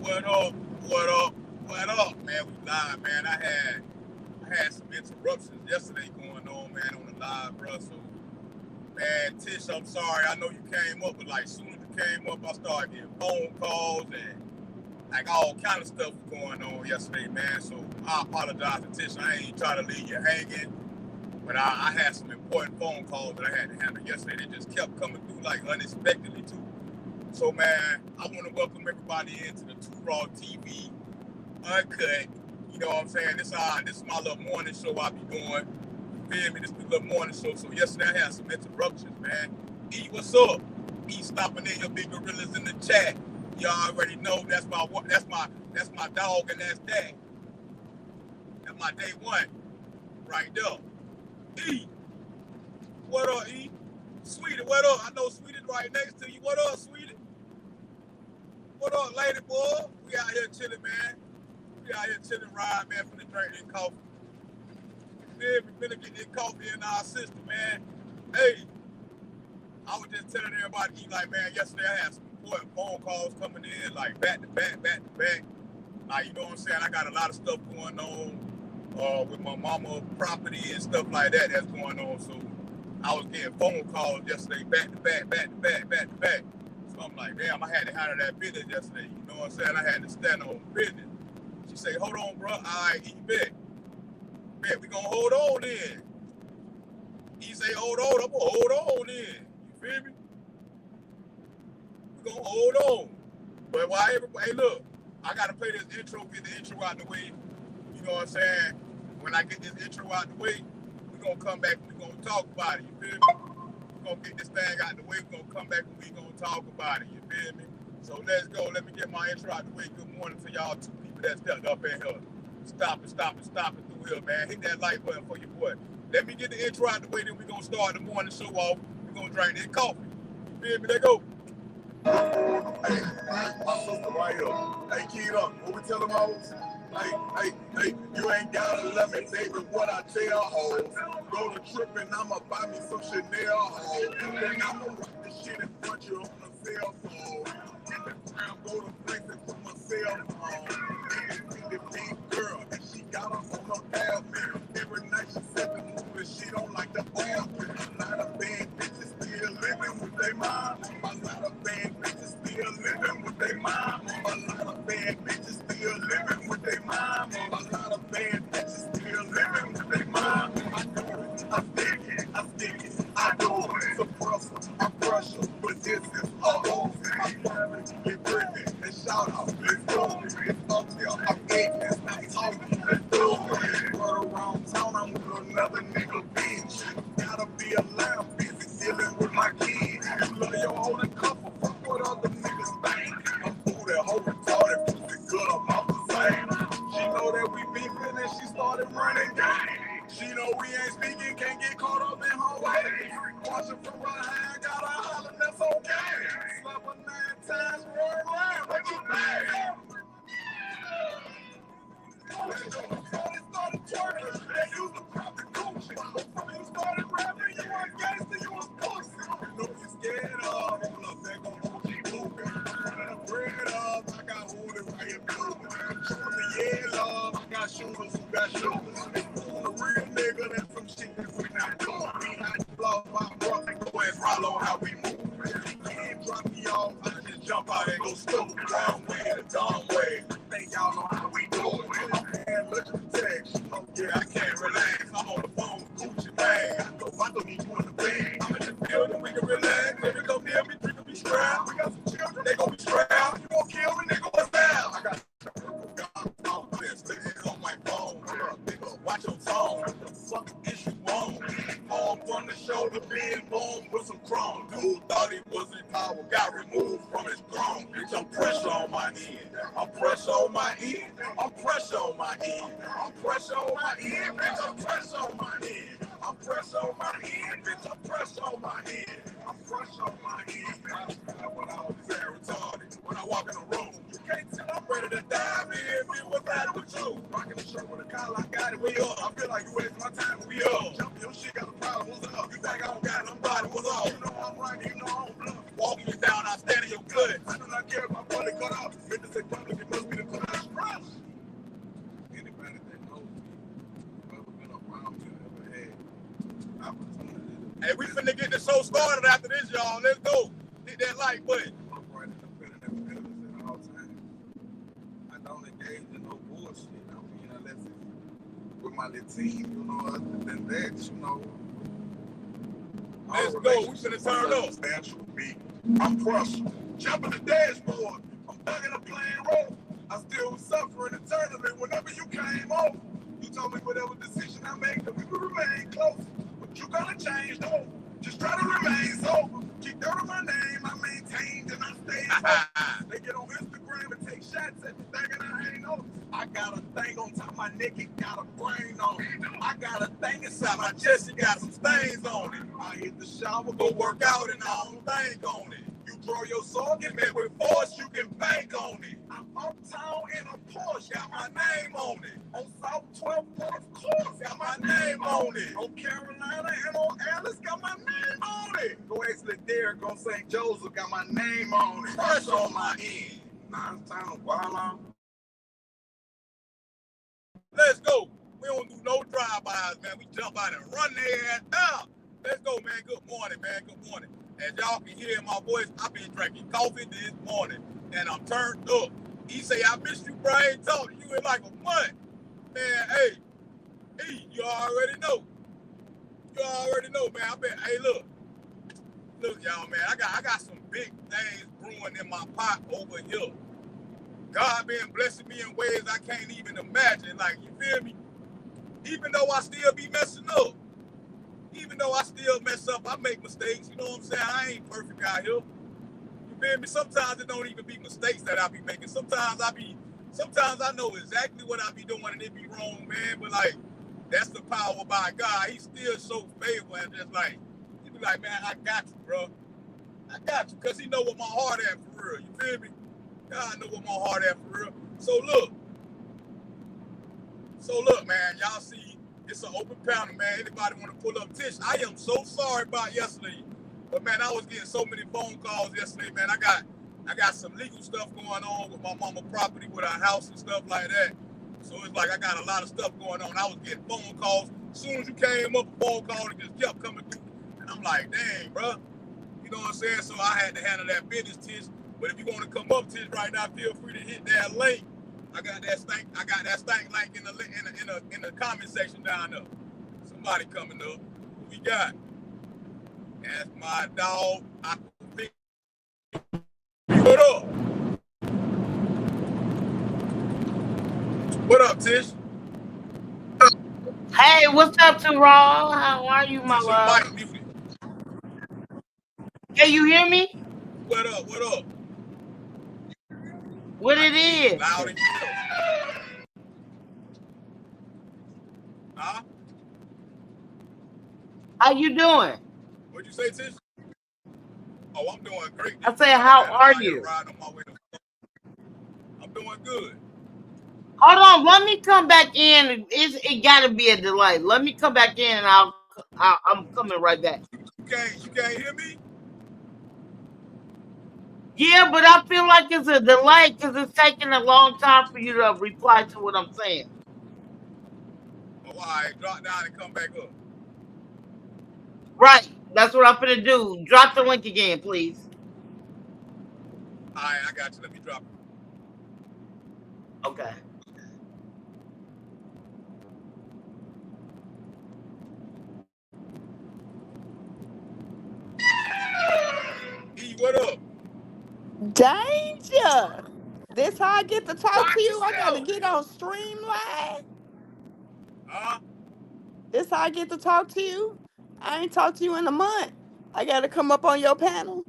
What up? What up? What up, man? We live, man. I had some interruptions yesterday going on, man, on the live, bro. So, man, Tish, I'm sorry. I know you came up, but like, soon as you came up, I started getting phone calls and like all kind of stuff was going on yesterday, man. So I apologize to Tish. I ain't trying to leave you hanging, but I had some important phone calls that I had to handle yesterday. They just kept coming through like unexpectedly too. So, man, I want to welcome everybody into the Two Raw TV Uncut. You know what I'm saying? This is my little morning show I be doing. You feel me? This is the little morning show. So yesterday I had some interruptions, man. E, what's up? E, stopping in your big gorillas in the chat. Y'all already know that's my dog, and that's that. That's my day one, right there. E, what up, E? Sweetie, what up? I know Sweetie's right next to you. What up, Sweetie? What up, lady boy? We out here chilling, man. We out here chilling, ride, man, from the drink this coffee. We finna get this coffee in our system, man. Hey, I was just telling everybody, like, man, yesterday I had some important phone calls coming in, like, back to back. Like, you know what I'm saying? I got a lot of stuff going on with my mama property and stuff like that that's going on. So I was getting phone calls yesterday, back to back. So I'm like, damn, I had to handle that business yesterday. You know what I'm saying? I had to stand on business. She say, hold on, bro. All right, you bet. Bet we gonna hold on then. He say, hold on, I'm gonna hold on then. You feel me? We gonna hold on. But why everybody, hey, look, I gotta play this intro, get the intro out the way. You know what I'm saying? When I get this intro out the way, we're gonna come back and we're gonna talk about it. You feel me? We're gonna get this thing out the way. We're gonna come back and we're gonna talk about it. You feel me? So let's go. Let me get my intro out the way. Good morning to y'all two people that stepped up in here. Stop it through here, man. Hit that like button for your boy. Let me get the intro out the way, then we're gonna start the morning show off. We're gonna drink this coffee. You feel me? Let go. Hey, my sister right here. Hey, kid up. What we tell them hoes? Hey, you ain't gotta love me, baby. What I tell hoes. Go to trip and I'ma buy me some Chanel hoes. Then I'ma rock the shit in front you on the cell phone. Hit the ground, go to places for my cell phone. Independent big girl, and she got her on her bathroom. Every night she said the movie, she don't like the bathroom. A lot of bad bitches still living with their mom. A lot of bad bitches still living with their mom. A lot of bad bitches still living with their mom. A lot of bad bitches still living with their mom. I do it, I stick it, I do it. Suppressor, I pressure, but this is a hose. I'm private, get driven, and shout out, let's go. It's up there, I'm ignorant, I'm talking, let's do it. Word around town, I'm with another nigga bitch. Gotta be a lamb, busy dealing with my kids. You love your older couple, fuck what other niggas think. I'm through that whole retarded pussy good, I'm out the same. She know that we beefing and she started running game. She know we ain't speaking, can't get caught up in her way. Watching from behind, gotta holler, that's okay. Slap her 9 times, roll around, what you mad? Before they started twerking, they used to pop the Gucci. Before you started rapping, you was gangster, you was pussy. You know you scared of, hold up, they gon' keep moving. Running the bread up, I got hooded right here moving. Shooting the yellow, I got shooters who got shooters. It's for a real nigga, that's some shit that we not doing. We not blow my brother, go and follow how we move. You can't drop me off, I just jump out and go stupid. Wrong way, the dumb way. Think y'all know how we do it. Man, look at the text. Oh yeah, I can't relax. I'm on the phone with Gucci, man. I don't need you in the bed. I'm in the building, we can relax. Baby, come near me, drink and be strapped. We got some children, they gon' be strapped. You gon' kill me, nigga, what's down? I got this on my phone. Nigga, watch your phone. What the fuck is you on? Arm from the shoulder, being born with some chrome. Dude thought he was in power, got removed from his throne. Bitch, I'm pressure on my end. I'm pressure on my end. I'm pressure on my end. I'm pressure on my end. Bitch, I'm pressure on my end. I'm pressure on my end. Bitch, I'm pressure on my end. I'm pressure on my end. When I was very retarded, when I walk in the room, you can't tell I'm ready to dive in. What's that with you? Rocking the shirt with a collar, I got it. We up. I feel like you wasting my time. We up. Jump your shit, got a problem. What's up? You think I don't got it? I'm riding. What's up? You know I'm right. You know I'm bluff. Walking you down, I stand in your good. I do not care if my bullet cut off. Bitches say public. like, what? I'm right independent and fearless at all times. I don't engage in no bullshit. I mean, unless it's with my little team, you know, other than that, you know. Let's go. We finna turn up. Substantial beat. I'm crushed. Jumping the dashboard. I'm thugging a plain road. I still was suffering eternally whenever you came over. You told me whatever decision I make, that we would remain close. But you gonna change, though. Just try to remain sober. Keep dirt on my name, I maintained and I stayed focused. They get on Instagram and take shots at the thing and I ain't on. I got a thing on top of my neck, it got a brain on it. I got a thing inside my chest, it got some stains on it. I hit the shower, go work out and I don't think on it. You draw your sword, get met with force, you can bank on it. I'm uptown in a Porsche, got my name on it. On South 12th, of course, got my name on it. On Carolina and on Alice, got my name on it. Go actually Derek on St. Joseph, got my name on it. Fresh on my end. Now it's time to wild out. Let's go. We don't do no drive-bys, man. We jump out and run their ass out. Let's go, man. Good morning, man. Good morning. As y'all can hear in my voice, I've been drinking coffee this morning, and I'm turned up. He say, I missed you, bro. I ain't talked to you in like a month. Man, hey, you already know. You already know, man. Hey, look, y'all, man. I got some big things brewing in my pot over here. God been blessing me in ways I can't even imagine. Like, you feel me? Even though I still be messing up. Even though I still mess up, I make mistakes. You know what I'm saying? I ain't perfect out here. You feel me? Sometimes it don't even be mistakes that I be making. Sometimes I know exactly what I be doing and it be wrong, man. But like, that's the power by God. He still so faithful and just like, he be like, man, I got you, bro. I got you. Cause he know what my heart at for real. You feel me? God know what my heart at for real. So look, man, y'all see, it's an open panel, man. Anybody want to pull up Tish? I am so sorry about yesterday. But man, I was getting so many phone calls yesterday, man. I got some legal stuff going on with my mama property with our house and stuff like that. So it's like I got a lot of stuff going on. I was getting phone calls. As soon as you came up, a phone call and just kept coming through. And I'm like, dang, bro. You know what I'm saying? So I had to handle that business, Tish. But if you want to come up to it right now, feel free to hit that link. I got that stank link in the comment section down there. Somebody coming up. Who we got? That's my dog. What up? What up, Tish? Hey, what's up, Terrell? How are you, my Tish, love? your mic muted. Can you hear me? What up? What up? What it is? Loud and clear. Huh? How you doing? What'd you say, Tish? Oh, I'm doing great. I said, how are you? I'm doing good. Hold on, let me come back in. It gotta be a delay. Let me come back in, and I'm coming right back. You can't hear me? Yeah, but I feel like it's a delay because it's taking a long time for you to reply to what I'm saying. Oh, all right, drop down and come back up. Right, that's what I'm gonna do. Drop the link again, please. All right, I got you. Let me drop it. Okay. E, what up? Danger. This how I get to talk Watch to you. I gotta yourself. get on Streamline. Huh? This how I get to talk to you. I ain't talked to you in a month. I gotta come up on your panel.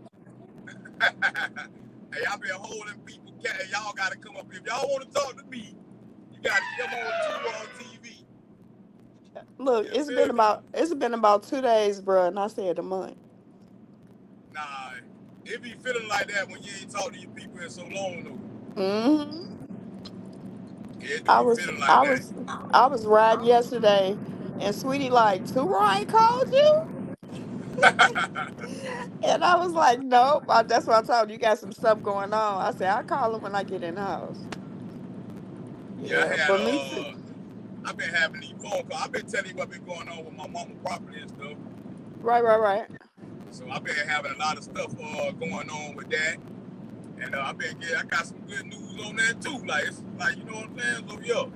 Hey, I've been holding people. Y'all gotta come up. If y'all want to talk to me, you gotta come on TV. Look, You it's feel been me? about 2 days, bro, and I said a month. Nah, it be feeling like that when you ain't talked to your people in so long though. Mm-hmm. It I do be was feeling like I that. was I was riding yesterday, and Sweetie like, Turo ain't called you? And I was like, nope. That's what I told you. You got some stuff going on. I said, I'll call him when I get in the house. Yeah, Yeah, but me too. I've been having these phone calls. I've been telling you what's been going on with my mama property and stuff. Right. So I've been having a lot of stuff going on with that. And I got some good news on that too. Like it's like you know what I'm saying? So yo.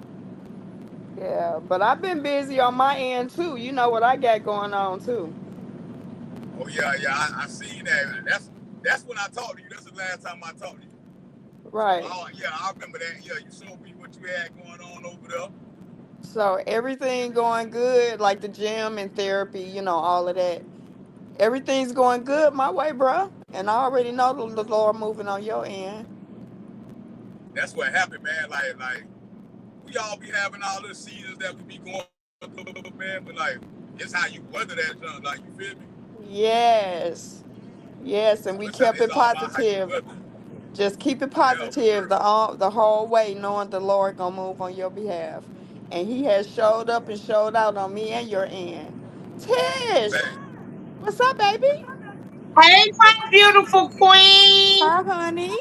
Yeah, but I've been busy on my end too. You know what I got going on too. Oh yeah, I seen that. That's when I talked to you. That's the last time I talked to you. So Right. yeah, I remember that. Yeah, you showed me what you had going on over there. So everything going good, like the gym and therapy, all of that. Everything's going good my way, bruh. And I already know the Lord moving on your end. That's what happened, man. Like we all be having all the seasons that we be going through, man. But like it's how you weather that junk. Like you feel me? Yes. Yes, and So we kept it's it all about how you positive. weather. Just keep it Yeah, for positive real. the whole way, knowing the Lord gonna move on your behalf. And he has showed up and showed out on me and your end. Tish, Man. what's up, baby? Hey, my beautiful queen. Hi, honey.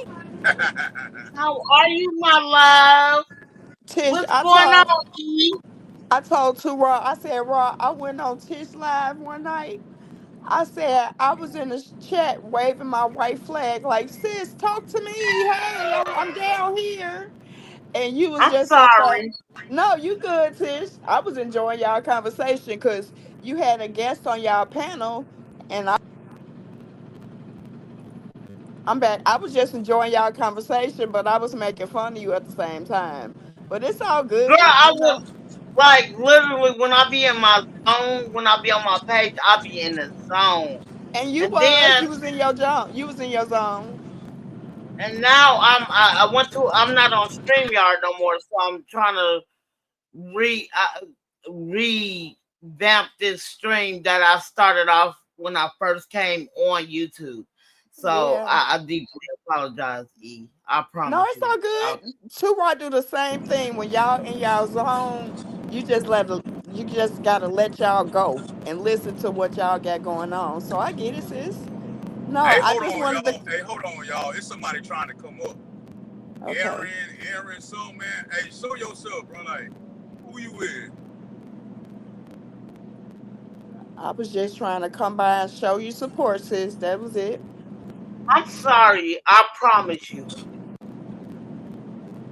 How are you, my love? Tish, What's going on, E? I told to Raw, I said, Raw, I went on Tish Live one night. I said, I was in the chat waving my white flag, like, sis, talk to me. Hey, I'm down here. And you was I'm just up there. sorry. No, you good, Tish. I was enjoying y'all conversation because you had a guest on y'all panel, and I'm back. I was just enjoying y'all conversation, but I was making fun of you at the same time. But it's all Girl, good, I was like literally when I be in my zone, when I be on my page, I be in the zone. And And then you was in your zone. You was in your zone. and now I went to I'm not on StreamYard no more, so I'm trying to revamp this stream that I started off when I first came on YouTube. So Yeah. I deeply apologize, E. I No, promise it's you. all good. Two do the same thing. When y'all in y'all zone, you just gotta let y'all go and listen to what y'all got going on. So I get it, sis. No, Hey, I hold just on, wanted to. y'all. Hey, hold on, y'all. It's somebody trying to come up. Okay. Aaron, so man. Hey, show yourself, bro. Like, who you with? I was just trying to come by and show you support, sis. That was it. I'm sorry. I promise you.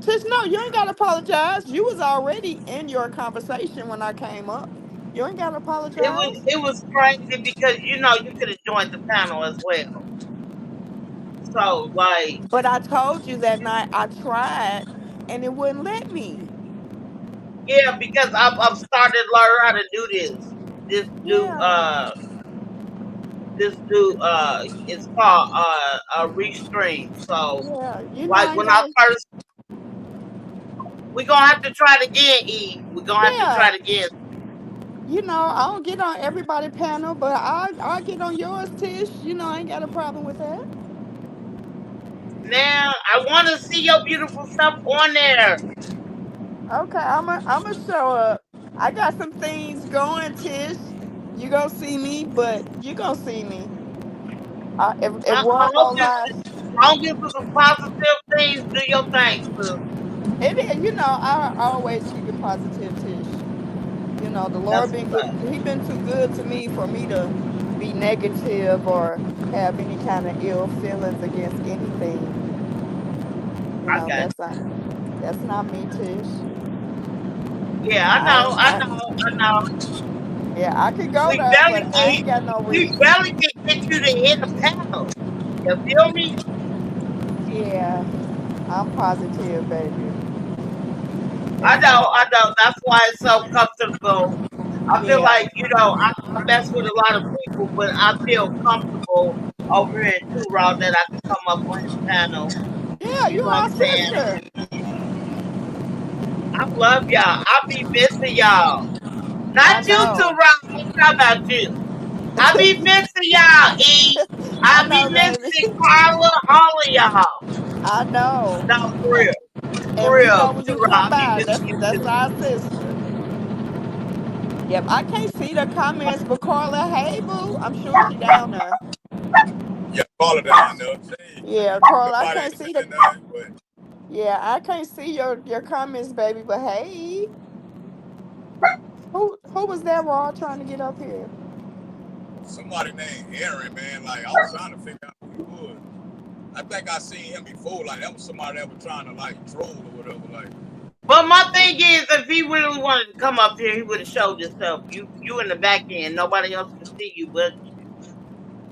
Sis, no, you ain't gotta apologize. You was already in your conversation when I came up. You ain't gotta apologize. It was crazy because you could have joined the panel as well. So like But I told you that night I tried and it wouldn't let me. yeah, because I've started to learn how to do this. This do Yeah. it's called a restream. So Yeah. like I ain't when I gotta. first we're gonna have to try it again, E. We're gonna have to try Yeah. it again. I don't get on everybody panel, but I get on yours, Tish. I ain't got a problem with that. Now I wanna see your beautiful stuff on there. Okay, I'm gonna show up. I got some things going, Tish. You gonna see me, but you gonna see me. If I Raw hope go this live, long as it's some positive things, do your thing, sis. it is. I always keep it positive, Tish. The Lord That's been what's good. up. He been too good to me for me to be negative or have any kind of ill feelings against anything. I got That's not me, Tish. you. Yeah, I I know, ain't, I I know, I know. Yeah, I could go We there, barely but I ain't can got no we reason. barely can get you to hit a panel. You feel me? Yeah, I'm positive, baby. I That's know, all. I know. That's why it's so comfortable. I feel Yeah, like, I mess with a lot of people, but I feel comfortable over here in Two Raw that I can come up on his panel. yeah, You you know what our I'm saying? sister. I love y'all. I be missing y'all. Not I you, Two know. Raw. I'm talking about you. I be missing y'all, E. I I be know, baby. missing Carla, all of y'all. I know. No, for A- real. For And we real, know when Two you Raw. come I be by. missing you That's too. our sister. Yep, I can't see the comments, but Carla, hey boo, I'm sure she down there. Yeah, call it down there. Say, Yeah, Carla, I nobody can't ain't see the. saying nothing, but Yeah, I can't see your comments, baby. But hey, who was that Raw trying to get up here? somebody named Aaron, man. Like, I was trying to figure out who he was. I think I seen him before. Like, that was somebody that was trying to, like, troll or whatever. Like, But my thing is, if he really wanted to come up here, he would have showed himself. You in the back end, nobody else can see you, but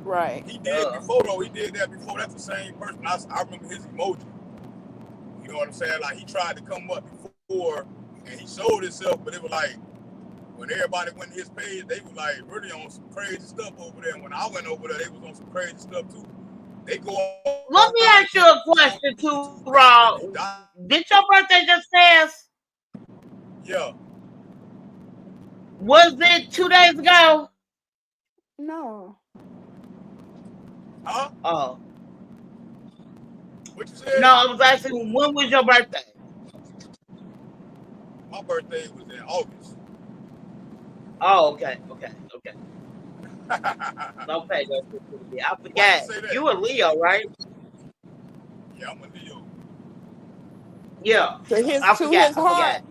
Right. he did before, though. He did that before. That's the same person. I remember his emoji. You know what I'm saying? Like, he tried to come up before, and he showed himself, but it was like, when everybody went to his page, they was like really on some crazy stuff over there. And when I went over there, they was on some crazy stuff too. They go. Let me ask you a question too, Raw. Did your birthday just pass? Yeah. Was it 2 days ago? No. Huh? Oh. What you said? No, I was asking, when was your birthday? My birthday was in August. Oh, okay. Okay, I forgot. You a Leo, right? Yeah, I'm a Leo. Yeah. To I forgot.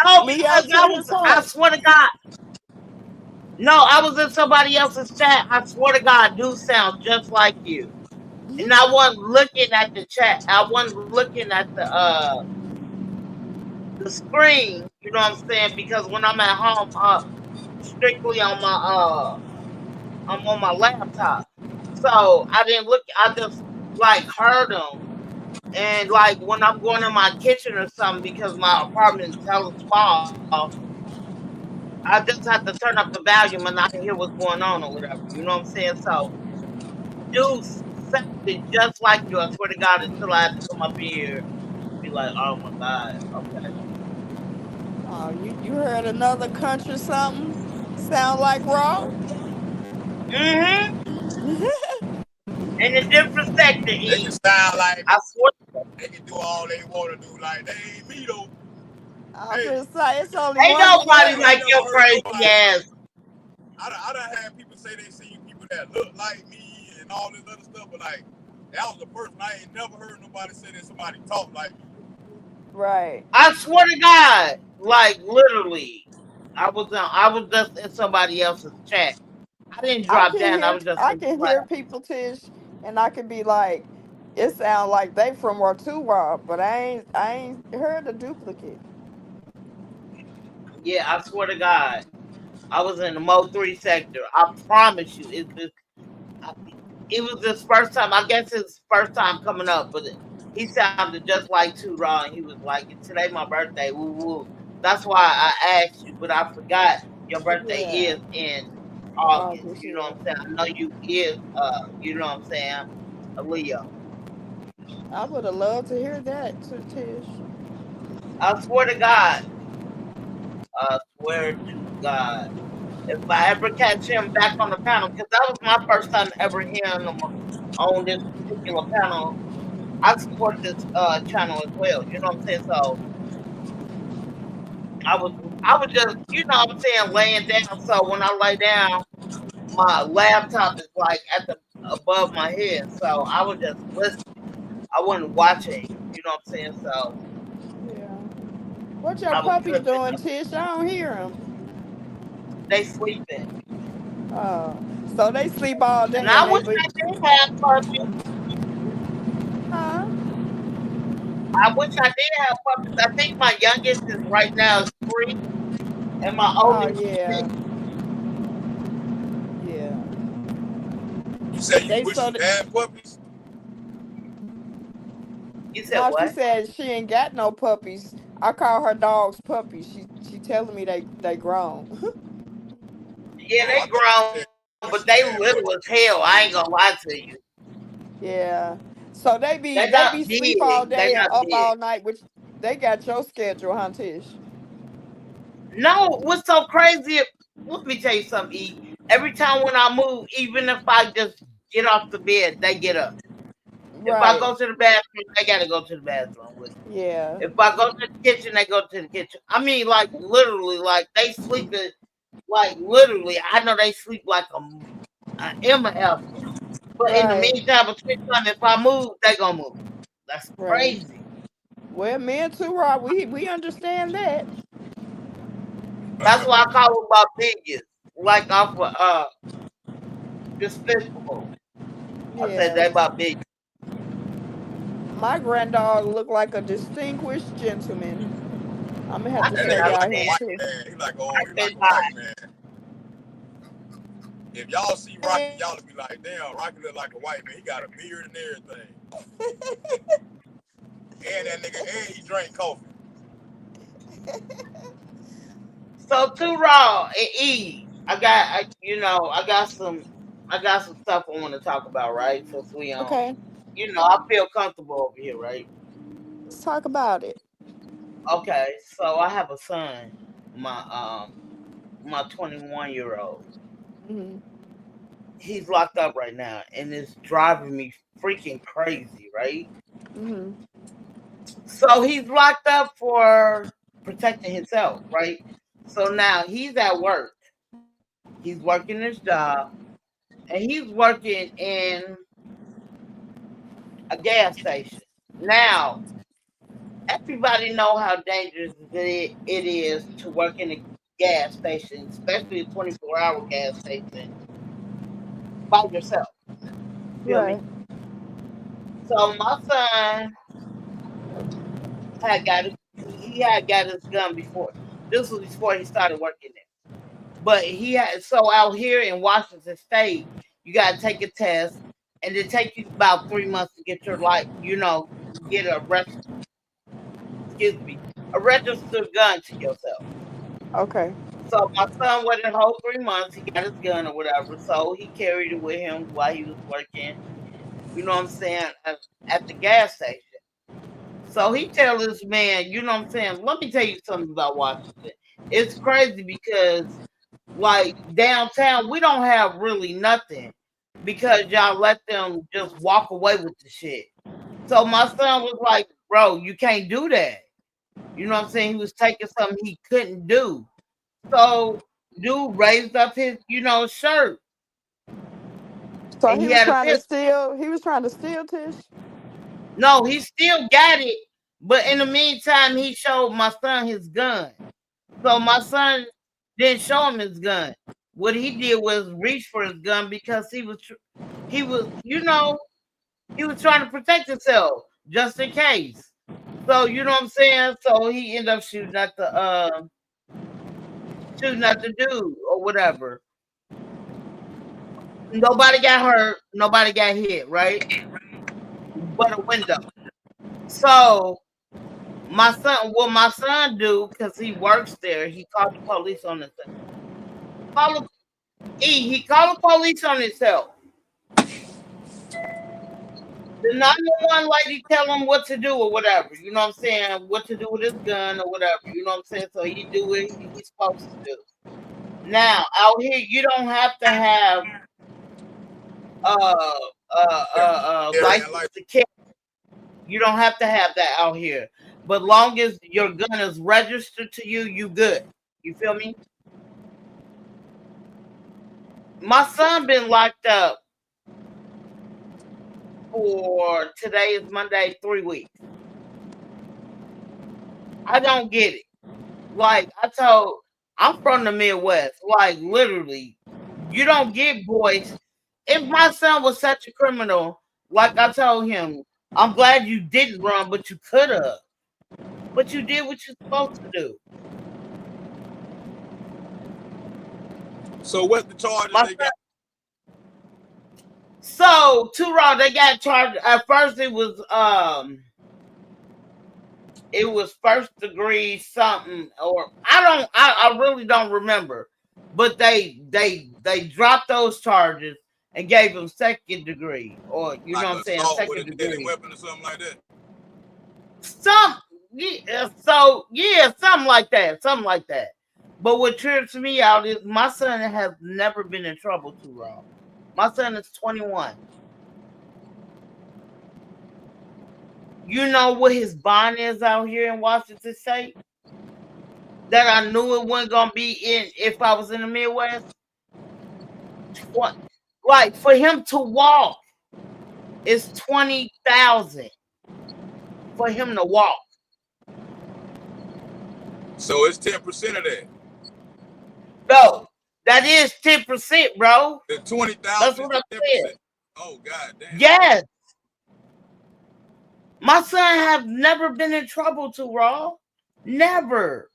No, because I swear to God. No, I was in somebody else's chat. I swear to God, dude sounds just like you. And I wasn't looking at the chat. I wasn't looking at the screen. You know what I'm saying? Because when I'm at home, strictly on my I'm on my laptop. So I didn't look. I just like heard them. And like when I'm going in my kitchen or something, because my apartment is hella small, I just have to turn up the volume and I can hear what's going on or whatever. You know what I'm saying? So, dude sounded just like you. I swear to God, until I had to come up here, be like, oh my God, okay. Oh, you heard another country something sound like Raw? In a different sector, they can sound like I swear. They can do all they want to do. Like, they ain't me though. I'm just saying, it's only Ain't one. nobody like your crazy ass. I done had people say they seen people that look like me and all this other stuff, but like, that was the first time. I ain't never heard nobody say that somebody talk like me. Right. I swear to God, like literally, I was just in somebody else's chat. I didn't drop down. I was just. I can hear people, Tish, and I can be like, it sounds like they from Raw, but I ain't heard a duplicate. Yeah, I swear to God, I was in the Mo 3 sector. I promise you, it was his first time. I guess his first time coming up, but he sounded just like Too Raw. And he was like, "Today my birthday, woo woo." That's why I asked you, but I forgot your birthday is in August. You know what I'm saying? I know you is, you know what I'm saying, a Leo. I would have loved to hear that, Tish. I swear to God. I swear to God. If I ever catch him back on the panel, because that was my first time ever hearing him on this particular panel. I support this channel as well. You know what I'm saying? So I was just, you know what I'm saying, laying down. So when I lay down, my laptop is like at the above my head. So I was just listening. I wasn't watching. You know what I'm saying? So yeah. What your puppies doing, Tish? I don't hear them. They sleeping. So they sleep all day. And I wish I did have puppies. Huh? I wish I did have puppies. I think my youngest is right now is 3, and my oldest is 6. Yeah. You said you wish you had puppies? You said what? She said she ain't got no puppies. I call her dogs puppies. She telling me they grown. Yeah, they grown, but they little as hell. I ain't gonna lie to you. Yeah. So they be sleep all day and up all night, which they got your schedule, huh, Tish? No, what's so crazy? Let me tell you something, E. Every time when I move, even if I just get off the bed, they get up. Right. If I go to the bathroom, they gotta go to the bathroom with me. Yeah. If I go to the kitchen, they go to the kitchen. I mean, like literally, like they sleep like literally. I know they sleep like an MF. But in the meantime, between time, if I move, they gonna move. That's crazy. Well, me and Too Raw, we understand that. That's why I call them my biggest. Like off of despicable. I said Yeah. that about big. My granddog looked like a distinguished gentleman. I'm gonna have I to That could show nigga not like y'all a him stand. white too. man. He like I a could white man. If y'all see Rocky, Hey, y'all will be like, damn, Rocky look like a white man. He got a beard and everything. And that nigga, and he drank coffee. So too raw and E. I got some stuff I want to talk about, right? Since we okay, I feel comfortable over here, right? let's talk about it. Okay, so I have a son, my 21-year-old. Hmm. He's locked up right now, and it's driving me freaking crazy, right? Hmm. So he's locked up for protecting himself, right? So now he's at work. He's working his job, and he's working in a gas station. Now, everybody know how dangerous it is to work in a gas station, especially a 24-hour gas station, by yourself. Feel me? Right. So my son he had got his gun before. This was before he started working there. But so out here in Washington State, you gotta take a test, and it takes you about 3 months to get your get a registered gun to yourself. Okay. So my son waited a whole 3 months. He got his gun or whatever, so he carried it with him while he was working. You know what I'm saying? At the gas station. So he tell this man, you know what I'm saying? Let me tell you something about Washington. It's crazy because like downtown, we don't have really nothing because y'all let them just walk away with the shit. So my son was like, bro, you can't do that. You know what I'm saying? He was taking something he couldn't do. So dude raised up his, shirt, So and he he was had a trying to pistol. steal. He was trying to steal Tish. No, he still got it, but in the meantime, he showed my son his gun. So my son didn't show him his gun. What he did was reach for his gun because he was, he was trying to protect himself just in case. So you know what I'm saying? So he ended up shooting at the dude or whatever. Nobody got hurt, nobody got hit, right? But a window. So what my son do, because he works there, he called the police on himself. Call he called the police on himself. The 911 lady tell him what to do or whatever. You know what I'm saying? What to do with his gun or whatever. You know what I'm saying? So he do what he's supposed to do. Now out here, you don't have to have license to carry. You don't have to have that out here. But long as your gun is registered to you, you good. You feel me? My son been locked up for today is Monday, 3 weeks. I don't get it. Like I'm from the Midwest. Like literally, you don't get boys. If my son was such a criminal, like I told him, I'm glad you didn't run, but you could have. But you did what you're supposed to do. So what the charges My they got? So, too raw, they got charged. At first, it was first degree something, or I really don't remember. But they dropped those charges and gave him second degree, or you know Like what I'm saying, assault with a second deadly degree. weapon or something like that? Something like that, something like that. But what trips me out is my son has never been in trouble too raw. My son is 21. You know what his bond is out here in Washington State? That I knew it wasn't gonna be in if I was in the Midwest. What? Like for him to walk is 20,000 for him to walk. So it's 10% of that. No, That is 10%, bro. The 20,000 That's is what the I 10%. said. Oh god damn. Yes. My son have never been in trouble too, Raw. Never.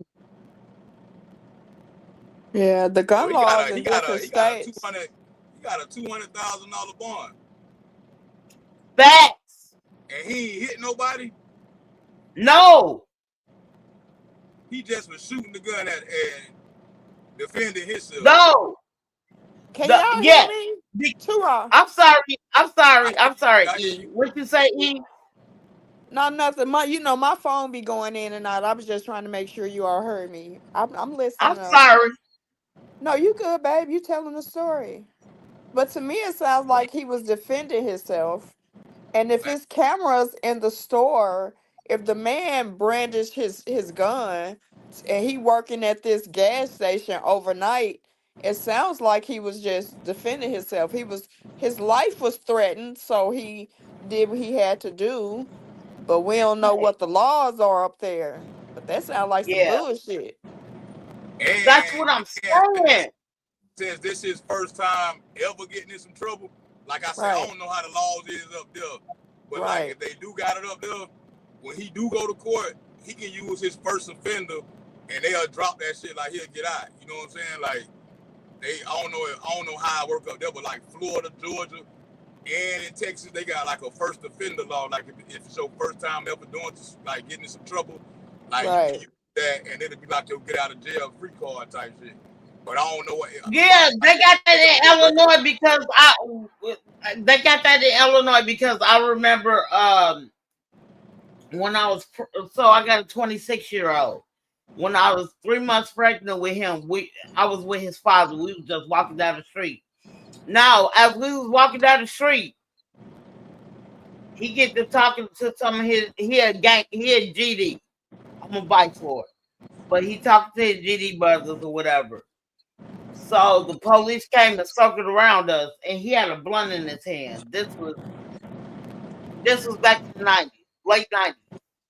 Yeah, the So gun he got laws a in different he got a states. $200,000 bond, Facts. and he ain't hit nobody. No. He just was shooting the gun at and defending himself. No. Can y'all hear me? Tura. I'm sorry. I'm I sorry, hear E. you. What you say, E? No, nothing. My phone be going in and out. I was just trying to make sure you all heard me. I'm listening I'm up. sorry. No, you good, babe. You telling the story. But to me, it sounds like he was defending himself. And if it's cameras in the store, if the man brandished his gun and he working at this gas station overnight, it sounds like he was just defending himself. His life was threatened, so he did what he had to do. But we don't know what the laws are up there. But that sounds like some Yeah. bullshit. That's what I'm saying. Since this is first time ever getting in some trouble, like I said, I Right. don't know how the laws is up there, but like Right. if they do got it up there, when he do go to court, he can use his first offender, and they'll drop that shit like he'll get out. You know what I'm saying? Like I don't know how it work up there, but like Florida, Georgia, and in Texas, they got like a first offender law. Like if it's your first time ever doing like getting in some trouble, like you Right. can use that, and it'll be like your get out of jail free card type shit. But I don't know what. Yeah, they got that in Illinois because they got that in Illinois because I remember when I was so I got a 26-year-old. When I was 3 months pregnant with him, I was with his father. We was just walking down the street. Now, as we was walking down the street, he get to talking to some of his he had GD. I'm gonna bite for it, but he talking to his GD brothers or whatever. So the police came and circled around us, and he had a blunt in his hand. This was back in the 90s, late 90s,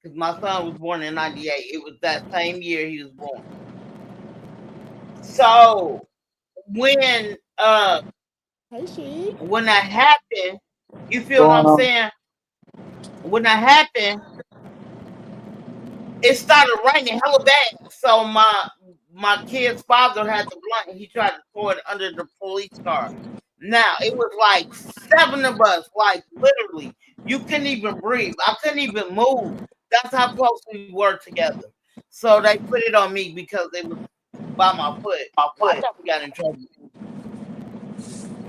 because my son was born in 98. It was that same year he was born. So when that happened, you feel what I'm saying? When that happened, it started raining hella bad. So my kid's father had the blunt, and he tried to throw it under the police car. Now, it was like 7 of us, like literally. You couldn't even breathe. I couldn't even move. That's how close we were together. So they put it on me because it was by my foot. I never got in trouble.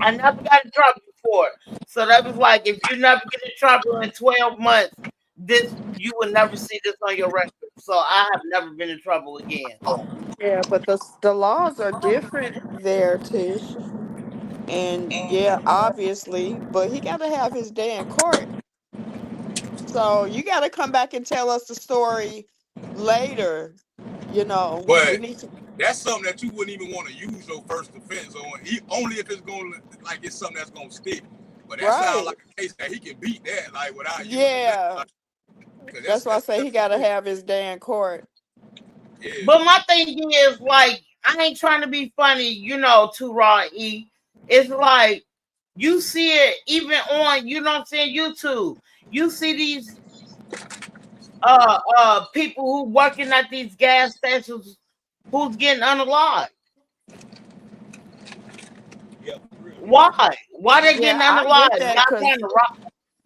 I never got in trouble before. So that was like, if you never get in trouble in 12 months, you will never see this on your record. So I have never been in trouble again. Yeah, but the laws are different there, Tish. And yeah, obviously, but he got to have his day in court. So you got to come back and tell us the story later. We But need to. that's something that you wouldn't even want to use your first offense on, only if it's going to, like, it's something that's going to stick. But that sounds like a case that he can beat that, like, without using that. Like, that's why I say he got to have his day in court. Yeah. But my thing is, like, I ain't trying to be funny, to Raw E. It's like, you see it even on, YouTube. You see these people who working at these gas stations who's getting unalive. Why? Why they getting unalive?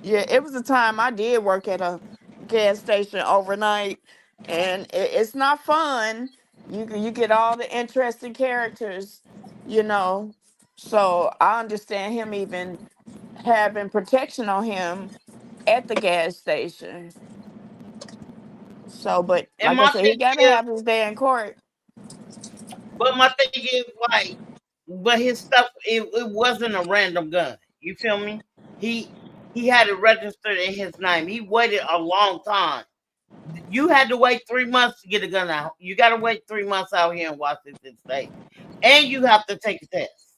Yeah, it was a time I did work at a gas station overnight, and it's not fun. You get all the interesting characters, So I understand him even having protection on him at the gas station. So, but And like I said, he got to have his day in court. But my thing is, like, but his stuff, it wasn't a random gun. You feel me? He had it registered in his name. He waited a long time. You had to wait 3 months to get a gun out. You got to wait 3 months out here in Washington State. And you have to take a test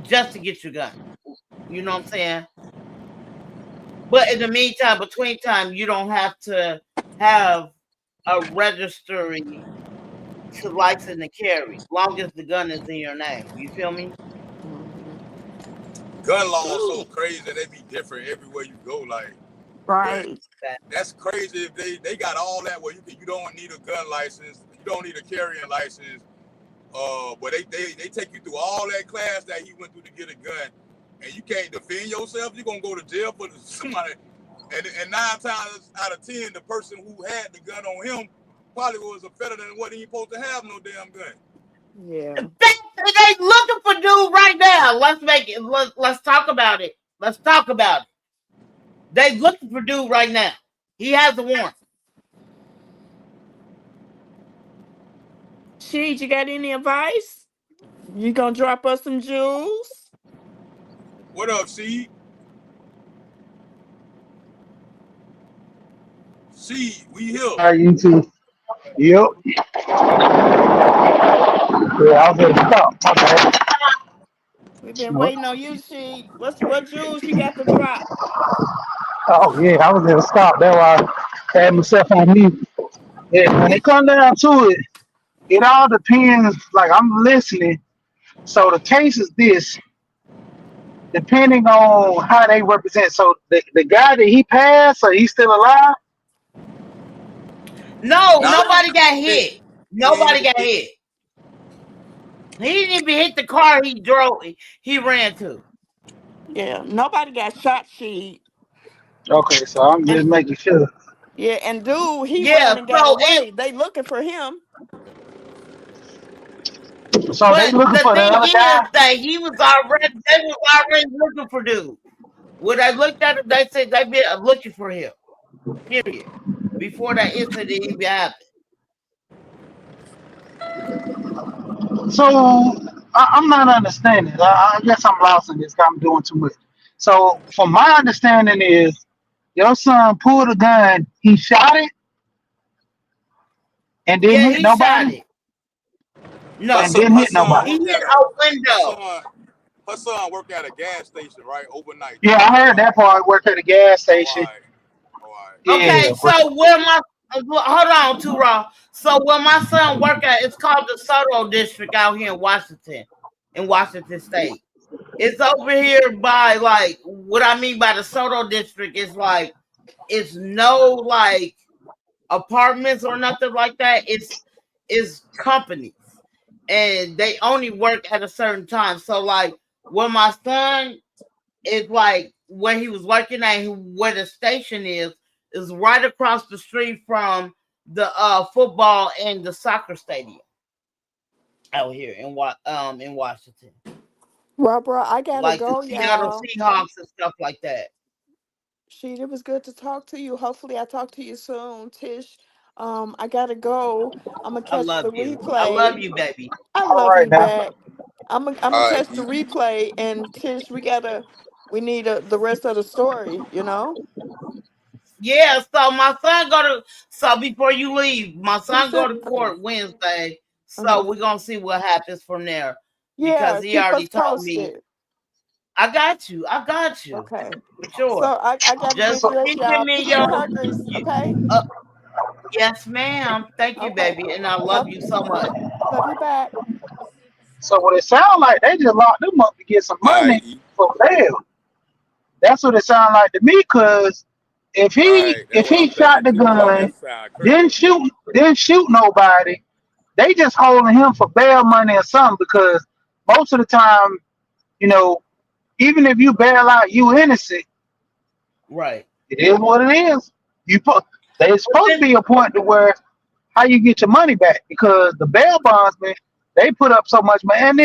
just to get your gun. You know what I'm saying? But in the meantime, between time, you don't have to have a registry to license and carry, long as the gun is in your name. You feel me? Mhm. Gun laws so Ooh, crazy they be different everywhere you go. Like, but right. that's crazy if they got all that where you don't need a gun license, you don't need a carrying license. But they take you through all that class that he went through to get a gun, and you can't defend yourself. You're gonna go to jail for somebody. And 9 times out of 10, the person who had the gun on him probably was a better than what he supposed to have no damn gun. Yeah. They looking for dude right now. Let's make it. Let's talk about it. Let's talk about it. They looking for dude right now. He has a warrant. Sheed, you got any advice? You gonna drop us some jewels? What up, C? C, we here. Hi, YouTube. Yep. Yeah, I was at the stop. My bad. We've been What? waiting on you, Sheed. What jewels you got to drop? Oh, yeah, I was at the stop. That's why I had myself on mute. Yeah, when it come down to it, it all depends. Like, I'm listening. So the case is this, depending on how they represent. So the guy that he passed, so he's still alive? No, Nah, nobody got he hit. ain't Nobody even got hit. hit. He didn't even hit the car he drove. He ran to. Yeah, nobody got shot, Sheed. Okay, so I'm And just making sure. yeah, and dude, he Yeah. ran and got away. They looking for him. So they But looking the for the thing other guy? is that they was already looking for dude. When I looked at him, they said they been looking for him. Period. Before that incident even happened. So I'm not understanding. I guess I'm lost in this. I'm doing too much. So from my understanding is your son pulled a gun, he shot it and didn't Yeah, hit he shot nobody, it. No, and didn't Her hit son nobody. he work hit at a her window. son her son work at a gas station, right? Overnight Yeah, too. I heard that part. Worked at a gas Oh, all station. right. All right. Yeah, Okay, so where my hold on, too raw. So where my son work at, it's called the Soto District out here in Washington State. It's over here by like what I mean by the Soto District is like it's no like apartments or nothing like that. It's companies, and they only work at a certain time. So like where my son is like where he was working at, where the station is right across the street from the football and the soccer stadium out here in Washington, Robert, I gotta like the go, Seattle y'all. Seahawks and stuff like that. Sheed, it was good to talk to you. Hopefully I talk to you soon. Tish, I gotta go. I'm gonna I catch love the you. I love replay. you, baby. I all love right you now. back. I'm gonna All right, catch the E. replay, and Tish, we need the rest of the story. You know. Yeah, so my son so before you leave, my Who son go said to that? court Wednesday. So Uh-huh. we're gonna see what happens from there. Because Yeah, he keep us already told me, posted. I got you. I got you. Okay. For sure. So I gotta Just get So dressed, keep y'all. me Peace your and huggies. you, Okay. uh, yes, ma'am. Thank you, Okay. baby. And I love Love you so much. love you back. so what it sounds like they just locked them up to get some All right, money E. for bail. That's what it sounds like to me. Cause if he Right. That's if what he I'm shot thinking the too, dog. gun, That sound crazy. didn't shoot nobody, they just holding him for bail money or something. Because most of the time, you know, even if you bail out, you innocent. Right. It is what it is. You put there's But supposed to then be a point to where how you get your money back because the bail bondsmen they put up so much money and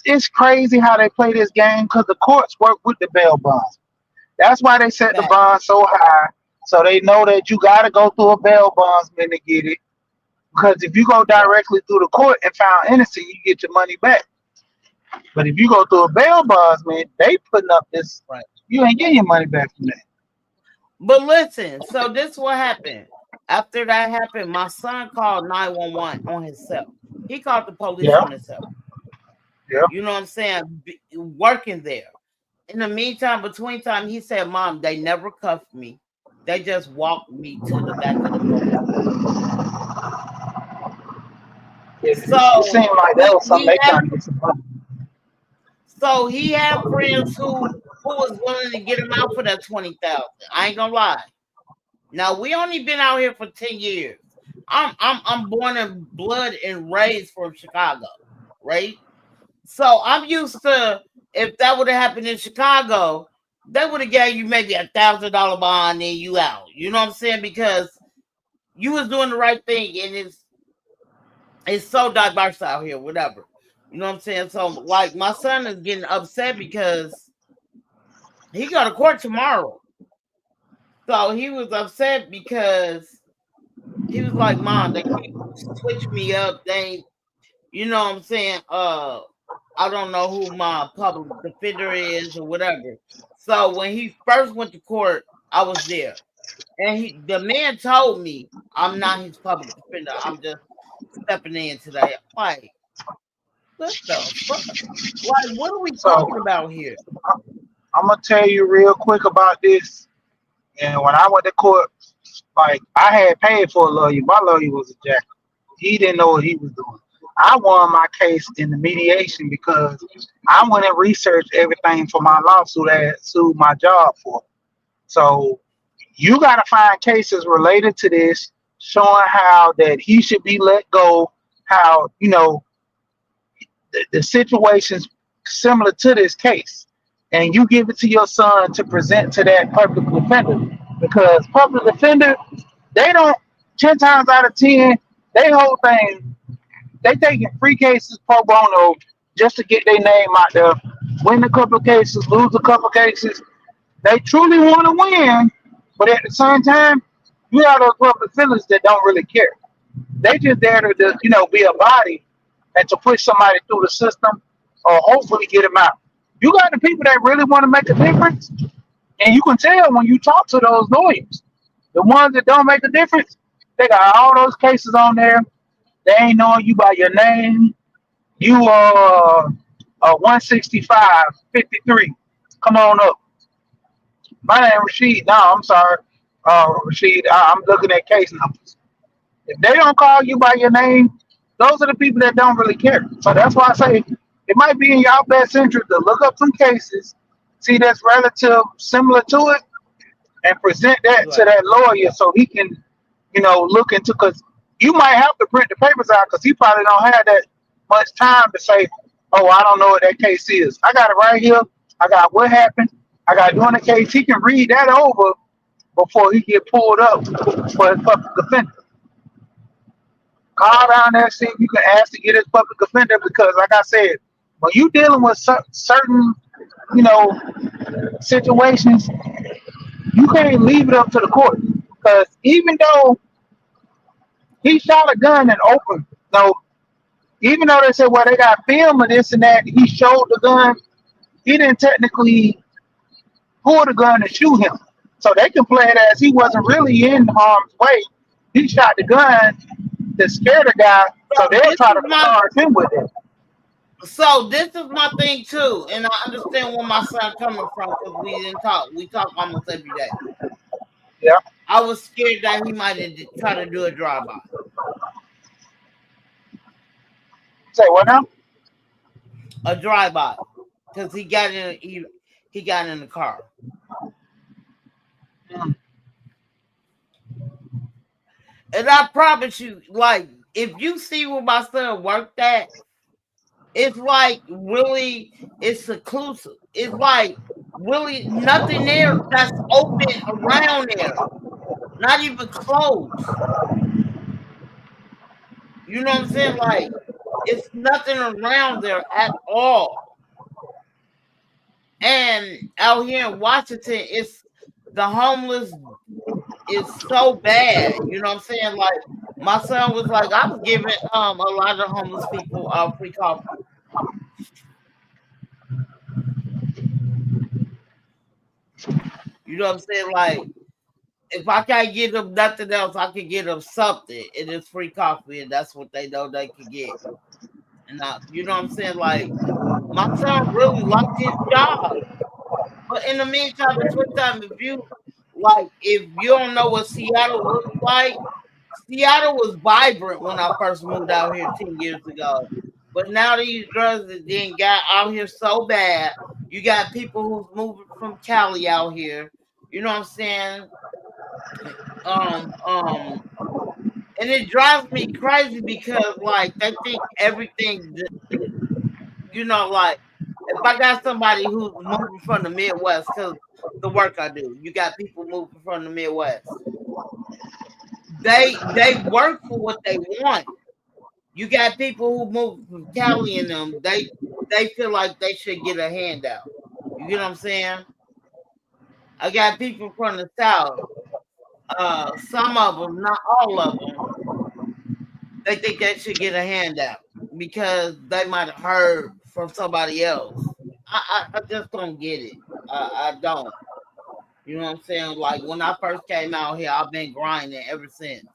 it's crazy how they play this game because the courts work with the bail bonds. That's why they set the back. bond so high so they know that you got to go through a bail bondsman to get it because if you go Right. directly through the court and found innocent you get your money back. But if you go through a bail bondsman, they putting up this Right. you ain't getting your money back from that. But listen, so this what happened. After that happened, my son called 911 on himself. He called the police Yeah, on himself. yeah. You know what I'm saying? Working there. In the meantime, between time, he said, "Mom, they never cuffed me. They just walked me to the back of the police." It So seemed like that he was something he they had trying to get some money. so he had friends who was willing to get him out for that 20,000. I ain't gonna lie. Now we only been out here for 10 years. I'm born in blood and raised from Chicago, right? So I'm used to if that would have happened in Chicago, they would have gave you maybe $1,000 bond and you out. You know what I'm saying? Because you was doing the right thing, and it's so diverse out here, whatever. You know what I'm saying? So like my son is getting upset because he go to court tomorrow. So he was upset because he was like, Mom, they keep switching me up. They ain't, you know what I'm saying? I don't know who my public defender is or whatever. So when he first went to court, I was there. And the man told me I'm not his public defender. I'm just stepping in today. Like, what the fuck? Like, what are we talking So about here? I'm gonna tell you real quick about this. And when I went to court, like I had paid for a lawyer. My lawyer was a jack. He didn't know what he was doing. I won my case in the mediation because I went and researched everything for my lawsuit I had sued my job for. So you got to find cases related to this, showing how that he should be let go, how the situations similar to this case, and you give it to your son to present to that public defender, because public defender, they don't 10 times out of 10, they whole thing, they taking free cases pro bono just to get their name out there, win a couple of cases, lose a couple of cases. They truly want to win, but at the same time, you have those public defenders that don't really care. They just there to just, be a body and to push somebody through the system or hopefully get them out. You got the people that really want to make a difference, and you can tell when you talk to those lawyers. The ones that don't make a difference, they got all those cases on there. They ain't knowing you by your name. You are 165, 53. Come on up. My name Rashid. No, I'm sorry. Rashid, I'm looking at case numbers. If they don't call you by your name, those are the people that don't really care. So that's why I say it might be in your best interest to look up some cases, see that's relative similar to it, and present that to Right. that lawyer so he can, look into, because you might have to print the papers out because he probably don't have that much time to say, oh, I don't know what that case is. I got it right here. I got what happened. I got doing the case. He can read that over before he get pulled up for his public defender. Call down there, see if you can ask to get his public defender, because, like I said, when you dealing with certain, you know, situations, you can't leave it up to the court, because even though he shot a gun and opened, even though they said, well, they got film of this and that, he showed the gun, he didn't technically pull the gun and shoot him. So they can play it as he wasn't really in harm's way. He shot the gun to scare the guy, so So they'll this try is to my charge him with it. so this is my thing too, and I understand where my son coming from because we didn't talk. We talk almost every day. Yeah. I was scared that he might have tried to do a drive-by. Say what now? A drive-by, because he got in the car. Mm. And I promise you, like, if you see where my son worked at, it's like really, it's seclusive. It's like really nothing there that's open around there, not even closed. You know what I'm saying? Like, it's nothing around there at all. And out here in Washington, it's the homeless is so bad. You know what I'm saying? Like, my son was like, I was giving a lot of homeless people free coffee. You know what I'm saying? Like, if I can't get them nothing else, I can get them something. It is free coffee, and that's what they know they can get. And you know what I'm saying? Like, my son really liked his job. But in the meantime, between time, if you don't know what Seattle looks like, Seattle was vibrant when I first moved out here 10 years ago. But now these drugs that then got out here so bad. You got people who's moving from Cali out here. You know what I'm saying? And it drives me crazy because like they think everything, you know, like if I got somebody who's moving from the Midwest because the work I do, you got people moving from the Midwest. They work for what they want. You got people who move from Cali and them. They feel like they should get a handout. You get what I'm saying? I got people from the South. Some of them, not all of them, they think they should get a handout because they might have heard from somebody else. I just don't get it. I don't. You know what I'm saying? Like when I first came out here, I've been grinding ever since.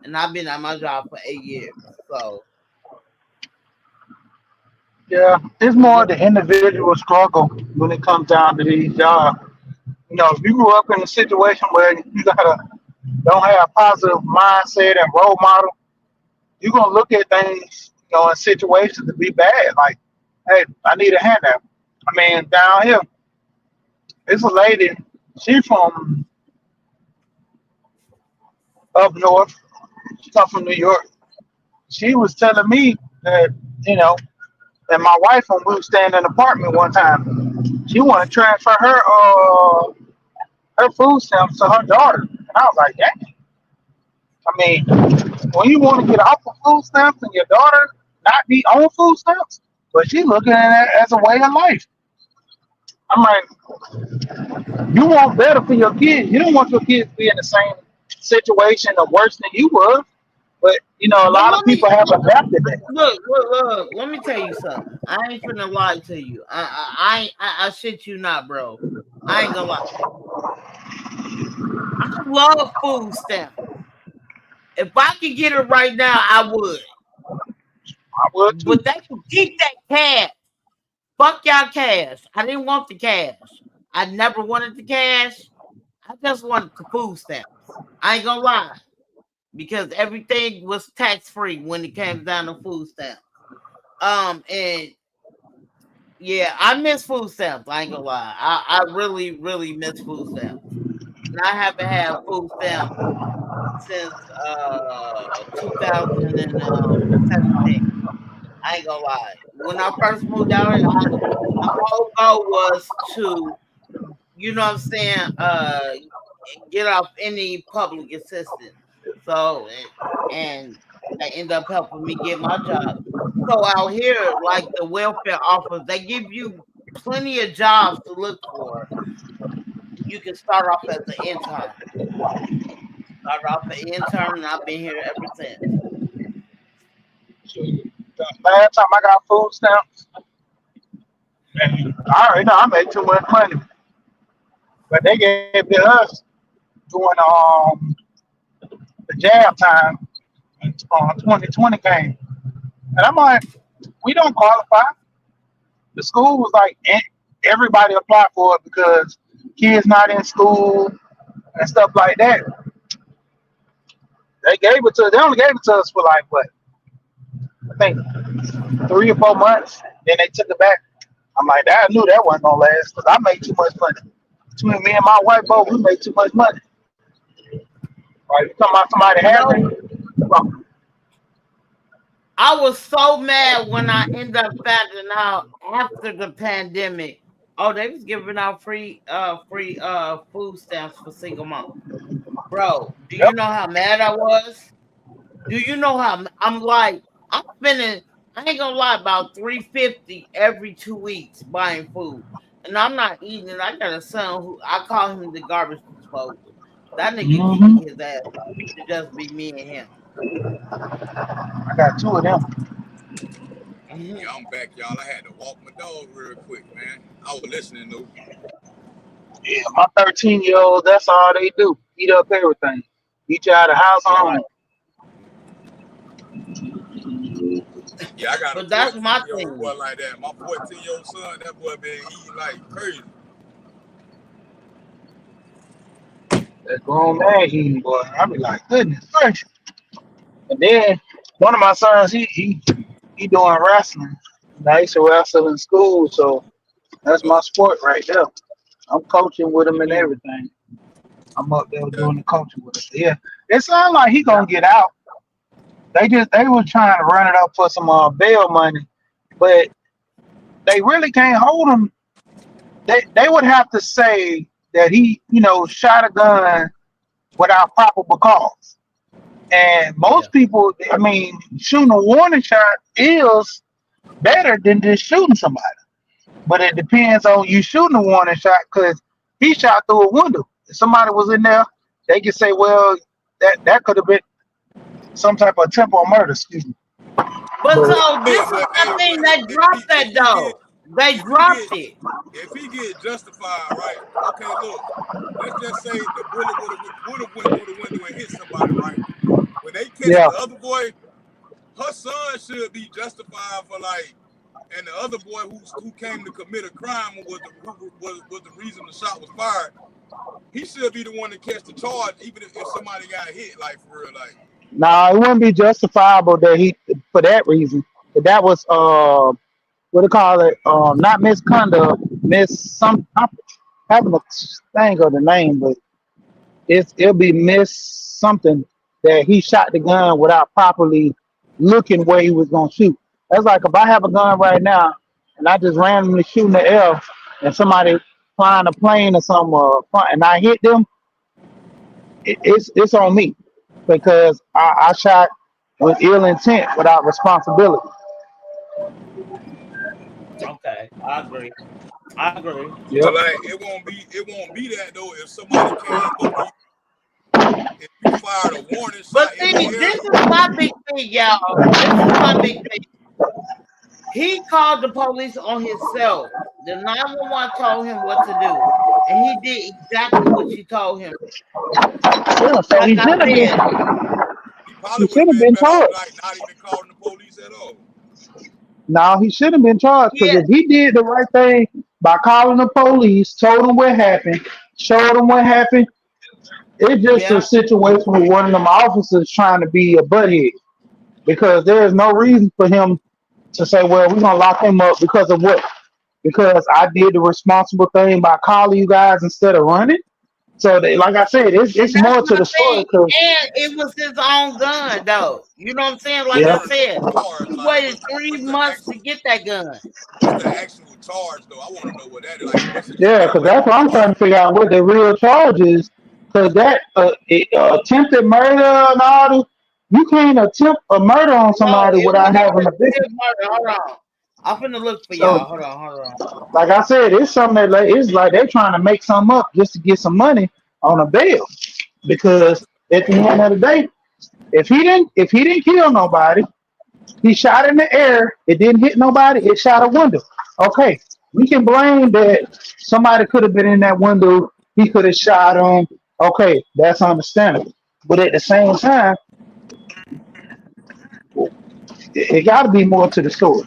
And I've been at my job for 8 years. So Yeah, it's more the individual struggle when it comes down to these jobs. You know, if you grew up in a situation where you gotta don't have a positive mindset and role model, you're gonna look at things, you know, in situations to be bad. Like, hey, I need a handout. I mean, down here, it's a lady. She from up north. She come from New York. She was telling me that, you know, that my wife, when we were staying in an apartment one time, she wanted to transfer her food stamps to her daughter. And I was like, dang. I mean, when you want to get off of food stamps and your daughter not be on food stamps, but she looking at it as a way of life. I'm like, you want better for your kids. You don't want your kids to be in the same situation or worse than you were. But you know, a but lot of people have adapted that. look. Let me tell you something. I ain't finna lie to you. I shit you not, bro. I ain't gonna lie. I love food stamps. If I could get it right now, I would. I would too. But they can keep that cash. Fuck y'all cash. I didn't want the cash. I never wanted the cash. I just wanted the food stamps. I ain't gonna lie. Because everything was tax free when it came down to food stamps. And yeah, I miss food stamps. I ain't gonna lie. I really, really miss food stamps. And I haven't had food stamps since 2017. I ain't gonna lie. When I first moved out here, my whole goal was to, you know what I'm saying, get off any public assistance. So and they end up helping me get my job. So out here, like the welfare offers, they give you plenty of jobs to look for. You can start off as an intern. Start off an intern, and I've been here ever since. The last time I got food stamps, and I already know I made too much money. But they gave it to us during the jab time on 2020 came. And I'm like, we don't qualify. The school was like, everybody applied for it because kids not in school and stuff like that. They only gave it to us for like what? I think 3 or 4 months. Then they took it back. I'm like, I knew that wasn't gonna last because I made too much money. Between me and my wife, both we made too much money. Right? You talking about somebody having? I was so mad when I ended up finding out after the pandemic. Oh, they was giving out free food stamps for single moms. Bro, do you Yep. know how mad I was? Do you know how I'm like I'm spending I ain't gonna lie about $350 every 2 weeks buying food. And I'm not eating it. I got a son who I call him the garbage disposal. That nigga can Hmm. eat his ass off. It should just be me and him. I got 2 of them. Yeah, I'm back, y'all. I had to walk my dog real quick, man. I was listening though. Yeah, my 13-year-old, that's all they do. Eat up everything. Eat you out of the house Right. home. Yeah, I got a But that's my 14-year-old boy thing. like that. My 14-year-old son, that boy been eating like crazy. That grown man eating, boy. I be like, goodness gracious. And then one of my sons, he doing wrestling. And I used to wrestle in school, so that's Oh, my sport right there. I'm coaching with him and Mm, everything. I'm up there yeah. doing the coaching with him. Yeah, it sounds like he gonna get out. They were trying to run it up for some bail money, but they really can't hold him. They would have to say that he, shot a gun without probable cause. And yeah. most people, I mean, shooting a warning shot is better than just shooting somebody. But it depends on you shooting a warning shot because he shot through a window. If somebody was in there, they could say, well, that could have been some type of temporal murder. Excuse me. But But so this But is hey, my thing. but They dropped that though. They if he dropped get it. if he get justified, right? Okay, look. Let's just say the bullet would have went through the window and hit somebody, right? When they catch yeah, the other boy, her son should be justified for like, and the other boy who came to commit a crime was the reason the shot was fired. He should be the one to catch the charge, even if somebody got hit, like for real, like. nah, it wouldn't be justifiable that he for that reason. But that was what do you call it? Not misconduct, miss some. I'm having a thing of the name, but it'll be miss something that he shot the gun without properly looking where he was gonna shoot. That's like if I have a gun right now and I just randomly shoot in the air and somebody flying a plane or something and I hit them, it's on me because I shot with ill intent without responsibility. Okay, I agree. I agree. Yep. But like it won't be that though if somebody came up and if you fired a warning But shot in the see, air. this is my big thing, y'all. This is my big thing. He called the police on himself. The 911 told him what to do, and he did exactly what she told him. Yeah. So Like I said, He he probably would should have have been been better off charged. like not even calling the police at all. No, he should have been charged because yeah, if he did the right thing by calling the police, told them what happened, showed them what happened, it's just a yeah. situation with one of them officers trying to be a butthead because there is no reason for him to say, well, we're gonna lock him up because of what? Because I did the responsible thing by calling you guys instead of running. So, like I said, And it's that's more to my the thing. story. Because And it was his own gun, though. You know what I'm saying? Like yeah, I Never know said, the charge. he Like waited three what's the months to actual get that gun. charge though? I want to know what that is. Like what's the yeah, because actual that's what I'm charge? trying to figure out what the real charge is. Because that attempted murder and all this, you can't attempt a murder on No, somebody it without was having a victim. attempted murder. Hold on. I'm finna look for So, y'all. Hold on. like I said, it's something that it's like they're trying to make something up just to get some money on a bail. Because at the end of the day, if he didn't kill nobody, he shot in the air. It didn't hit nobody. It shot a window. Okay, we can blame that somebody could have been in that window. He could have shot him. Okay, that's understandable. But at the same time, it got to be more to the story.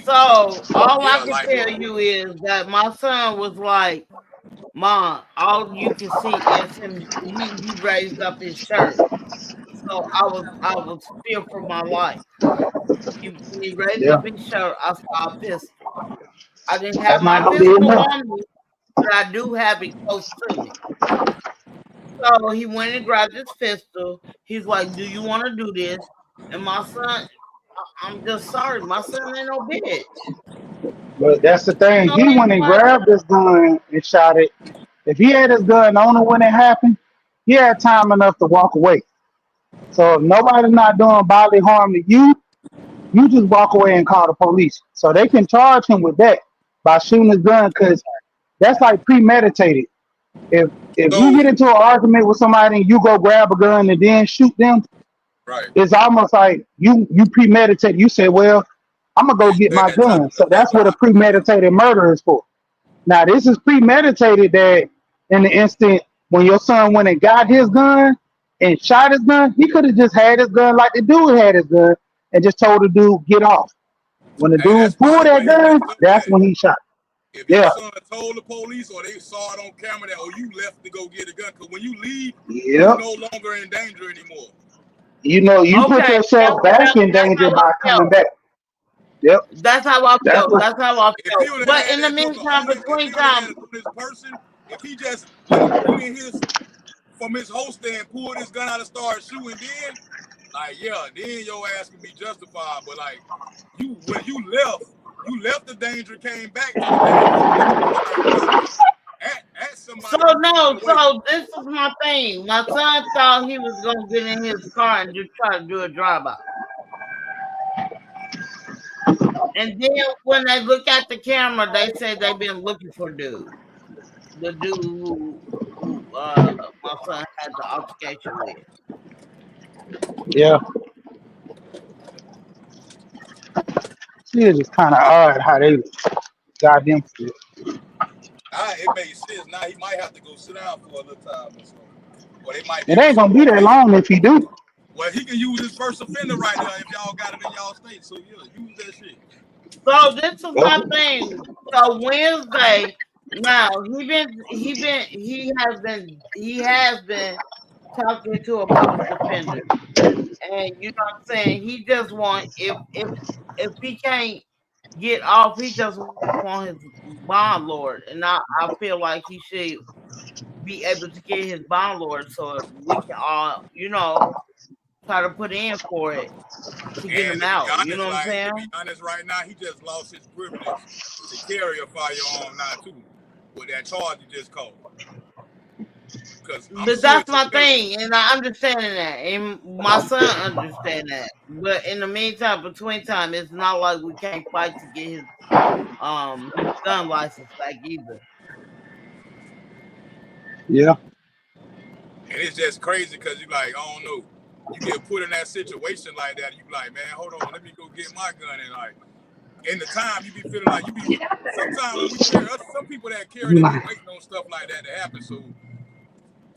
So all I Yeah, can like tell you is that my son was like, "Mom, all you can see is him. He raised up his shirt." So I was feared for my life. When he raised Yeah, up his shirt, I saw a pistol. I didn't have that's my not gonna be pistol enough. on me, but I do have it close to me. So he went and grabbed his pistol. He's like, "Do you want to do this?" And my son, I'm just sorry, my son ain't no bitch. But that's the You thing. know He what went I'm and saying? grabbed his gun and shot it. If he had his gun on him when it happened, he had time enough to walk away. So if nobody's not doing bodily harm to you, you just walk away and call the police. So they can charge him with that by shooting his gun because that's like premeditated. If you so get into an argument with somebody and you go grab a gun and then shoot them, right. it's almost like you premeditate. You say, well, I'm gonna You go get my expect that type gun. of So that's behavior what a out. premeditated murder is for. Now this is premeditated that in the instant when your son went and got his gun and shot his gun, he could have just had his gun like the dude had his gun and just told the dude get off. When the Hey, that's dude pulled probably that what he gun, messed up that's at. when he shot. if your Yeah. son told the police or they saw it on camera that, you left to go get a gun, because when you leave, Yep. you're no longer in danger anymore. You know, you put Okay, yourself back in that's danger how I by coming felt. back. Yep. That's how I That's felt. what. That's how I If he felt. would have But had in the that joker meantime, on it, if he between would have had time, it on this person, if he just pointed his from his holster and pulled his gun out and started shooting, then then your ass can be justified. But like when you left the danger, came back to the danger, at so somebody who's no, running away. so this is my thing. My son thought he was gonna get in his car and just try to do a drive-by. And then when they look at the camera, they say they've been looking for dude. The dude who my son had the altercation with. Yeah. It's just kind of odd how they got him. It makes sense. Now he might have to go sit down for a little time or so. Or they might It give him ain't some gonna be that probation. long if he do. Well, he can use his first offender right now if y'all got it in y'all state. So yeah, use that shit. So this is my thing. So Wednesday, now he has been talking to a public defender. And you know what I'm saying? He just want if he can't get off, he just want his bond lord. And I feel like he should be able to get his bond lord so we can all, try to put in for it to get And him out. You know what I'm to saying? be honest, right now he just lost his privilege to carry a firearm now too, with that charge you just called. But that's my thing, and I understand that, and my son understand that. But in the meantime, between time, it's not like we can't fight to get his gun license back either. Yeah. And it's just crazy because you like, I don't know, you get put in that situation like that, and you like, man, hold on, let me go get my gun. And like, in the time, you be feeling like sometimes when we carry, some people that carry, they be waiting on stuff like that to happen. So,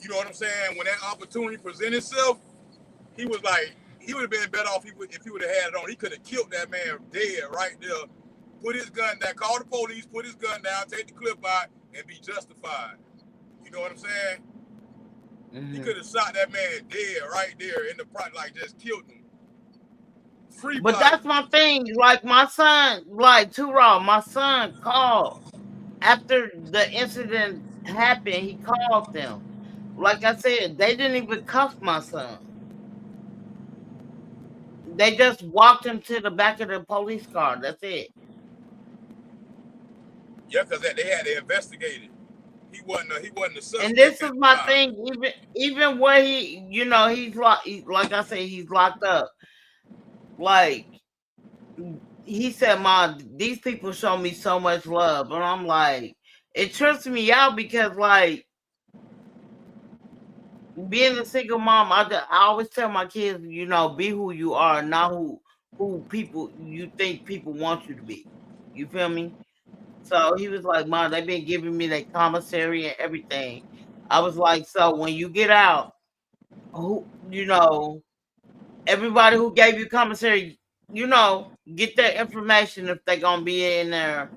you know what I'm saying? When that opportunity presented itself, he was like, he would have been better off if he would have had it on. He could have killed that man dead right there, put his gun down, call the police, put his gun down, take the clip out, and be justified. You know what I'm saying? Mm-hmm. He could have shot that man dead right there in the front, like just killed him. Free but that's my thing. Like my son, like Too Raw, my son called after the incident happened. He called them. Like I said, they didn't even cuff my son. They just walked him to the back of the police car. That's it. Yeah, because they had to investigate it. He wasn't a suspect. And this is my thing. Even where he's like I say, he's locked up. Like he said, "Mom, these people show me so much love," and I'm like, it trips me out because like being a single mom, I always tell my kids, be who you are, not who people you think people want you to be. You feel me? So he was like, Mom, they've been giving me that commissary and everything. I was like, so when you get out, everybody who gave you commissary, get that information if they're going to be in there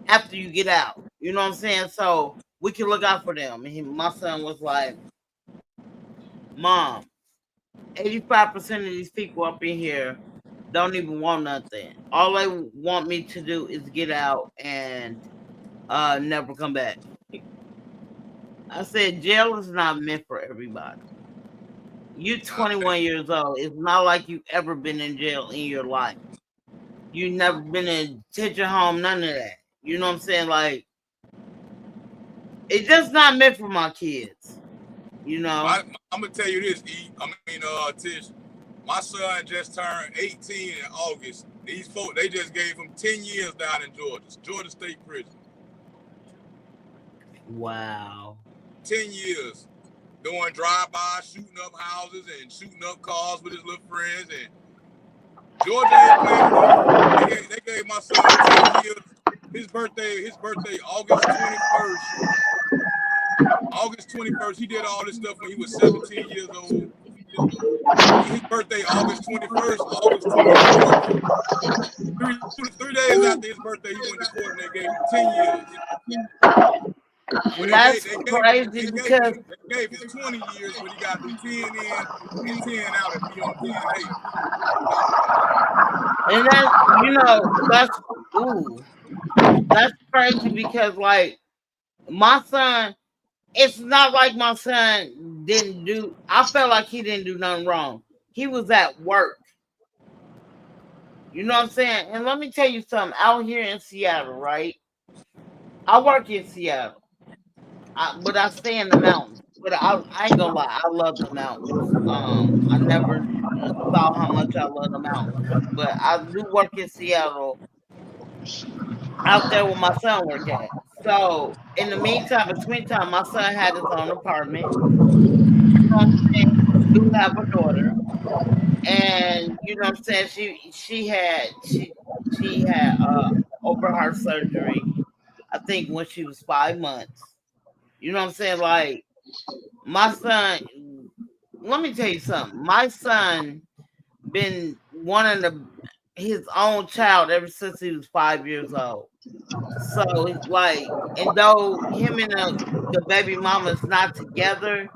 after you get out. You know what I'm saying? So we can look out for them. And my son was like, Mom, 85% of these people up in here don't even want nothing. All they want me to do is get out and never come back. I said, jail is not meant for everybody. You're 21 years old. It's not like you've ever been in jail in your life. You've never been in detention home, none of that. You know what I'm saying? Like, it's just not meant for my kids. I'm going to tell you this, E. Tish. My son just turned 18 in August. These folks, they just gave him 10 years down in Georgia State Prison. Wow. 10 years. Doing drive-bys, shooting up houses and shooting up cars with his little friends. And Georgia ain't playing. They gave my son 10 years. His birthday, August 21st. August 21st, he did all this stuff when he was 17 years old. his birthday August 21st, August 24th. 3 days after his birthday, he went to court and they gave him 10 years. And that's crazy because they gave him 20 years, but he got to do 10 in and 10 out if he don't plead hate. And that's, that's crazy because, like, my son, it's not like my son I felt like he didn't do nothing wrong. He was at work. You know what I'm saying? And let me tell you something. Out here in Seattle, right? I work in Seattle, but I stay in the mountains. But I ain't gonna lie, I love the mountains. I never saw how much I love the mountains, but I do work in Seattle, out there where my son work at. So in the meantime, between time, my son had his own apartment. You know what I'm saying? He do have a daughter, and you know what I'm saying. She had open heart surgery. I think when she was 5 months. You know what I'm saying? Like, my son, let me tell you something. My son been wanting his own child ever since he was 5 years old. So, like, and though him and the baby mama's not together,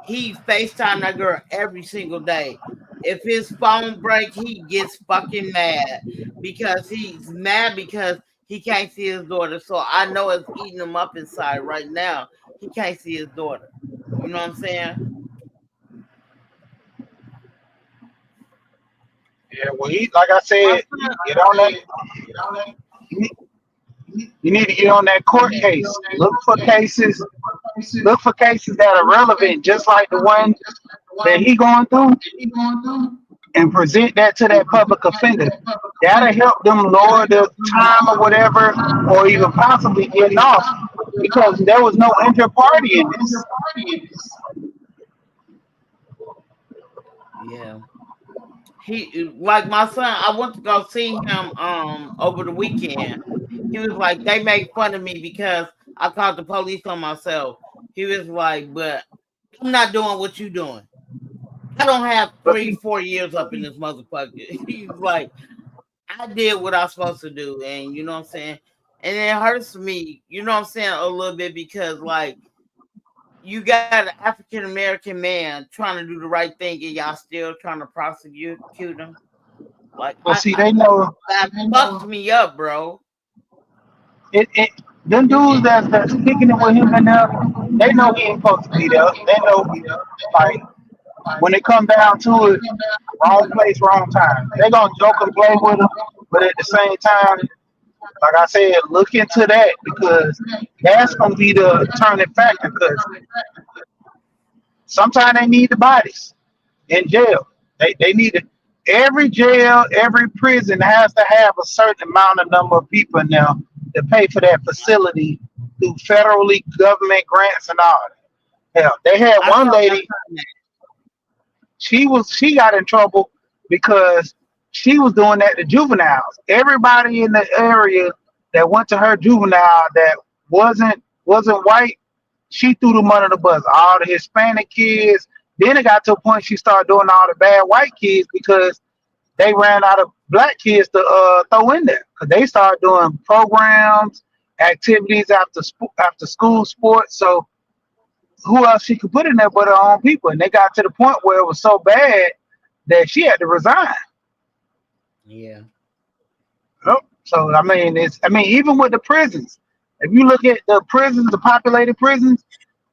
he FaceTime that girl every single day. If his phone break, he gets fucking mad because he's mad because he can't see his daughter. So I know it's eating him up inside right now. He can't see his daughter. You know what I'm saying? Yeah, well, like I said, get on that. You need to get on that court case. Look for cases that are relevant, just like the one that he going through, and present that to that public offender. That'll help them lower the time or whatever, or even possibly getting off, because there was no injured party in this. Yeah. He, like my son, I went to go see him over the weekend. He was like, they make fun of me because I called the police on myself. He was like, but I'm not doing what you doing. I don't have 3-4 years up in this motherfucker. He's like, I did what I was supposed to do, and you know what I'm saying? And it hurts me, you know what I'm saying, a little bit, because like, you got an African American man trying to do the right thing, and y'all still trying to prosecute him. Like, Well, see, they know that fucked me up, bro. Them dudes that's kicking it with him and them, they know he ain't supposed to be there. They know, like, when it come down to it, wrong place, wrong time. They gonna joke and play with him, but at the same time, like I said, look into that, because that's gonna be the turning factor. Because sometimes they need the bodies in jail. They need it. Every jail, every prison has to have a certain amount of number of people in there to pay for that facility through federally government grants and all that. Hell, they had one lady. She got in trouble because she was doing that to juveniles. Everybody in the area that went to her juvenile that wasn't white, she threw them under the bus. All the Hispanic kids. Then it got to a point she started doing all the bad white kids because they ran out of black kids to throw in there. Because they started doing programs, activities after school sports. So who else she could put in there but her own people? And they got to the point where it was so bad that she had to resign. Yeah. So I mean, even with the prisons, if you look at the prisons, the populated prisons,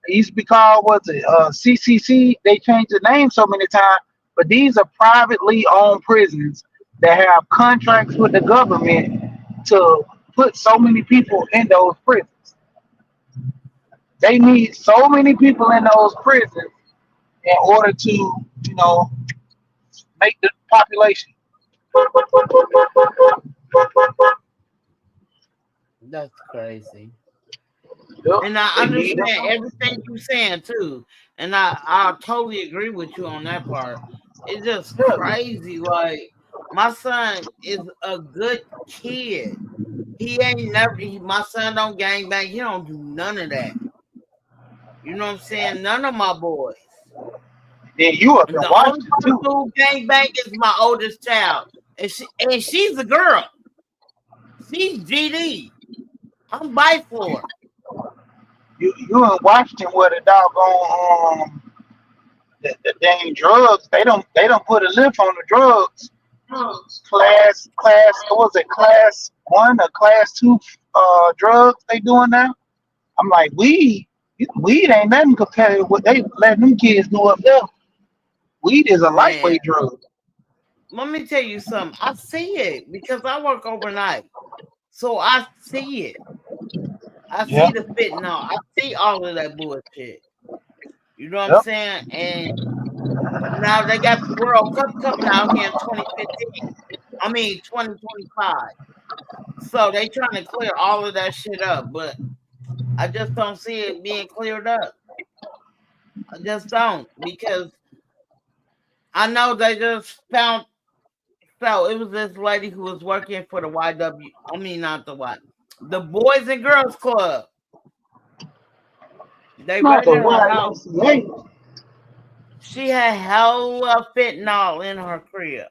it used to be called CCC. They changed the name so many times, but these are privately owned prisons that have contracts with the government to put so many people in those prisons. They need so many people in those prisons in order to, make the population. That's crazy. Yep. And I understand everything you're saying too. And I totally agree with you on that part. It's just crazy. Like, my son is a good kid. My son don't gangbang. He don't do none of that. You know what I'm saying? None of my boys. Then you up and The watched only it person too. who gang bang is my oldest child, and she's a girl. She's GD. I'm bipolar. You ain't watched it where the doggone the dang drugs. They don't put a lift on the drugs. Class what was it class 1 or class 2 drugs they doing now? I'm like weed ain't nothing compared to what they letting them kids do up there. Weed is a Man, lightweight drug. let me tell you something. I see it because I work overnight. So I see it. I Yeah, see the fentanyl. I see all of that bullshit. You know what I'm yep. saying? And now they got the World Cup coming out here in 2015. I mean 2025. So they trying to clear all of that shit up, but I just don't see it being cleared up. I just don't, because I know they just found. So it was this lady who was working for the YW. I mean, not the Boys and Girls Club. They Not the raided her house. YMCA. She had hella fentanyl in her crib.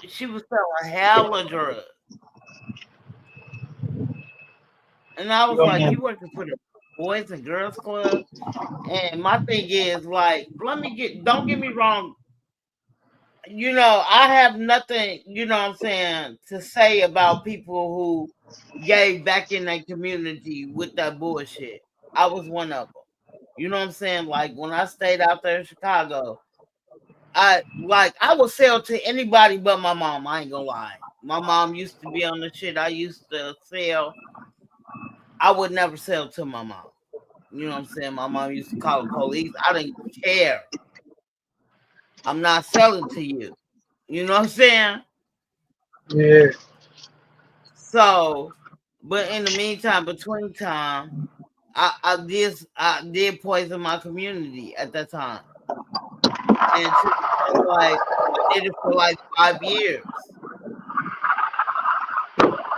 She was selling hella drugs. And I was like, you working for the Boys and Girls Club? And my thing is, like, don't get me wrong. You know, I have nothing, you know what I'm saying, to say about people who gave back in their community with that bullshit. I was one of them. You know what I'm saying? Like, when I stayed out there in Chicago, I would sell to anybody but my mom. I ain't gonna lie. My mom used to be on the shit I used to sell. I would never sell to my mom. You know what I'm saying? My mom used to call the police. I didn't care. I'm not selling to you. You know what I'm saying? Yeah. So, but in the meantime, between time, I did poison my community at that time. And to the point, like, I did it for like 5 years.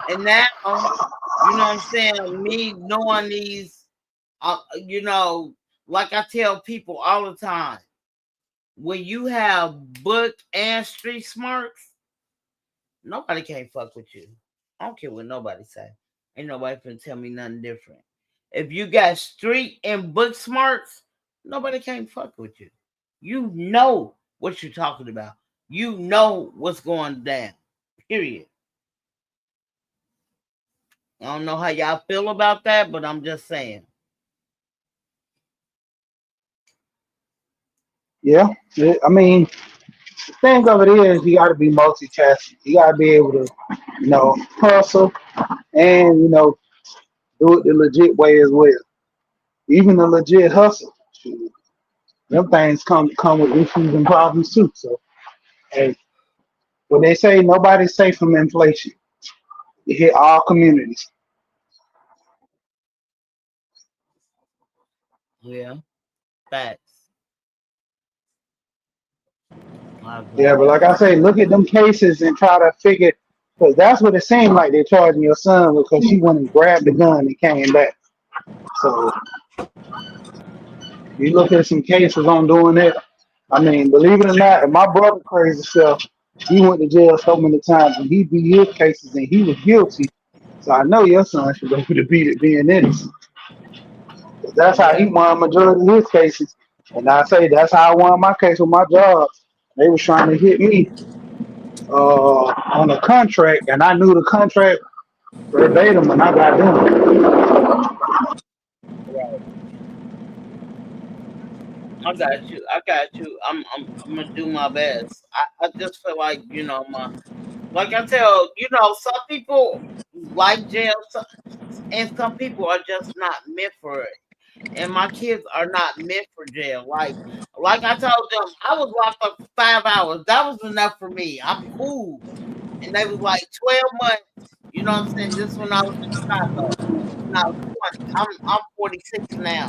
And now, you know what I'm saying, me knowing these, you know, like I tell people all the time, when you have book and street smarts, nobody can't fuck with you. I don't care what nobody say. Ain't nobody finna tell me nothing different. If you got street and book smarts, nobody can't fuck with you. You know what you're talking about. You know what's going down. Period. I don't know how y'all feel about that, but I'm just saying. Yeah. I mean, the thing of it is, you got to be multitasking. You got to be able to, hustle and do it the legit way as well. Even the legit hustle, shoot, them things come with issues and problems too. So, hey, when they say nobody's safe from inflation, it hit all communities. Yeah, facts. I Yeah, agree. but like I say, look at them cases and try to figure, because that's what it seemed like they're charging your son because she went and grabbed the gun and came back. So you look at some cases on doing that. I mean, believe it or not, and my brother crazy self, he went to jail so many times and he beat his cases and he was guilty. So I know your son should be able to beat it being innocent. 'Cause that's how he Yeah. won majority of his cases. And I say that's how I won my case with my job. They was trying to hit me on a contract, and I knew the contract verbatim, and I got them. I got you. I got you. I'm gonna do my best. I just feel like, like I tell, some people like jail, and some people are just not meant for it. And my kids are not meant for jail. Like I told them, I was locked up for 5 hours. That was enough for me. I'm cool. And they was like 12 months. You know what I'm saying? This when I was in Chicago. When I was 20. I'm 46 now.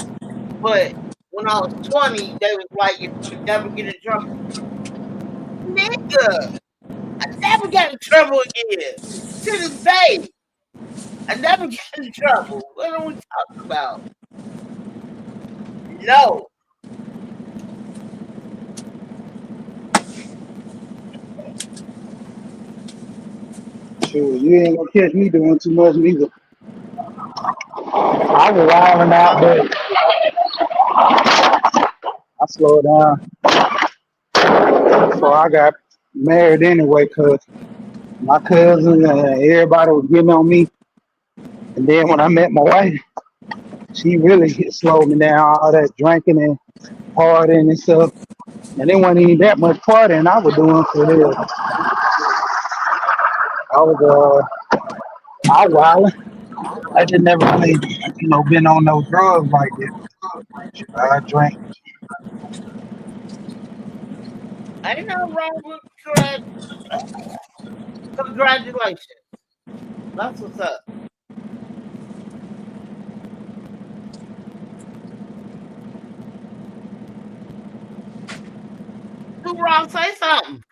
But when I was 20, they was like, if you never get in trouble, nigga, I never got in trouble again. To this day, I never get in trouble. What are we talking about? No. Sure, you ain't gonna catch me doing too much neither. I was wilding out, but I slowed down. So I got married anyway, cause my cousins and everybody was getting on me. And then when I met my wife, she really slowed me down. All that drinking and partying and stuff. And it wasn't even that much partying I was doing for real. I was wilding. I just never really, been on no drugs like that. I drank. Ain't nothing wrong with congratulations. That's what's up. Too wrong, say something.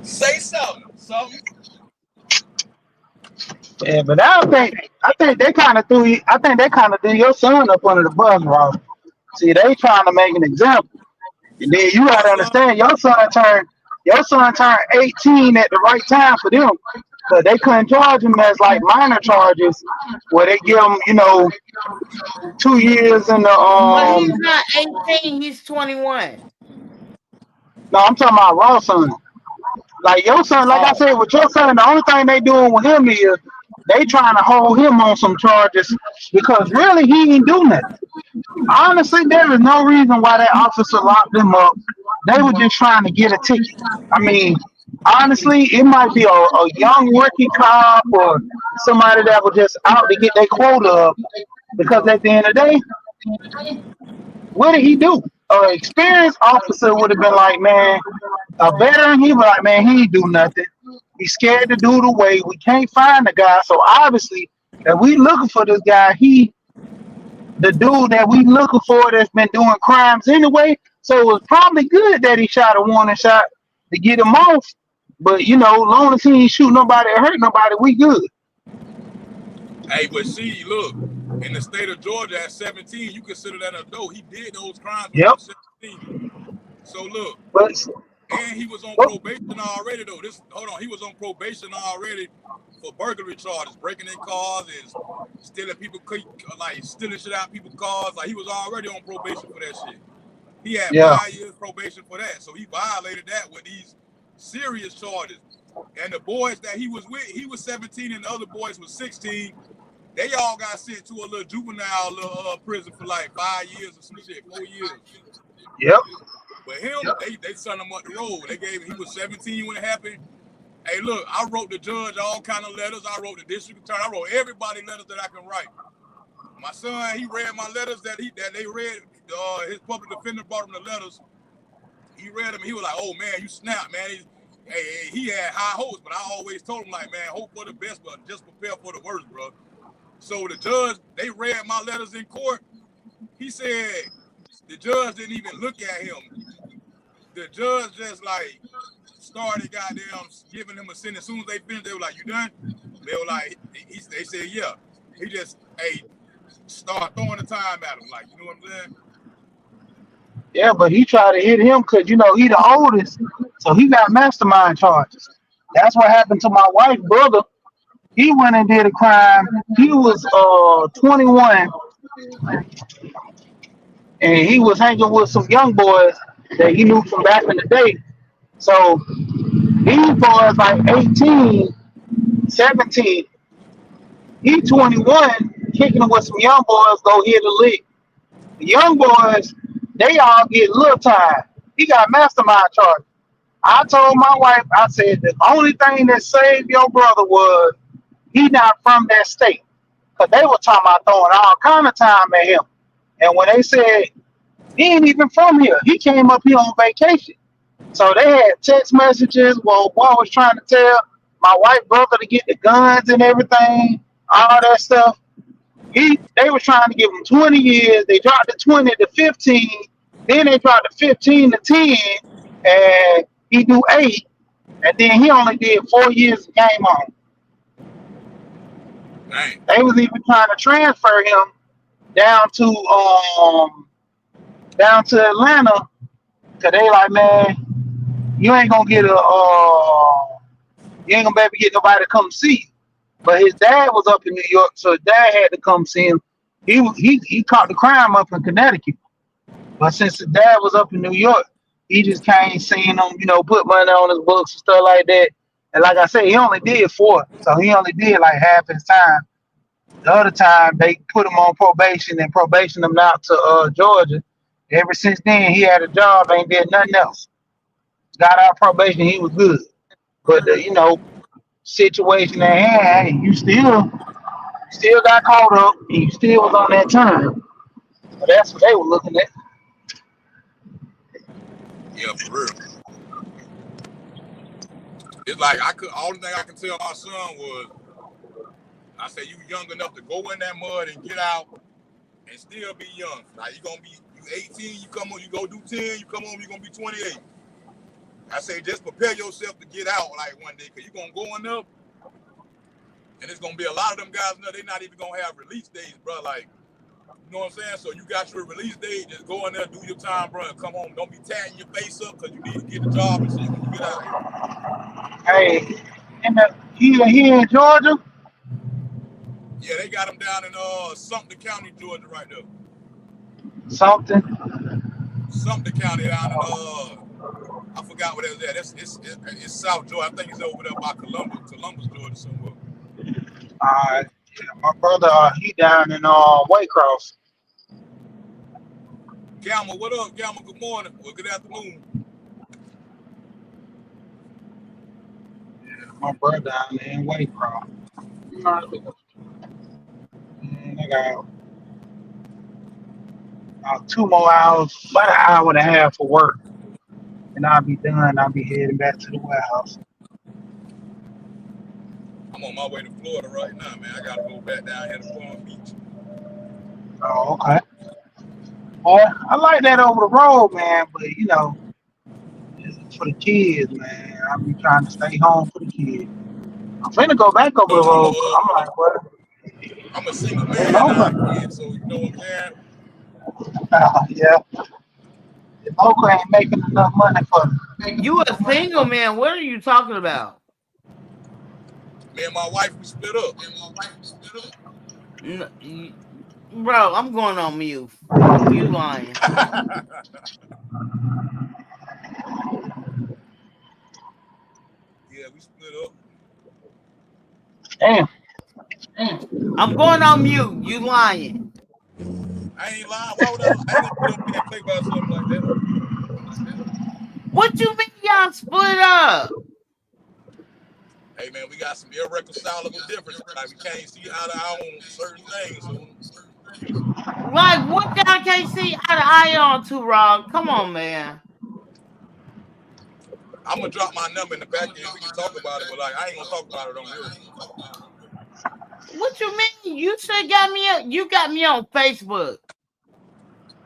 Say something. Yeah, but I think they kind of threw your son up under the bus, Ross. See, they trying to make an example. And then you My gotta son, understand your son turned 18 at the right time for them. But they couldn't charge him as like minor charges where they give him, 2 years in the But he's not 18, he's 21. no, I'm talking about Raw son. Like your son, like I Oh. said, with your son, the only thing they doing with him is they trying to hold him on some charges because really he ain't do nothing. Honestly, there is no reason why that officer locked him up. They were just trying to get a ticket. I mean, honestly, it might be a young rookie cop or somebody that was just out to get their quota up. Because at the end of the day, what did he do? An experienced officer would have been like, man, a veteran, he was like, man, he ain't do nothing. He's scared to do the way. We can't find the guy. So obviously, if we looking for this guy, the dude that we looking for that's been doing crimes anyway. So it was probably good that he shot a warning shot to get him off. But long as he ain't shoot nobody or hurt nobody, we good. hey, but see, look, in the state of Georgia at 17, you consider that an adult. He did those crimes when he Yep. was 17. So look, But and he was on what, probation already though. He was on probation already for burglary charges, breaking in cars and stealing stealing shit out of people's cars. Like he was already on probation for that shit. He had yeah, 5 years probation for that. So he violated that with these serious charges. And the boys that he was with, he was 17 and the other boys was 16. They all got sent to a little juvenile prison for like 5 years or some shit, 4 years. yep. But him, they sent him up the road. He was 17 when it happened. Hey, look, I wrote the judge all kind of letters. I wrote the district attorney. I wrote everybody letters that I can write. My son, he read my letters that they read. His public defender brought him the letters. He read them. He was like, "Oh man, you snap, man." He had high hopes, but I always told him like, "Man, hope for the best, but just prepare for the worst, bro." So the judge, they read my letters in court. He said the judge didn't even look at him. The judge just like started goddamn giving him a sentence. As soon as they finished, they were like, "You done?" They were like, they said, "Yeah." He just start throwing the time at him, like, you know what I'm saying? Yeah, but he tried to hit him because he the oldest, so he got mastermind charges. That's what happened to my wife's brother. He went and did a crime. He was 21, and he was hanging with some young boys that he knew from back in the day. So these boys like 18, 17. He 21, kicking it with some young boys, go hit a lick. The young boys, they all get little time. He got mastermind charges. I told my wife, I said, the only thing that saved your brother was he not from that state. Because they were talking about throwing all kind of time at him. And when they said, he ain't even from here. He came up here on vacation. So they had text messages where boy was trying to tell my white brother to get the guns and everything, all that stuff. They were trying to give him 20 years. They dropped the 20 to 15. Then they dropped the 15 to 10. And he do 8. And then he only did 4 years of game on. Dang. They was even trying to transfer him down to Atlanta. Cause they like, man, you ain't gonna get You ain't gonna be able to get nobody to come see you. But his dad was up in New York, so his dad had to come see him. He caught the crime up in Connecticut. But since his dad was up in New York, he just came seeing him, put money on his books and stuff like that. And like I said, he only did 4, so he only did like half his time. The other time they put him on probation and probation him out to Georgia. Ever since then, he had a job, ain't did nothing else. Got out of probation, he was good. But situation at hand, hey, you still got caught up, and you still was on that time. But that's what they were looking at. Yeah, for real. It's like only thing I can tell my son was, I said, you young enough to go in that mud and get out and still be young. Like you 18, you come on, you go do 10, you come home, you're gonna be 28. I say just prepare yourself to get out like one day, cause you're gonna go in there, and it's gonna be a lot of them guys in there, they're not even gonna have release days, bro. Like, you know what I'm saying? So you got your release date, just go in there, do your time, bro, and come home. Don't be tatting your face up because you need to get a job and shit when you get out here. Hey, he in Georgia? Yeah, they got him down in Sumter County, Georgia, right there. Sumter County down in I forgot what it was at. It's South Georgia. I think it's over there by Columbus, Georgia, somewhere. Yeah, my brother, he down in Waycross. Gamma, what up, Gamma? Good morning. Well, good afternoon. Yeah, my brother down there in Waycross. I got about 2 more hours, about an hour and a half for work. And I'll be done. I'll be heading back to the warehouse. I'm on my way to Florida right now, man. I gotta go back down here to Palm Beach. Oh, okay. Well, I like that over the road, man, but it's for the kids, man. I've been trying to stay home for the kids. I'm finna go back over the road, but I'm like, what? I'm a single man now, kid, so you know what I'm saying? Yeah. The local ain't making enough money for me. You a single man? What are you talking about? Me and my wife, we split up. Bro, I'm going on mute. You lying. Yeah, we split up. Damn. I'm going on mute. You lying. I ain't lying. Why would I ain't gonna put up and play by something like that? What you mean y'all split up? Hey man, we got some irreconcilable differences. Like we can't see eye to eye on certain things. So. Like what y'all can't see eye to eye on to, Rob? Come on, man. I'm gonna drop my number in the back end. We can talk about it, but like I ain't gonna talk about it on here. What you mean? You should you got me on Facebook.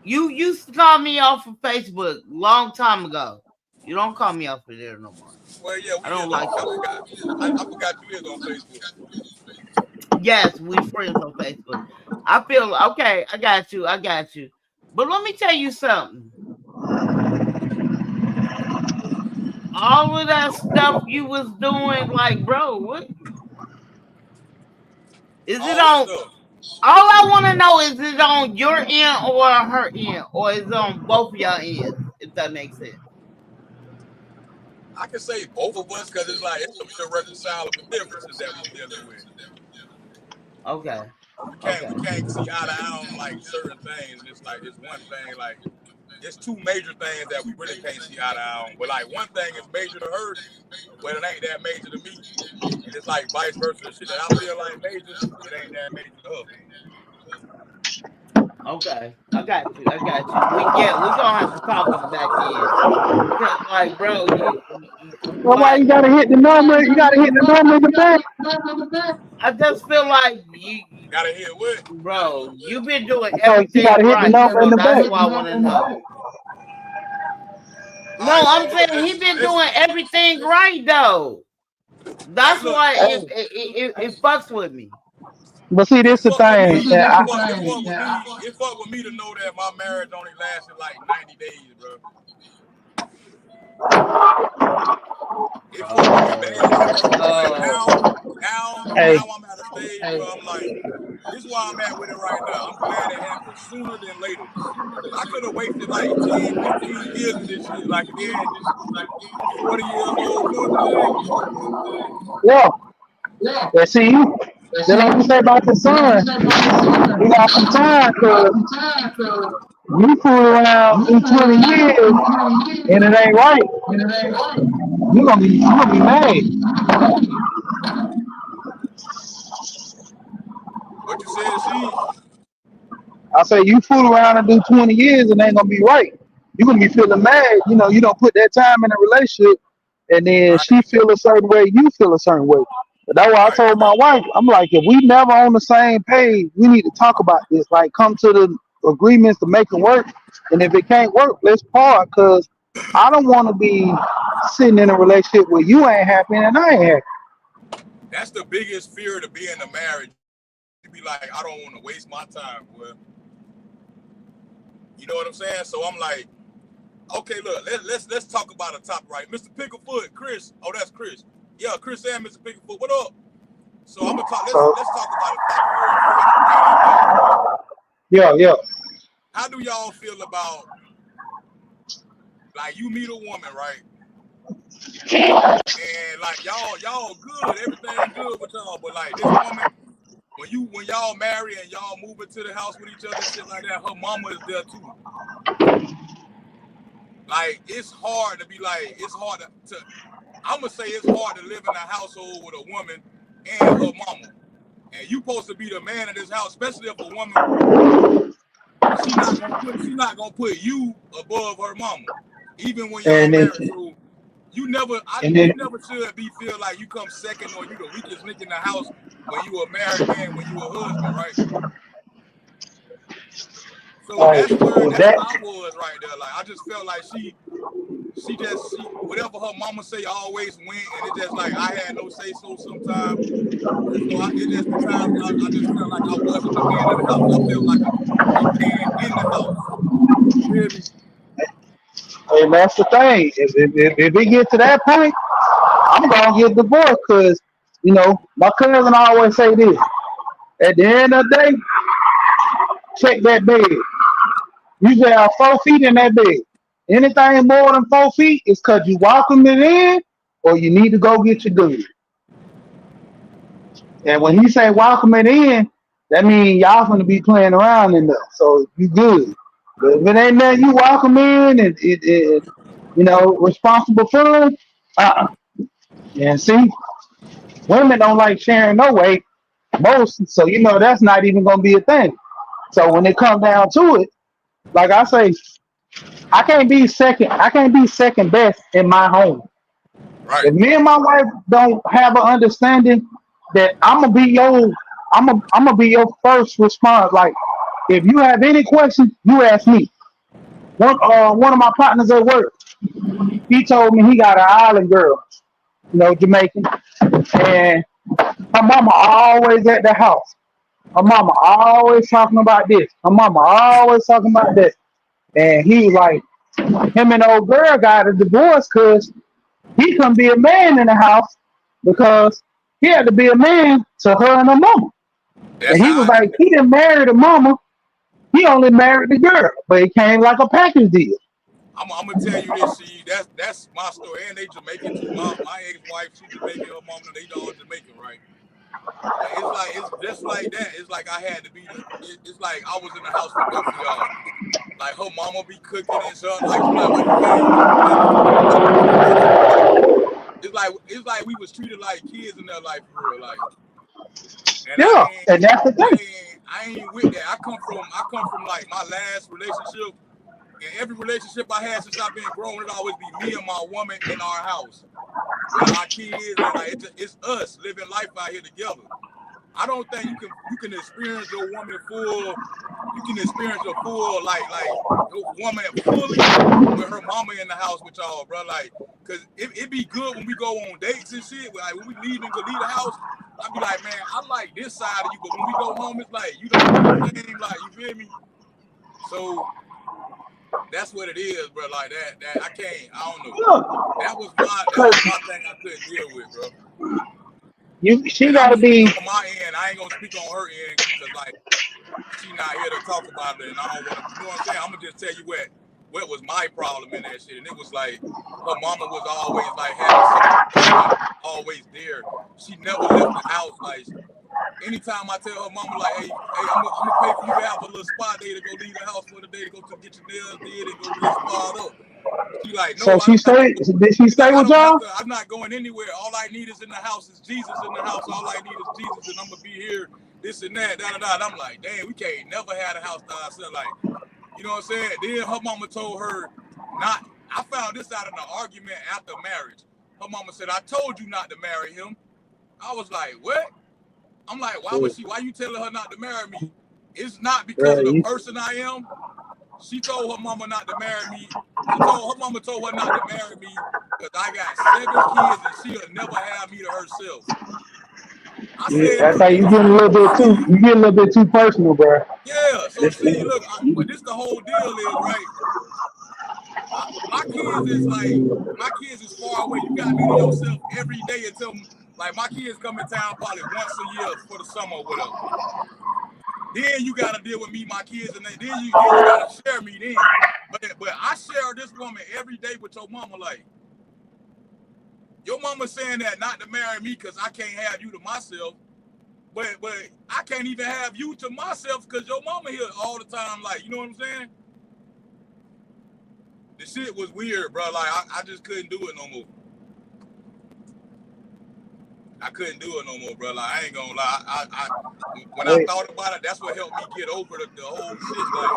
You used to call me off of Facebook long time ago. You don't call me off of there no more. Well, yeah, I don't like I forgot you is on Facebook. Yes, we friends on Facebook. I feel okay. I got you. But let me tell you something. All of that stuff you was doing, like, bro, what? Is it on? All I want to know is it on your end or her end, or is it on both of y'all ends? If that makes sense. I can say both of us because it's like it's some irreconcilable differences that we're dealing with. Okay. We can't see eye to eye on like certain things. It's like it's one thing, like it's 2 major things that we really can't see eye to eye on. But like one thing is major to her, but it ain't that major to me. And it's like vice versa. Shit that I feel like major, it ain't that major to her. Okay, I got you. We're gonna have to talk on the back end. Because, like, bro, Well, why you gotta hit the number? You gotta hit the number in the back. I just feel like you gotta hit what? Bro, you've been doing everything you gotta hit right. The number in the That's back. why I want to know. No, I'm saying he's been doing everything right though. That's why it fucks with me. But see, this the thing. It fuck with me to know that my marriage only lasted like 90 days, bro. It fucked with me bad at first, but like now Hey, I'm at a stage where I'm like, this is why I'm at with it right now. I'm glad it happened sooner than later. I could have wasted like 10, 15 years of this shit. Like then I'm 40 years old. You know what I'm saying? yeah. And see you. Just like you say about the son, you got some time because you fool around in 20 years and it ain't right. You gonna be mad. What you said, she? I say you fool around and do 20 years and it ain't gonna be right. You gonna be feeling mad. You know, you don't put that time in a relationship and then Right, she feel a certain way, you feel a certain way. But that's why I right. told my wife, I'm like, if we never on the same page, we need to talk about this. Like, come to the agreements to make it work. And if it can't work, let's part. Cause I don't want to be sitting in a relationship where you ain't happy and I ain't happy. That's the biggest fear to be in a marriage. You be like, I don't want to waste my time, boy. You know what I'm saying? So I'm like, okay, look, let's talk about a topic, right? Mr. Picklefoot, Chris. Oh, that's Chris. Yeah, Chris and Mr. Picklefoot. What up? So I'm gonna talk. So Let's talk about a topic real quick. And yeah. how do y'all feel about like you meet a woman, right? And like y'all good, everything good with y'all, but like this woman, when y'all marry and y'all move into the house with each other, shit like that, her mama is there too. Like it's hard to be like, it's hard to I'm gonna say it's hard to live in a household with a woman and her mama. And you supposed to be the man of this house, especially if a woman she not gonna put you above her mama, even when y'all And then married. So you never and then should feel like you come second or you the weakest link in the house when you a married man, when you a husband, right? So that's where with that I was right there. Like I just felt like she whatever her mama say always went, and it just like I had no say so sometimes. And so it just the times I just felt like I wasn't the man of the house. I felt like a man in the house. You feel me? and that's the thing. If we get to that point, I'm gonna get divorced because my cousin always say this. At the end of the day, check that bed. You should have 4 feet in that bed. Anything more than 4 feet is because you welcome it in or you need to go get your dude. And when he say welcome it in, that means y'all gonna be playing around in there. So you good. But if it ain't nothing you welcome in and responsible for, uh-uh. And see, women don't like sharing no way most, so that's not even gonna be a thing. So when it comes down to it, like I say, I can't be second. I can't be second best in my home. Right. If me and my wife don't have an understanding that I'm gonna be your first response. Like if you have any questions, you ask me. One of my partners at work, he told me he got an island girl, Jamaican, and her mama always at the house. Her mama always talking about this. Her mama always talking about that. And he was like, him and the old girl got a divorce because he couldn't be a man in the house because he had to be a man to her and her mama. That's And he how was like, he didn't marry the mama. He only married the girl, but it came like a package deal. I'm gonna tell you this. See, that's my story, and they Jamaican too. My ex-wife, she Jamaican. Her mom, they all Jamaican, right? But it's just like that. It's like I had to be it's like I was in the house with both of y'all. Like her mama be cooking and stuff. Like she like, why you came home late? It's like we was treated like kids in their life for real. Like, and Yeah, and that's the thing. I ain't with that. I come from like my last relationship. And every relationship I had since I've been grown, it always be me and my woman in our house with our kids, and like it's us living life out here together. I don't think you can experience your woman full. You can experience your full like your woman fully with her mama in the house with y'all, bro. Like, cause it be good when we go on dates and shit. Like when we leave the house, I be like, man, I like this side of you, but when we go home, it's like you don't do the same. Like, you feel me? So That's what it is, bro. Like that I can't. I don't know. Look, That was my 'cause thing I couldn't deal with, bro. she And I'm gotta gonna speak be. on my end. I ain't gonna speak on her end because like she not here to talk about it, and I don't want to. You know what I'm saying? I'm gonna just tell you what was my problem in that shit, and it was like her mama was always like having something, like always there. She never left the house. Like anytime I tell her mama like, hey, I'm gonna pay for you to have a little spa day to go leave the house for the day to go to get your nails did and go get sparred up. She like, So no, I she don't have to stay. go. Did she She's like, stay I with don't have y'all? to. I'm not going anywhere. All I need is in the house is Jesus in the house. All I need is Jesus, and I'm gonna be here. This and that, da da da. And I'm like, damn, we can't never had a house to ourselves. Like, you know what I'm saying? Then her mama told her not. I found this out in an argument after marriage. Her mama said, I told you not to marry him. I was like, what? I'm like, why you telling her not to marry me? It's not because of the person I am. She told her mama not to marry me. Her mama told her not to marry me because I got 7 kids and she'll never have me to herself. I said, That's how you get a little bit too. You get a little bit too personal, bro. yeah. So see, look, but this the whole deal is right. My kids is far away. You got me to yourself every day until like my kids come in town probably once a year for the summer or whatever. Then you gotta deal with me, my kids, and then you gotta share me then. But I share this woman every day with your mama. Like your mama saying that not to marry me because I can't have you to myself. But I can't even have you to myself because your mama here all the time. Like, you know what I'm saying? The shit was weird, bro. Like I just couldn't do it no more. I couldn't do it no more, bro. Like I ain't gonna lie. When I thought about it, that's what helped me get over the whole shit. Like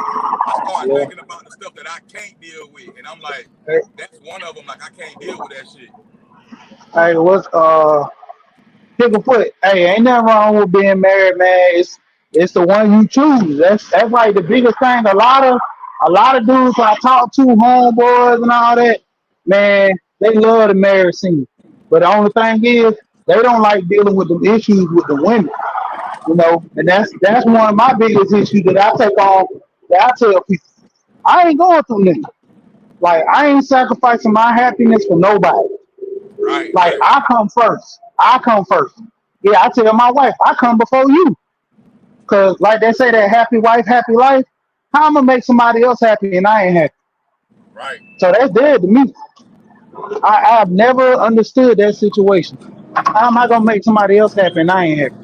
I started thinking about the stuff that I can't deal with, and I'm like, that's one of them. Like I can't deal with that shit. Hey, what's pick a foot? Hey, ain't nothing wrong with being married, man. It's the one you choose. That's like the biggest thing. A lot of dudes I talk to, homeboys and all that, man, they love the marriage scene. But the only thing is, they don't like dealing with the issues with the women. You know, and that's one of my biggest issues that I take on. That I tell people, I ain't going through this. Like I ain't sacrificing my happiness for nobody. Right. Like I come first. Yeah, I tell my wife, I come before you. Cause like they say that happy wife, happy life. How I'm gonna make somebody else happy and I ain't happy? Right. So that's dead to me. I've never understood that situation. How am I gonna make somebody else happy and I ain't happy?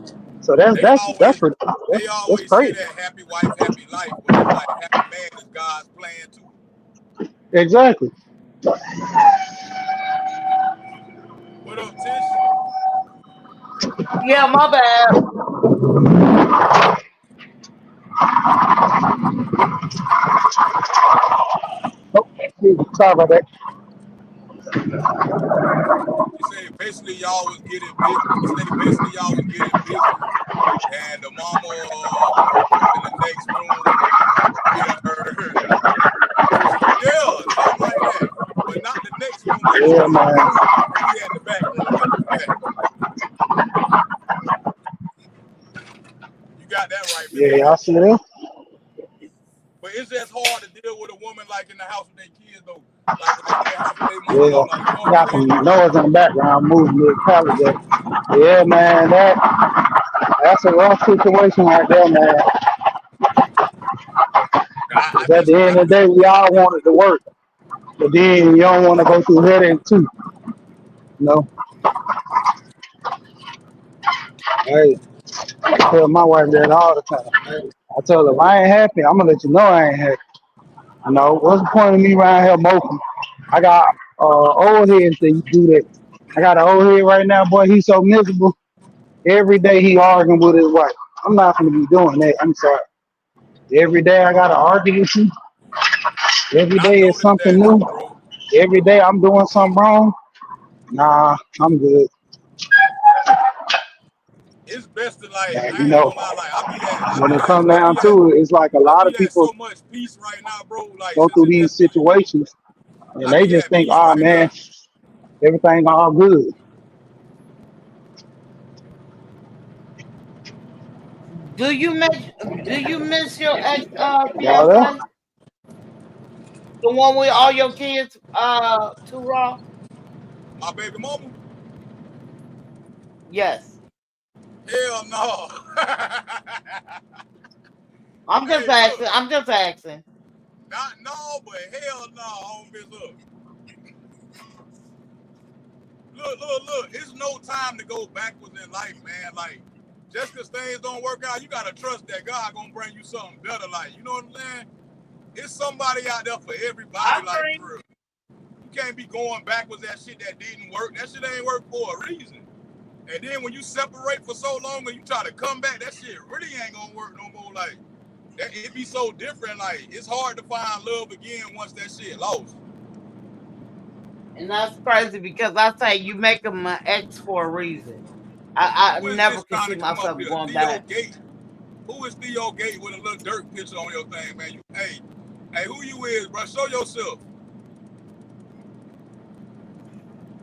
So that's They always that's say crazy. that happy wife, happy life, but it's like happy man is God's plan too. Exactly. What up, Tish? Yeah, my bad. Sorry about that. She said basically y'all was getting busy. She said basically y'all was getting busy, and the mama was in the next room getting her. Yeah, something like that. But not the next room, but Yeah, man. we had the back room in the back. You got that right, Miss Yeah, Tish. y'all see that? But it's just hard to deal with a woman like in the house with their kids though. Like when they in the house with their mama Yeah. though. Like you know what I'm Got some saying? noise in the background moving the college. Yeah, man, that's a rough situation right there, man. I 'Cause at just the end of the day, we all want it to work, but then you don't want to go through headache too. You know, hey, I tell my wife that all the time. I tell her if I ain't happy, I'm gonna let you know I ain't happy. You know, what's the point of me around here moping? I got old heads that do that. I got an old head right now, boy. He's so miserable. Every day he arguing with his wife. I'm not gonna be doing that. I'm sorry. Every day I gotta argue with you. Every and I day is noticed something that new. too, bro. Every day I'm doing something wrong. Nah, I'm good. It's best to like, And, I ain't gonna lie, like when it comes down to it, it's like a I lot of be at people so much peace right now, bro. Like go since through it these just been situations and I they be just at think, peace oh right man, now. everything all good. Do you miss your ex Y'all there? fiance? The one with Huh? all your kids, too raw? My baby mama? Yes. Hell no. I'm just Hey, asking. look. I'm just asking. Not no, but hell no, homie. Look. It's no time to go backwards in life, man. Like, just because things don't work out, you gotta trust that God gonna bring you something better. Like, you know what I'm saying? It's somebody out there for everybody, I like agree. for real. You can't be going backwards that shit that didn't work. That shit ain't work for a reason. And then when you separate for so long and you try to come back, that shit really ain't gonna work no more. Like, it be so different. Like, it's hard to find love again once that shit lost. And that's crazy because I say you make them an ex for a reason. I Who is never this could trying see to come up myself here? going Theo back. Gate. Who is Theo Gate with a little dirt picture on your thing, man? Hey, who you is, bro? Show yourself.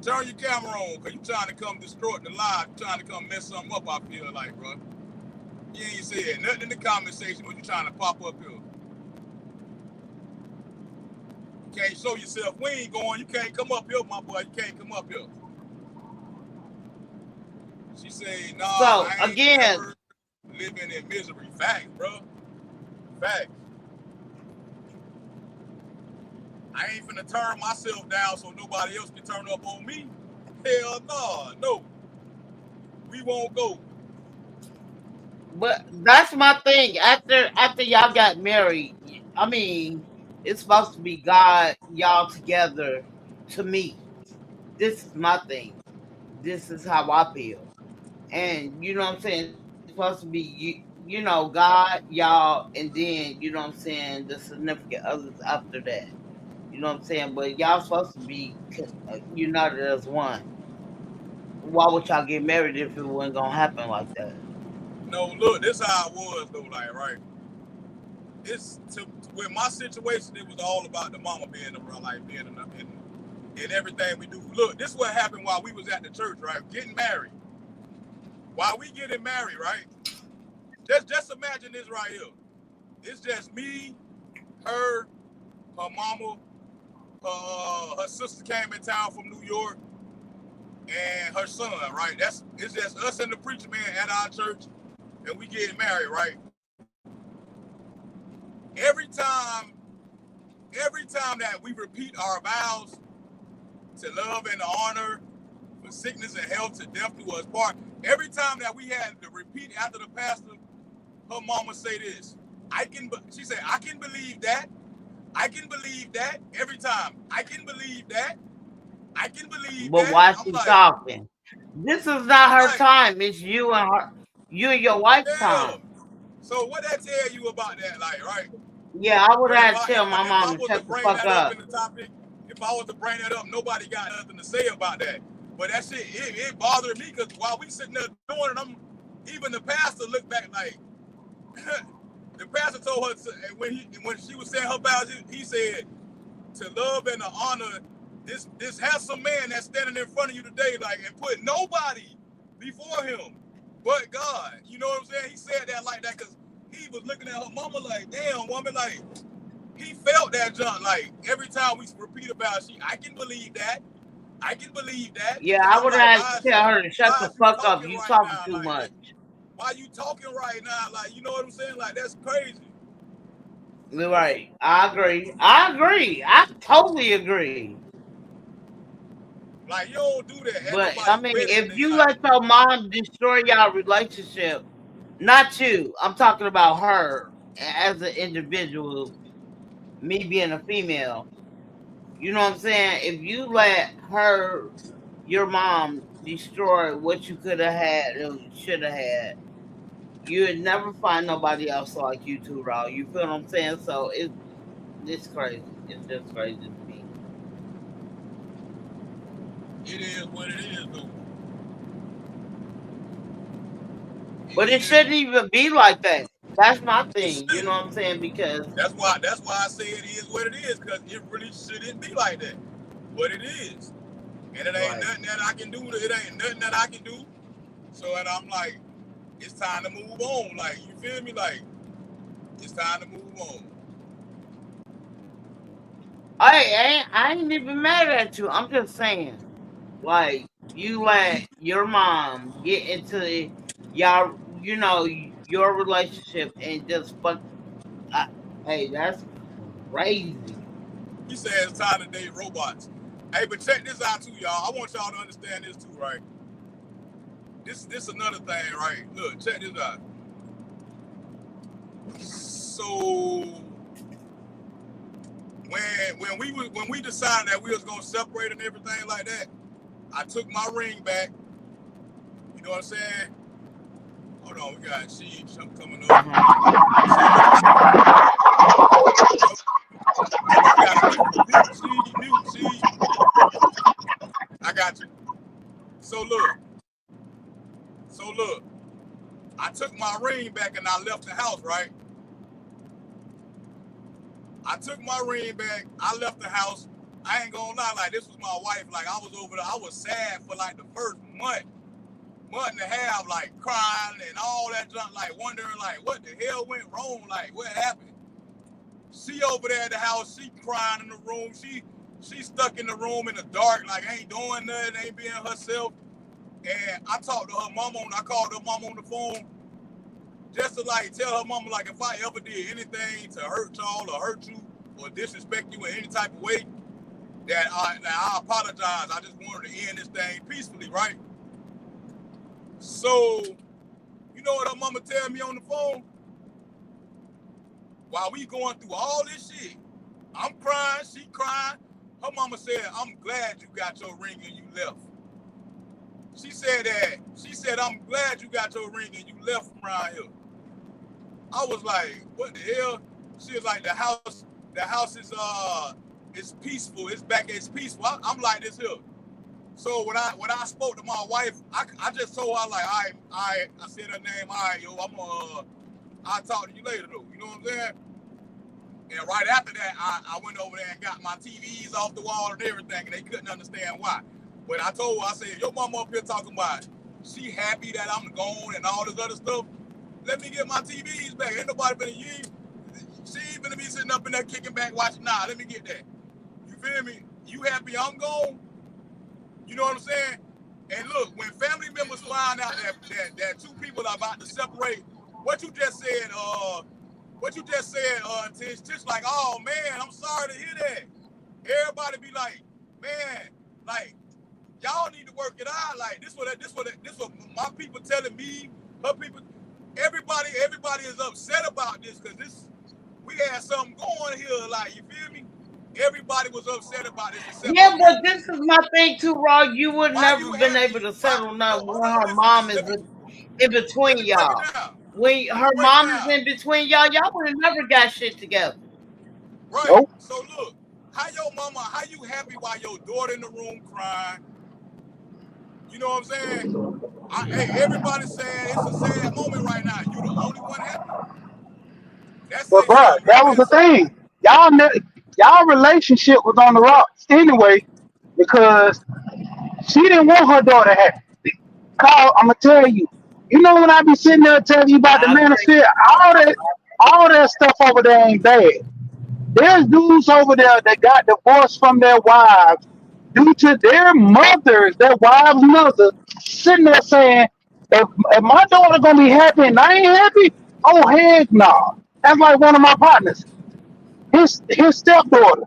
Turn your camera on, cause you trying to come distort the live. You trying to come mess something up, I feel like, bro. You ain't said nothing in the comment section, but you trying to pop up here. You can't show yourself. We ain't going. You can't come up here, my boy. You can't come up here. She say, nah, So I ain't again, never living in misery. Facts, bro. Facts. I ain't finna turn myself down so nobody else can turn up on me. Hell nah, no. We won't go. but that's my thing. After y'all got married, I mean, it's supposed to be God, y'all together. To me, this is my thing. This is how I feel. And you know what I'm saying? It's supposed to be God, y'all, and then I'm saying, the significant others after that. You know what I'm saying? But y'all supposed to be united as one. Why would y'all get married if it wasn't gonna happen like that? No, look, this how it was though, like, right? It's with my situation, it was all about the mama being around, like being in everything we do. Look, this is what happened while we was at the church, right? Getting married. While we getting married, right? Just imagine this right here. It's just me, her mama, her sister came in town from New York, and her son, right? It's just us and the preacher man at our church, and we getting married, right? Every time, every time that we repeat our vows to love and to honor, for sickness and health, to death do us part. Every time that we had to repeat after the pastor, her mama say this. She said, I can believe that. I can believe that every time. I can believe that. I can believe But that. why she talking? This is not I'm her like, time. It's you and your wife's yeah. time. So what that tell you about that, like, right? Yeah, I would But have to tell my if mom I to was to shut the bring fuck that up up. in the topic, if I was to bring that up, nobody got nothing to say about that. But that shit, it bothered me because while we sitting there doing it, even the pastor looked back like, the pastor told her when she was saying her vows, he said to love and to honor this handsome man that's standing in front of you today, like, and put nobody before him but God. You know what I'm saying? He said that like that because he was looking at her mama like, damn woman, like he felt that junk. Like every time we repeat about I can believe that. I can believe that. Yeah, And I I'm would like, have to tell her to shut why the is you fuck up. talking You right talking now? too Like, much. why are you talking right now? Like, you know what I'm saying? Like, that's crazy. Right. I agree. I totally agree. Like, you don't do that at But I nobody's mean, wedding if day. you Like, let your mom destroy your relationship, not you, I'm talking about her as an individual, me being a female. You know what I'm saying? If you let your mom, destroy what you could have had and should have had, you would never find nobody else like you too, Raw. You feel what I'm saying? So it's crazy. It's just crazy to me. it is what it is, though. It But it is. shouldn't even be like that. That's my It thing. You know shouldn't. what I'm saying? Because That's why I say it is what it is, because it really shouldn't be like that. But it is. And it ain't right. nothing that I can do. It ain't nothing that I can do. So and I'm like, it's time to move on. Like, you feel me? Like, it's time to move on. I ain't even mad at you. I'm just saying, like, you let your mom get into y'all, your relationship and just fuck. I, hey, that's crazy. He said it's time to date robots. Hey, but check this out too, y'all. I want y'all to understand this too, right? This another thing, right? Look, check this out. So when we decided that we was gonna separate and everything like that, I took my ring back. You know what I'm saying? Hold on, we got she coming up. She. I got you. So look. I took my ring back and I left the house, right? I took my ring back. I left the house. I ain't gonna lie, like this was my wife. Like I was over there. I was sad for like the first month and a half, like crying and all that junk, like wondering like what the hell went wrong, like what happened. She over there at the house, she crying in the room. She stuck in the room in the dark, like ain't doing nothing, ain't being herself. And I talked to her mama I called her mama on the phone just to like tell her mama like if I ever did anything to hurt y'all or hurt you or disrespect you in any type of way, that I apologize. I just wanted to end this thing peacefully, right? So, you know what her mama tell me on the phone? While we going through all this shit, I'm crying, she crying. Her mama said, I'm glad you got your ring and you left. She said, I'm glad you got your ring and you left from around here. I was like, what the hell? She was like, the house is peaceful. It's peaceful. I'm like this here. So when I spoke to my wife, I just told her like, I said her name, all right, yo, I'll talk to you later though. You know what I'm saying? And right after that, I went over there and got my TVs off the wall and everything, and they couldn't understand why. But I told her, I said, your mama up here talking about she happy that I'm gone and all this other stuff. Let me get my TVs back. Ain't nobody been she ain't gonna be sitting up in there kicking back watching. Nah, let me get that. You feel me? You happy I'm gone? You know what I'm saying? And look, when family members find out that two people are about to separate, what you just said, Tish, like, oh man, I'm sorry to hear that. Everybody be like, man, like, y'all need to work it out. Like, this what my people telling me, her people, everybody is upset about this because we had something going here. Like, you feel me? Everybody was upset about this. Yeah, but this is my thing too, Raw. You would never been able to settle nothing when her mom is in between y'all. When her mom is in between y'all would have never got shit together. Right. Nope. So look, how you happy while your daughter in the room crying? You know what I'm saying? Hey, everybody's saying it's a sad moment right now. You the only one happy. But bro, that was the thing. Y'all relationship was on the rocks anyway because she didn't want her daughter happy. Carl, I'm gonna tell you. You know when I be sitting there telling you about the manosphere, all that stuff over there ain't bad. There's dudes over there that got divorced from their wives due to their mothers, their wives' mother, sitting there saying, if my daughter gonna be happy and I ain't happy, oh heck no. That's like one of my partners. His stepdaughter.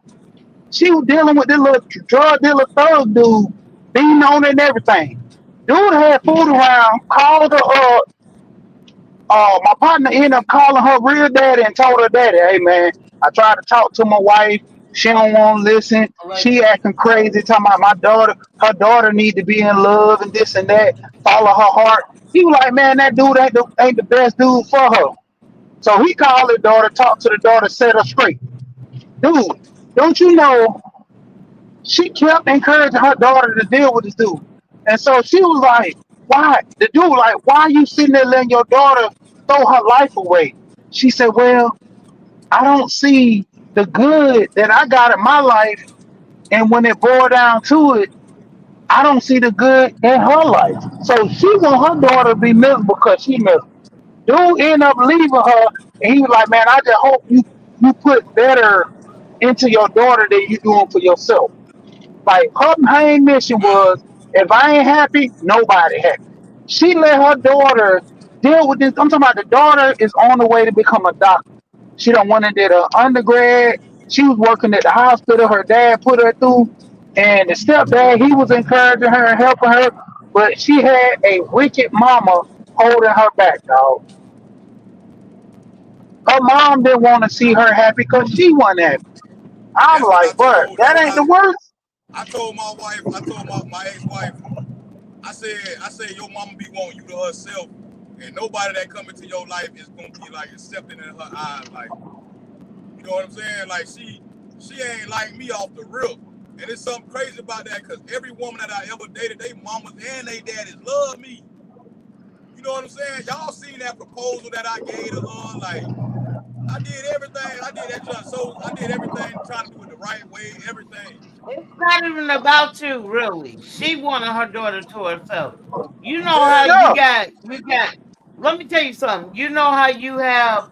She was dealing with this little drug dealer thug dude, beating on it and everything. Dude had food around, called her my partner ended up calling her real daddy and told her daddy, hey man, I tried to talk to my wife. She don't want to listen. She acting crazy, talking about her daughter need to be in love and this and that, follow her heart. He was like, man, that dude ain't the best dude for her. So he called her daughter, talked to the daughter, set her straight. Dude, don't you know she kept encouraging her daughter to deal with this dude. And so she was like, why? The dude like, why are you sitting there letting your daughter throw her life away? She said, well, I don't see the good that I got in my life. And when it boiled down to it, I don't see the good in her life. So she want her daughter to be miserable because she miserable. Dude ended up leaving her, and he was like, man, I just hope you put better into your daughter than you doing for yourself. Like her main mission Wow. was, if I ain't happy, nobody happy. She let her daughter deal with this. I'm talking about the daughter is on the way to become a doctor. She don't want to did her undergrad. She was working at the hospital. Her dad put her through, and the stepdad he was encouraging her and helping her, but she had a wicked mama holding her back, dog. Her mom didn't want to see her happy because she wasn't happy. I'm That's what I like, bro, told. That's that what ain't the worst. I told my wife. I told my ex-wife. I said your mama be wanting you to herself, and nobody that come into your life is gonna be like accepting in her eyes. Like, you know what I'm saying? Like she ain't like me off the rip. And it's something crazy about that because every woman that I ever dated, they mamas and they daddies love me. You know what I'm saying? Y'all seen that proposal that I gave to her? Like, I did everything. I did that just so I did everything trying to do it the right way, everything. It's not even about you, really. She wanted her daughter to herself. You know how Yeah. you got. Let me tell you something. You know how you have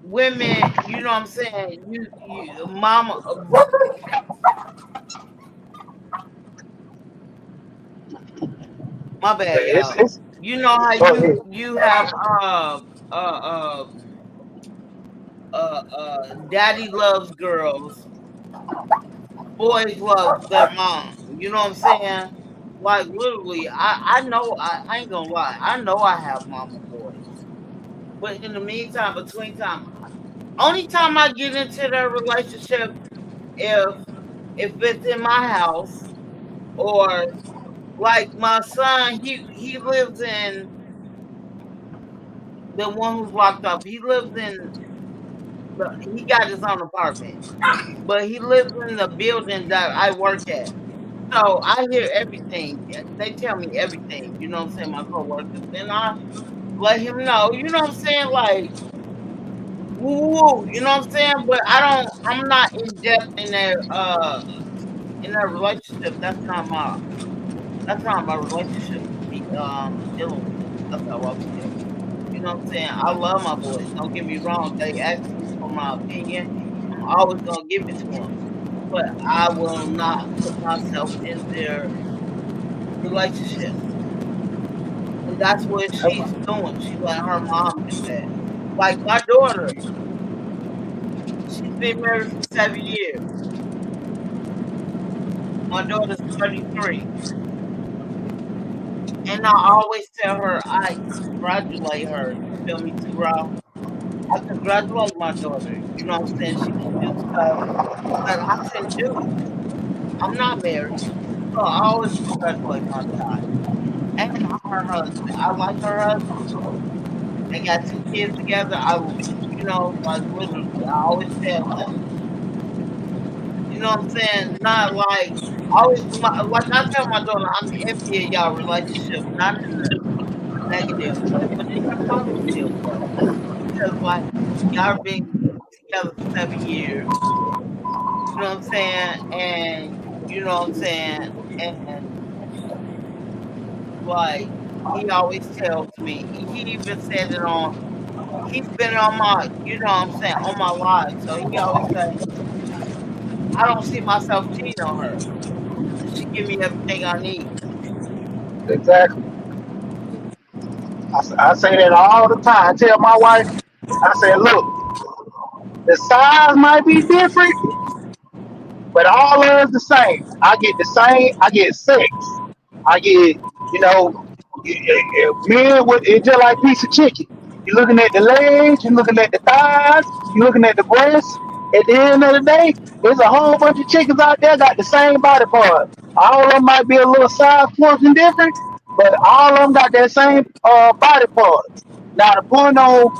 women. You know what I'm saying. You mama. My bad, It's y'all. it's You know how go ahead. you have uh uh daddy loves girls, boys love their mom. You know what I'm saying? Like literally, I know I ain't gonna lie. I know I have mama boys. But in the meantime, between time, only time I get into their relationship if it's in my house or like my son, he lives in the one who's locked up. He lives in he got his own apartment, but he lives in the building that I work at. So I hear everything. They tell me everything. You know what I'm saying? My coworkers, and I let him know. You know what I'm saying? Like, woo, woo, you know what I'm saying? But I don't. I'm not in depth in their relationship. That's not my relationship to be dealing with. That's how I feel. You know what I'm saying? I love my boys. Don't get me wrong. They ask me for my opinion. I'm always gonna give it to them. But I will not put myself in their relationship. And that's what she's doing. She let her mom do that. Like my daughter, she's been married for 7 years. My daughter's 33. And I always tell her I congratulate her. You feel me too, Ralph? I congratulate my daughter. You know what I'm saying? She can do stuff that I can do. I'm not married. So I always congratulate my child. And her husband. I like her husband. They got 2 kids together. Like literally, I always tell them. You know what I'm saying? Not like like I tell my daughter, I'm envy of y'all relationship, not in the negative way, but in the positive way. Because like y'all been together for 7 years. You know what I'm saying? And you know what I'm saying? And like he always tells me, he even said it on. He's been on my, you know what I'm saying, on my live. So he always say, I don't see myself cheating on her. She give me everything I need. Exactly. I say that all the time. I tell my wife, I say, look, the size might be different, but all of us the same. I get the same. I get sex. I get, you know, men with it's just like piece of chicken. You're looking at the legs, you're looking at the thighs, you're looking at the breasts. At the end of the day, there's a whole bunch of chickens out there got the same body part. All of them might be a little size portion different, but all of them got that same body parts. Now the point on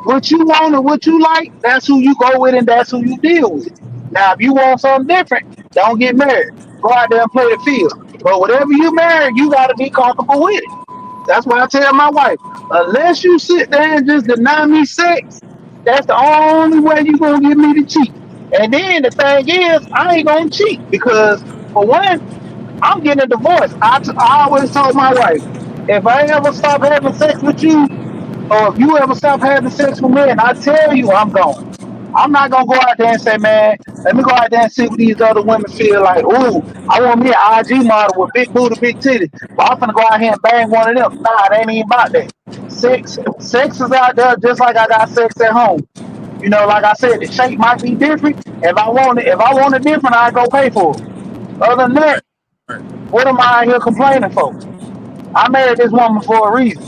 what you want and what you like, that's who you go with and that's who you deal with. Now, if you want something different, don't get married. Go out there and play the field. But whatever you marry, you got to be comfortable with it. That's why I tell my wife, unless you sit there and just deny me sex, that's the only way you're going to get me to cheat. And then the thing is, I ain't going to cheat because, for one, I'm getting a divorce. I always told my wife, if I ever stop having sex with you, or if you ever stop having sex with me and I tell you I'm gone, I'm not gonna go out there and say, man, let me go out there and see what these other women feel like. Ooh, I want me an IG model with big booty, big titty. Well, I'm gonna go out here and bang one of them. Nah, it ain't even about that. Sex is out there just like I got sex at home. You know, like I said, the shape might be different. If I want it different, I go pay for it. Other than that, Right, right. what am I out here complaining for? I married this woman for a reason.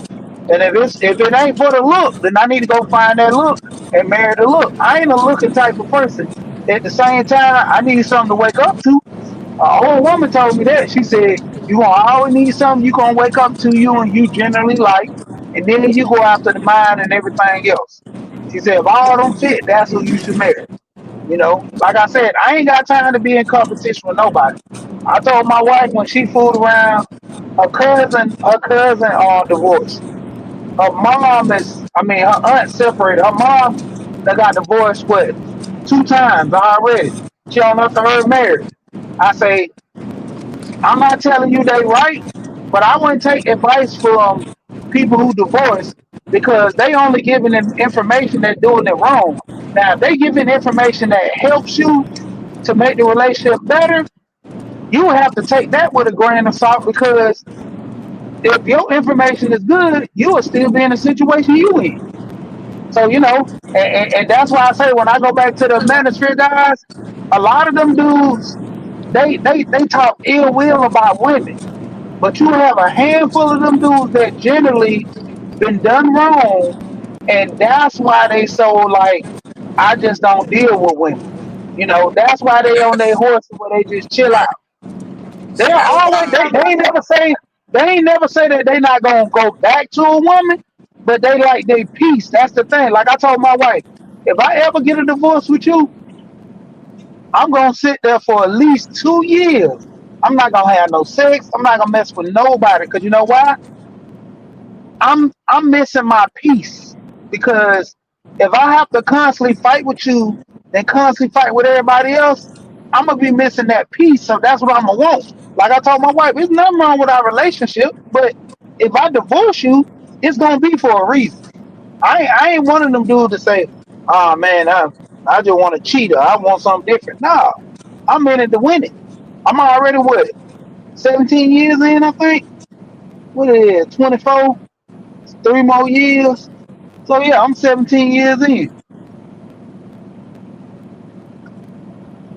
And if it ain't for the look, then I need to go find that look and marry the look. I ain't a looking type of person. At the same time, I need something to wake up to. An old woman told me that. She said, you gonna always need something you gonna wake up to you and you generally like, and then you go after the mind and everything else. She said, if all them fit, that's who you should marry. You know, like I said, I ain't got time to be in competition with nobody. I told my wife when she fooled around, her cousin divorced. Her mom her aunt separated. Her mom that got divorced what 2 times already. She on her third marriage. I say, I'm not telling you they right, but I wouldn't take advice from people who divorce because they only giving them information that's doing it wrong. Now, if they giving information that helps you to make the relationship better, you have to take that with a grain of salt because if your information is good, you will still be in the situation you in. So and that's why I say when I go back to the manosphere guys, a lot of them dudes they talk ill will about women, but you have a handful of them dudes that generally been done wrong, and that's why they so like I just don't deal with women. That's why they on their That's horses where they just chill out. right. They're See, that's always why. they ain't never say that they not gonna go back to a woman, but they like their peace. That's the thing. Like I told my wife, if I ever get a divorce with you, I'm gonna sit there for at least 2 years. I'm not gonna have no sex. I'm not gonna mess with nobody. Cause you know why? I'm missing my peace because if I have to constantly fight with you and constantly fight with everybody else, I'm gonna be missing that peace. So that's what I'm gonna want. Like I told my wife, there's nothing wrong with our relationship, but if I divorce you, it's gonna be for a reason. I ain't one of them dudes to say, "Oh man, I just want to cheat or I want something different." No, I'm in it to win it. I'm already what 17 years in, I think. What it is, 24, 3 more years. So yeah, I'm 17 years in.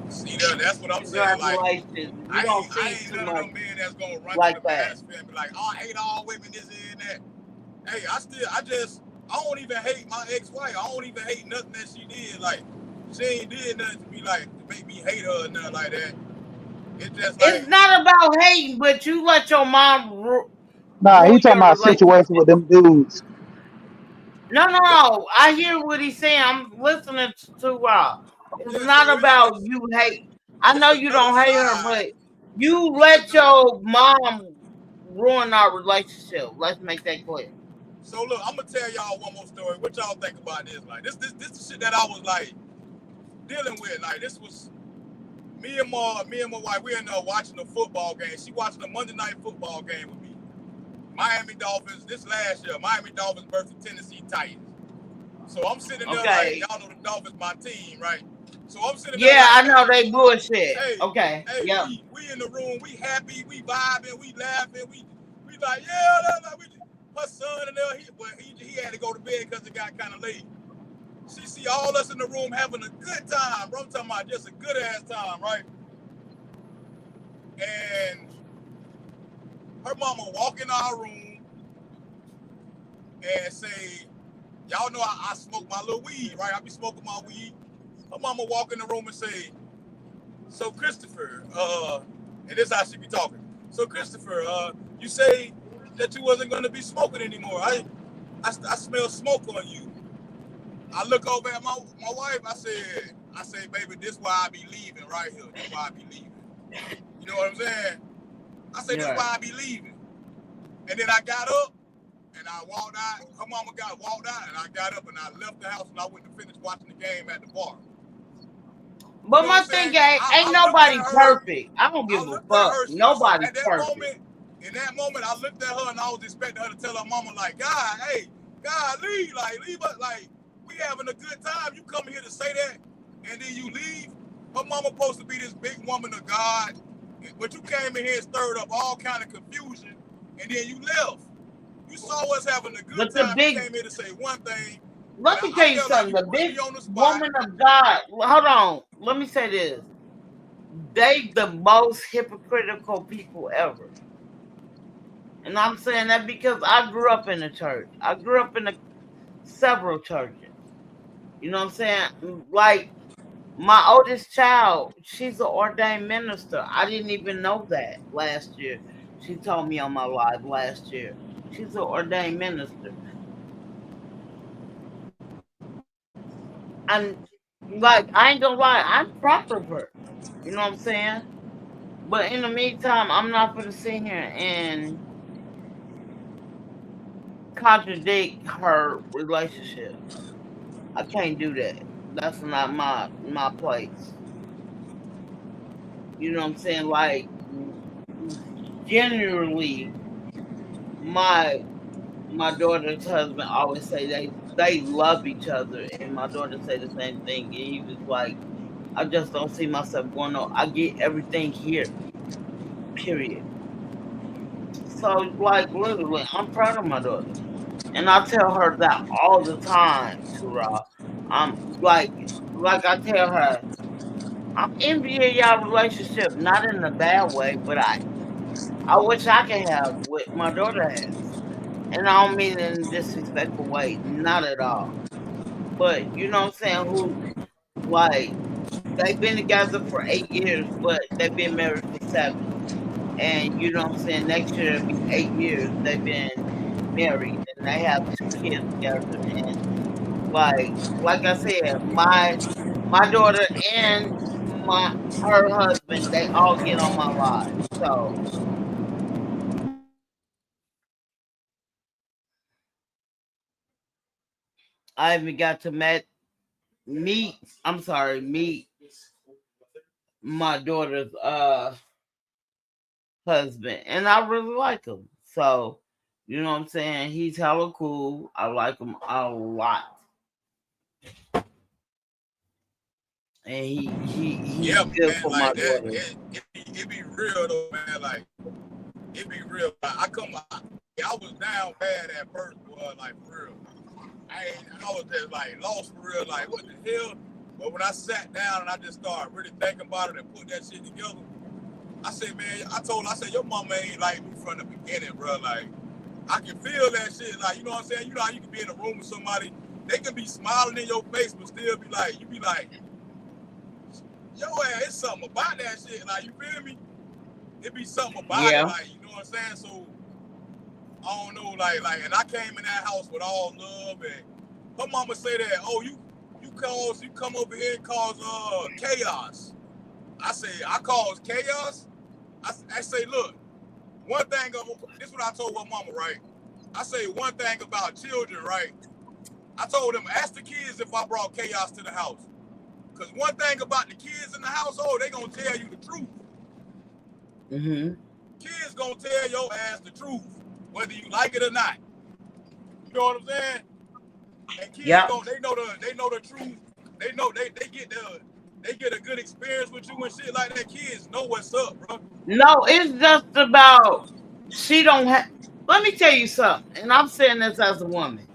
See that? That's what I'm saying. Like, Congratulations. You don't I see ain't too none of much them men that's gonna run to like the that. manosphere and be like, oh, I hate all women, this and that. Hey, I don't even hate my ex-wife. I don't even hate nothing that she did. Like, she ain't did nothing to be like to make me hate her or nothing like that. It's just It's like, not about hating, but you let your mom Nah, he ruin talking your about situation relationship. with them dudes. No, but no, I hear what he's saying. I'm listening to It's yeah. not So about you hate. I it's know you another don't hate her, side. but you It's let another. your mom ruin our relationship. Let's make that clear. So look, I'm gonna tell y'all one more story. What y'all think about this? Like this is shit that I was like dealing with. Like this was me and my wife. We ended up watching a football game. She watching a Monday night football game with me. Miami Dolphins. This last year, Miami Dolphins versus Tennessee Titans. So I'm sitting there like Okay. y'all know the Dolphins, my team, right? So I'm sitting there Yeah, like, I know hey, they bullshit. hey, Okay. hey, Yep. we in the room, we happy, we vibing, we laughing, we like, yeah, we, her son and there, he had to go to bed because it got kind of late. She see all us in the room having a good time, bro. I'm talking about just a good ass time, right? And her mama walk in our room and say, y'all know I smoke my little weed, right? I be smoking my weed. Her mama walk in the room and say, so Christopher, and this is how she be talking. So Christopher, you say that you wasn't gonna be smoking anymore. I smell smoke on you. I look over at my wife. I say, baby, this why I be leaving right here. This why I be leaving. You know what I'm saying? I say, this Yeah. why I be leaving. And then I got up and I walked out. Her mama walked out and I got up and I left the house and I went to finish watching the game at the bar. You But know what my I'm thing saying? ain't I looked at nobody her. perfect. I don't give I a looked at fuck. her. So Nobody's at that perfect. moment, in that moment, I looked at her and I was expecting her to tell her mama like, God, hey, God, leave us, like, We having a good time. You come here to say that, and then you leave. Her mama supposed to be this big woman of God, but you came in here and stirred up all kind of confusion, and then you left. You saw us having a good But time. the You big, came here to say one thing. let me tell you felt like something. you The put me big on the spot. woman of God. Hold on. Let me say this. They the most hypocritical people ever. And I'm saying that because I grew up in the church. I grew up in several churches. You know what I'm saying? Like my oldest child, she's an ordained minister. I didn't even know that last year. She told me on my live last year. She's an ordained minister. And like I ain't gonna lie, I'm proud of her. You know what I'm saying? But in the meantime, I'm not gonna sit here and contradict her relationship. I can't do that. That's not my place. You know what I'm saying? Like generally my daughter's husband always say they love each other, and my daughter say the same thing. And he was like, I just don't see myself going on. I get everything here. Period. So like literally, I'm proud of my daughter. And I tell her that all the time, Tura. I'm like I tell her, I'm envying y'all relationship, not in a bad way, but I wish I could have what my daughter has. And I don't mean it in a disrespectful way, not at all. But you know what I'm saying? Who like they've been together for 8 years, but they've been married for 7. And you know what I'm saying? Next year it'll be 8 years they've been married, and they have 2 kids together. And like I said, my daughter and her husband, they all get on my live. So I even got to meet my daughter's husband, and I really like him. So you know what I'm saying? He's hella cool. I like him a lot. And he's Yeah, good man, for my like that. daughter. It be real though, man. Like it be real. I was down bad at first, boy. Like for real. I was just like lost for real. Like what the hell? But when I sat down and I just started really thinking about it and put that shit together, I said, man, I said, your mama ain't like me from the beginning, bro. Like I can feel that shit. Like you know what I'm saying? You know how you can be in a room with somebody, they can be smiling in your face, but still be like, you be like, yo, it's something about that shit. Like, you feel me? It be something about it, like, you know what I'm saying? So, I don't know, like, and I came in that house with all love, and her mama say that, oh, you come over here and cause chaos. I say, I cause chaos? I say, look, one thing, this is what I told her mama, right? I say one thing about children, right? I told them, ask the kids if I brought chaos to the house. Because one thing about the kids in the household, they going to tell you the truth. Mm-hmm. Kids going to tell your ass the truth, whether you like it or not. You know what I'm saying? And kids, they know the truth. They know they get a good experience with you and shit like that. Kids know what's up, bro. No, it's just about she don't have. Let me tell you something, and I'm saying this as a woman.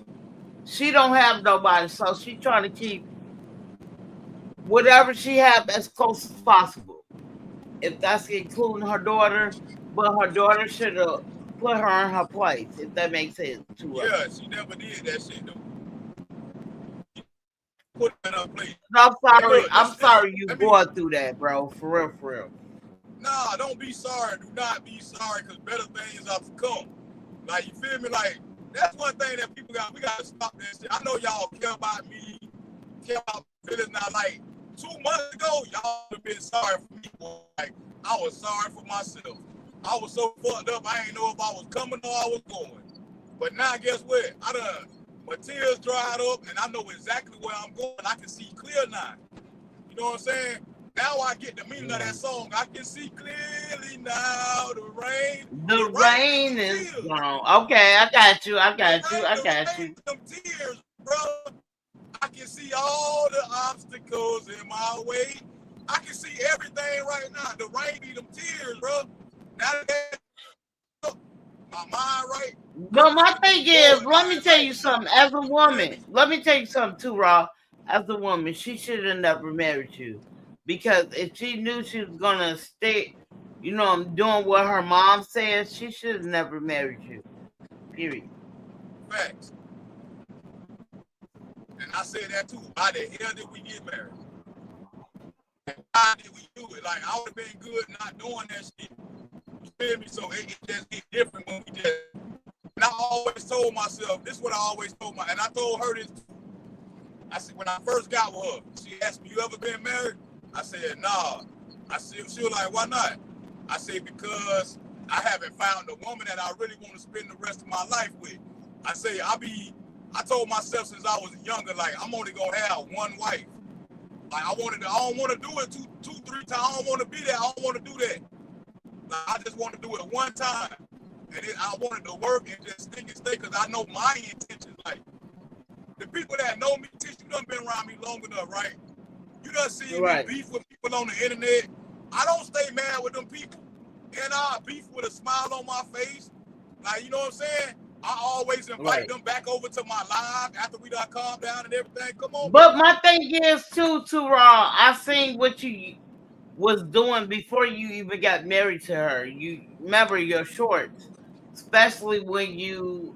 She don't have nobody, so she trying to keep whatever she have as close as possible. If that's including her daughter, but her daughter should have put her in her place, if that makes sense to her. Yeah, she never did that shit though. Put her in her place. I'm sorry you going through that, bro. For real. Nah, don't be sorry. Do not be sorry, because better things are to come. Like, you feel me? Like, that's one thing that we got to stop that shit. I know y'all care about me, care about feelings. Now, like, 2 months ago, y'all would have been sorry for me. Like, I was sorry for myself. I was so fucked up, I ain't know if I was coming or I was going. But now, guess what? My tears dried up, and I know exactly where I'm going. I can see clear now. You know what I'm saying? Now I get the meaning of that song. I can see clearly now. The rain is gone. Okay, I got you. Them tears, bro. I can see all the obstacles in my way. I can see everything right now. The rain be them tears, bro. Now that my mind right. But my thing is, let me tell you something. As a woman, let me tell you something too, Raw. As a woman, she should have never married you. Because if she knew she was gonna stay, doing what her mom says, she should have never married you. Period. Facts. And I said that too. Why the hell did we get married? Why did we do it? Like, I would have been good not doing that shit. You feel me? So it just get different when we just. And I always told myself, this is what I always told and I told her this. I said, when I first got with her, she asked me, you ever been married? I said, nah. I said, she was like, why not? I said, because I haven't found a woman that I really want to spend the rest of my life with. I say, I told myself since I was younger, like, I'm only going to have one wife. Like, I don't want to do it two, 3 times. I don't want to be there. I don't want to do that. Like, I just want to do it one time. And I wanted to work and just think and stay because I know my intentions. Like, the people that know me, Tish, you done been around me long enough, right? You done seen me beef with people on the internet. I don't stay mad with them people. And I beef with a smile on my face. Like, you know what I'm saying? I always invite them back over to my live after we done calm down and everything. Come on. But my thing is, too, Raw, I seen what you was doing before you even got married to her. You remember your shorts, especially when you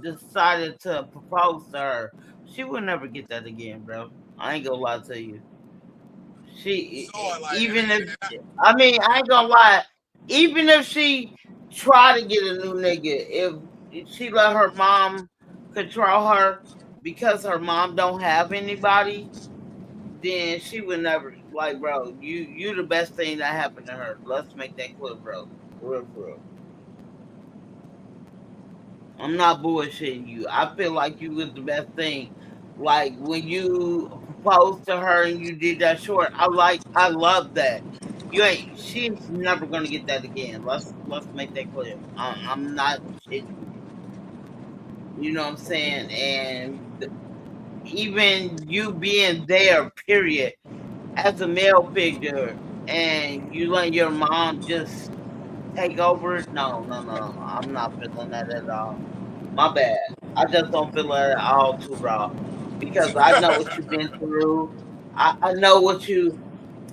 decided to propose to her. She will never get that again, bro. I ain't gonna lie to you. She even if I ain't gonna lie. Even if she try to get a new nigga, if she let her mom control her because her mom don't have anybody, then she would never, like, bro, you the best thing that happened to her. Let's make that clear, bro. For real. I'm not bullshitting you. I feel like you was the best thing. Like, when you proposed to her and you did that short, I love that. She's never gonna get that again. Let's make that clear. I'm not shitting you. You know what I'm saying? And even you being there, period, as a male figure, and you let your mom just take over it. No. I'm not feeling that at all. My bad. I just don't feel it at all, too, Raw. Because I know what you've been through. I know what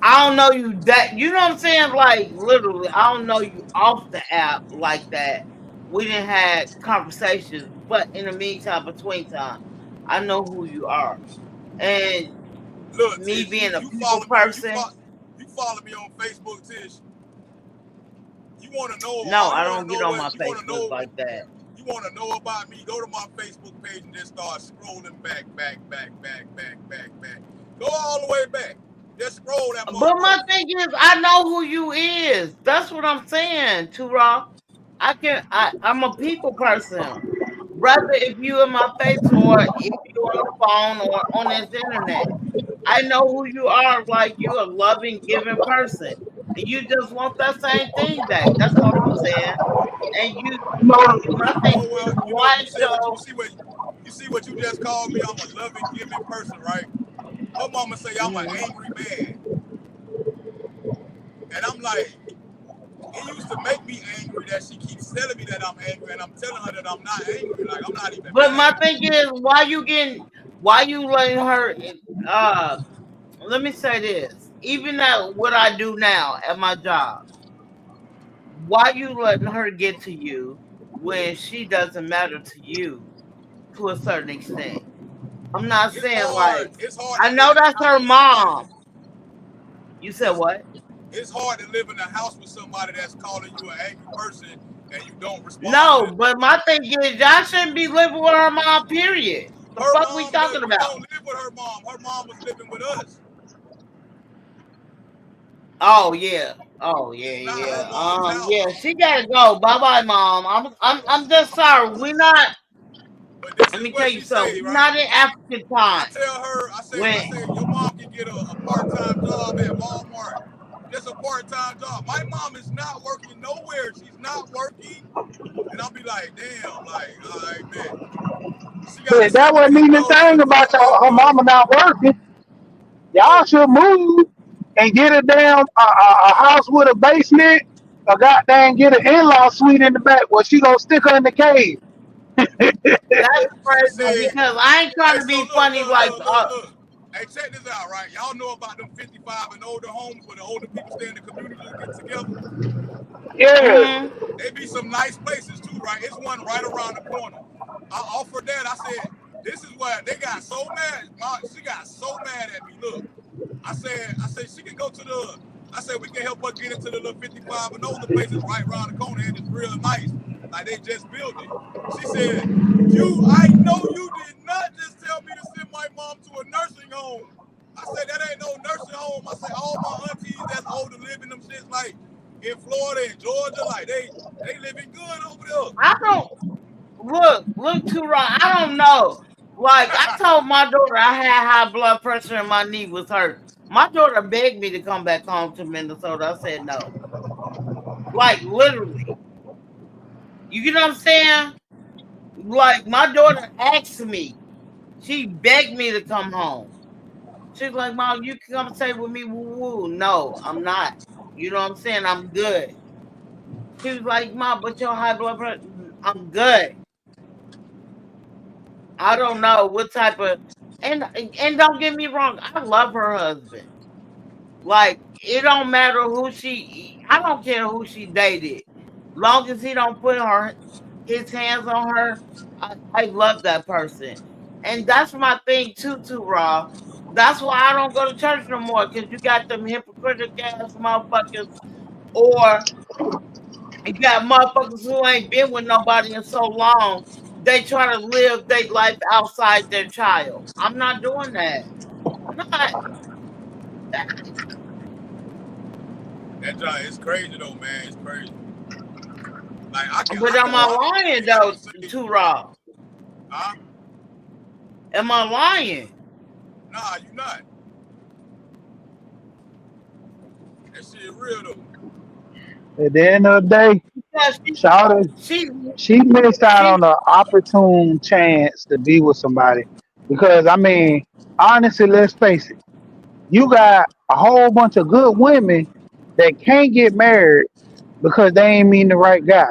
I don't know you that, you know what I'm saying? Like, literally, I don't know you off the app like that. We didn't have conversations, but in the meantime, between time, I know who you are. And look, me Tish, being a people person. You follow me on Facebook, Tish. You want to know? No, I don't get on my Facebook like that. You want to know about me? Go to my Facebook page and just start scrolling back. Go all the way back. Just scroll that. But my thing is, I know who you is. That's what I'm saying, Turok. I'm a people person. Rather if you in my face or if you on the phone or on this internet. I know who you are. Like, you're a loving, giving person. And you just want that same thing back. That's all I'm saying. And my thing is, why so? You see what you just called me? I'm a loving, giving person, right? Her mama say I'm an angry man. And I'm like, it used to make me angry that she keeps telling me that I'm angry, and I'm telling her that I'm not angry. Like, I'm not even. But my thing is, why you letting her? Let me say this. Even at what I do now at my job, why you letting her get to you when she doesn't matter to you to a certain extent? I'm not saying hard. I know that's her mom. You said what? It's hard to live in a house with somebody that's calling you an angry person and you don't respond. No, but my thing is, y'all shouldn't be living with her mom, period. The fuck we talking about? Don't live with her mom. Her mom was living with us. Oh yeah. Yeah, she gotta go. Bye, mom. I'm just sorry. We're not. Let me tell you something. We're not in African time. I tell her, I say, your mom can get a part-time job at Walmart. Just a part-time job. My mom is not working nowhere. She's not working. And I'll be like, damn, like, all right, man. She got a But that wasn't even the thing about your her bro. mama not working. Y'all Look, should move and get a damn a house with a basement, a goddamn get an in-law suite in the back where she gonna stick her in the cave. That's she crazy said, because I ain't trying hey, to so be funny like look. Hey, check this out, right? Y'all know about them 55 and older homes where the older people stay in the community and get together? Yeah, mm-hmm. They be some nice places too, right? It's one right around the corner. I offered that. I said, this is what they got so mad. She got so mad at me. Look, I said she can go to the. I said we can help her get into the little 55 and older places right around the corner, and it's real nice. Like they just built it. She said, I know you did not just tell me to send my mom to a nursing home. I said that ain't no nursing home. I said all my aunties that's older live in them shits like in Florida and Georgia, like they living good over I don't look too wrong. I don't know. Like I there. told my daughter I had high blood pressure and my knee was hurt. My daughter begged me to come back home to Minnesota. I said no. Like literally. You get what I'm saying? Like my daughter asked me. She begged me to come home. She's like, Mom, you can come stay with me. Woo woo. No, I'm not. You know what I'm saying? I'm good. She was like, Mom, but your high blood pressure. I'm good. I don't know what type of and don't get me wrong, I love her husband. Like it don't matter who I don't care who she dated. Long as he don't put his hands on her, I love that person. And that's my thing too, Raw. That's why I don't go to church no more, because you got them hypocritical ass motherfuckers, or you got motherfuckers who ain't been with nobody in so long. They try to live their life outside their child. I'm not doing that. I'm not. That joint is crazy though, man. It's crazy. Like I can But I am can I lying though, honestly say, too raw? huh? Am I lying? Nah, you not. That shit real though. at the end of the day, Because Shawty, she, she missed out she, on an opportune chance to be with somebody. Because I mean, honestly, let's face it, you got a whole bunch of good women that can't get married because they ain't mean the right guy.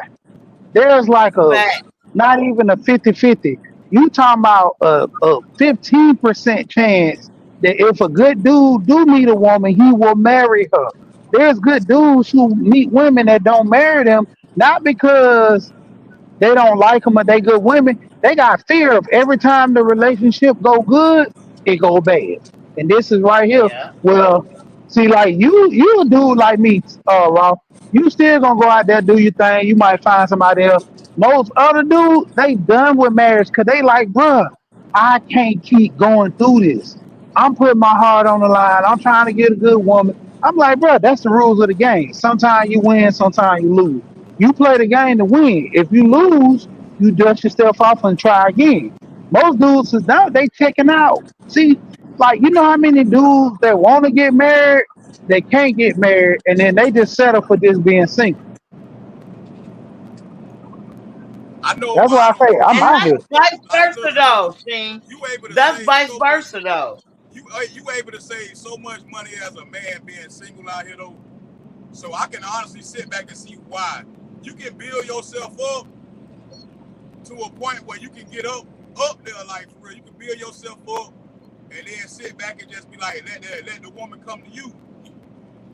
There's like a fact. not even a 50-50. You talking about a 15% chance that if a good dude do meet a woman, he will marry her. There's good dudes who meet women that don't marry them, not because they don't like them or they good women. They got fear of every time the relationship go good, it go bad. And this is right here. Yeah. Well, see, like you a dude like me, Ross. You still gonna go out there do your thing. You might find somebody else. Most other dudes, they done with marriage because they like, bruh, I can't keep going through this. I'm putting my heart on the line. I'm trying to get a good woman. I'm like, bruh, that's the rules of the game. Sometimes you win, sometimes you lose. You play the game to win. If you lose, you dust yourself off and try again. Most dudes is now they checking out. See, like you know how many dudes that want to get married, they can't get married, and then they just settle for just being single. I know That's why I about say I'm And out that's here. vice like versa look, though, Sheen. you able to That's save vice so much. versa though. You able to save so much money as a man being single out here though. So I can honestly sit back and see why. You can build yourself up to a point where you can get up there, like for real. You can build yourself up and then sit back and just be like, let the woman come to you.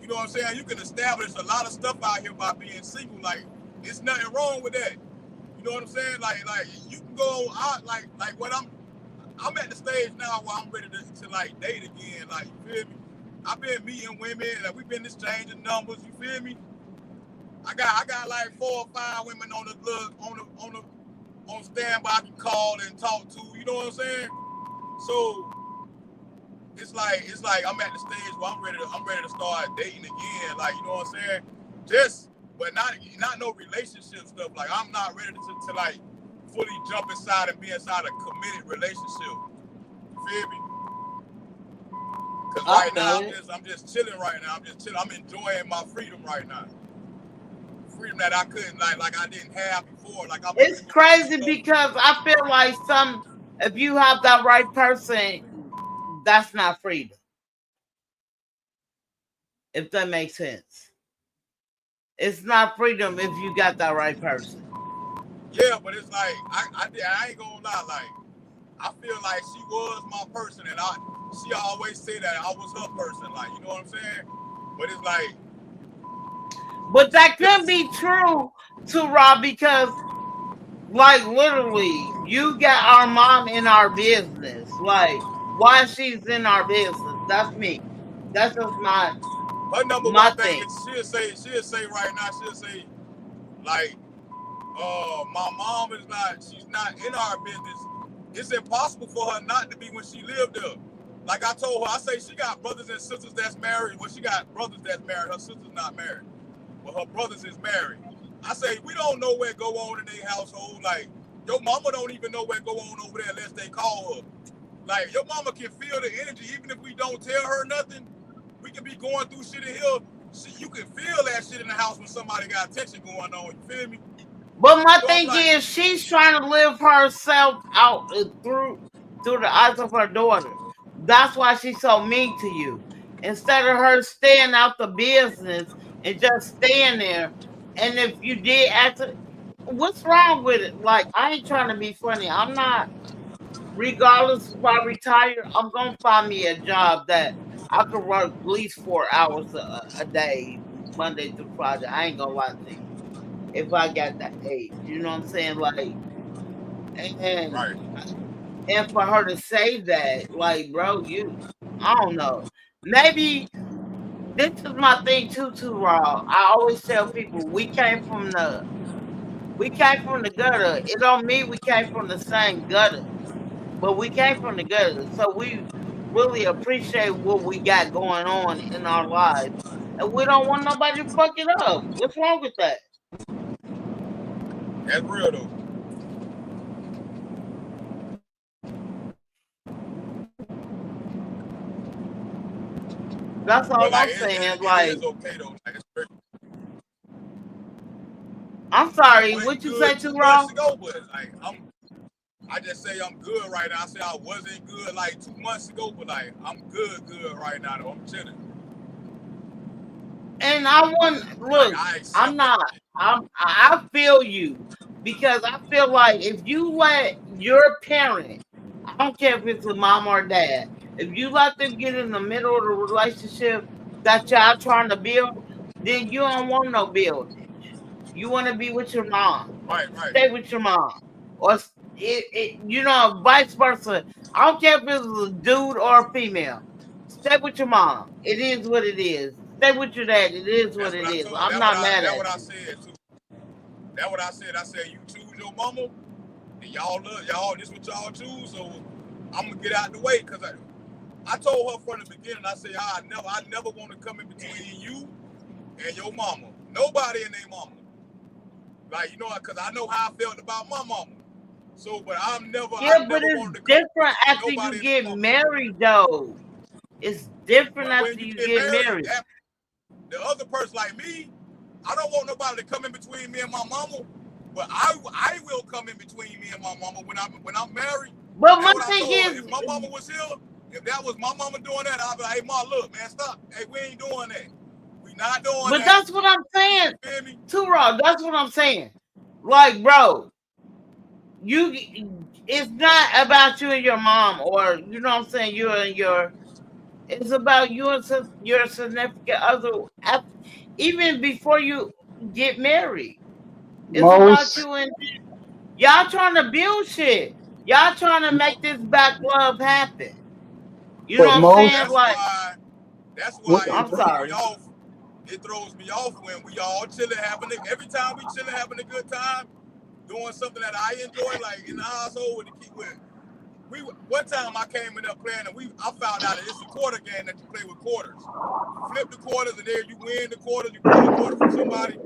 You know what I'm saying? You can establish a lot of stuff out here by being single. Like, it's nothing wrong with that. You know what I'm saying? Like you can go out like what I'm at the stage now where I'm ready to like date again. Like, you feel me? I've been meeting women, like we've been exchanging numbers. You feel me? I got like 4 or 5 women on the on standby I can call and talk to. You know what I'm saying? So it's like I'm at the stage where I'm ready to start dating again. Like, you know what I'm saying? Just but not no relationship stuff. Like, I'm not ready to like fully jump inside and be inside a committed relationship. You feel me? Cause I right now feel it. I'm just chilling right now. I'm just chilling. I'm enjoying my freedom right now. Freedom that I couldn't like I didn't have before. Like I'm It's able to crazy wake up. because I feel like some If you have that right person, that's not freedom. If that makes sense. It's not freedom if you got that right person. Yeah, but it's like I ain't gonna lie, like I feel like she was my person, and she always say that I was her person, like you know what I'm saying. But it's like But that could be true to Rob because, like, literally, you got our mom in our business. Like, why she's in our business? That's me. That's just her number my one thing thing. is she'll say right now, she'll say like my mom is not, she's not in our business. It's impossible for her not to be when she lived there. Like I told her, I say she got brothers and sisters that's married. Well, she got brothers that's married. Her sister's not married, but her brothers is married. I say we don't know what go on in their household. Like your mama don't even know what go on over there unless they call her. Like your mama can feel the energy, even if we don't tell her nothing. We can be going through shit in here. You can feel that shit in the house when somebody got tension going on. You feel me? But my So I'm thing like, is, she's trying to live herself out through the eyes of her daughter. That's why she's so mean to you. Instead of her staying out the business and just staying there, and if you did actually, what's wrong with it? Like, I ain't trying to be funny. I'm not. Regardless if I retire, I'm gonna find me a job that I could work at least 4 hours a day, Monday through Friday. I ain't gonna lie to you. If I got that age, you know what I'm saying? Like, and right. and for her to say that, like, bro, I don't know. Maybe this is my thing too, Raw. I always tell people we came from the gutter. It don't mean we came from the same gutter, but we came from the gutter, so we really appreciate what we got going on in our lives, and we don't want nobody to fuck it up. What's wrong with that? That's real though. That's But all like I'm saying. it Like, is okay though. Like I'm I sorry, wasn't what you say good too, 2 months Raw? ago, but like I just say I'm good right now. I say I wasn't good like 2 months ago, but like I'm good right now though. I'm chilling. And I want Like look, I I'm accept that not. shit. I feel you because I feel like if you let your parent, I don't care if it's a mom or dad, if you let them get in the middle of the relationship that y'all trying to build, then you don't want no building. You want to be with your mom. Right. Stay with your mom, or vice versa. I don't care if it's a dude or a female. Stay with your mom. It is what it is. Stay with your dad. It is what That's what it I is. told. I'm not mad That at what I you. said too. That what I said. I said you choose your mama, and y'all love y'all. This what y'all choose. So I'm gonna get out the way because I told her from the beginning. I said I never want to come in between you and your mama. Nobody and their mama. Like because I know how I felt about my mama. So, but I Yeah, but never it's wanted to come different between after you nobody and their get mama. married, though. It's different But when after you you get get married, married. the other person like me, I don't want nobody to come in between me and my mama. But I will come in between me and my mama when I'm married. But my That's what I thing told her. is, If my mama was here, if that was my mama doing that, I'd be like, hey ma, look, man, stop. Hey, we ain't doing that. We not doing but that. that's what I'm saying. You feel me? Too raw. That's what I'm saying. Like, bro, you. It's not about you and your mom, or you know what I'm saying. You and your. It's about you and your significant other. Even before you get married, it's about Most, you and y'all trying to build shit. Y'all trying to make this back love happen. You know but what I'm But saying? most, Like, that's why it I'm w- throws me sorry. off. It throws me off when we all chilling, every time we chilling, having a good time, doing something that I enjoy, like in the household with the kid. One time I came in there playing, and I found out that it's a quarter game that you play with quarters. You flip the quarters, and there you win the quarters. You pull a quarter from somebody.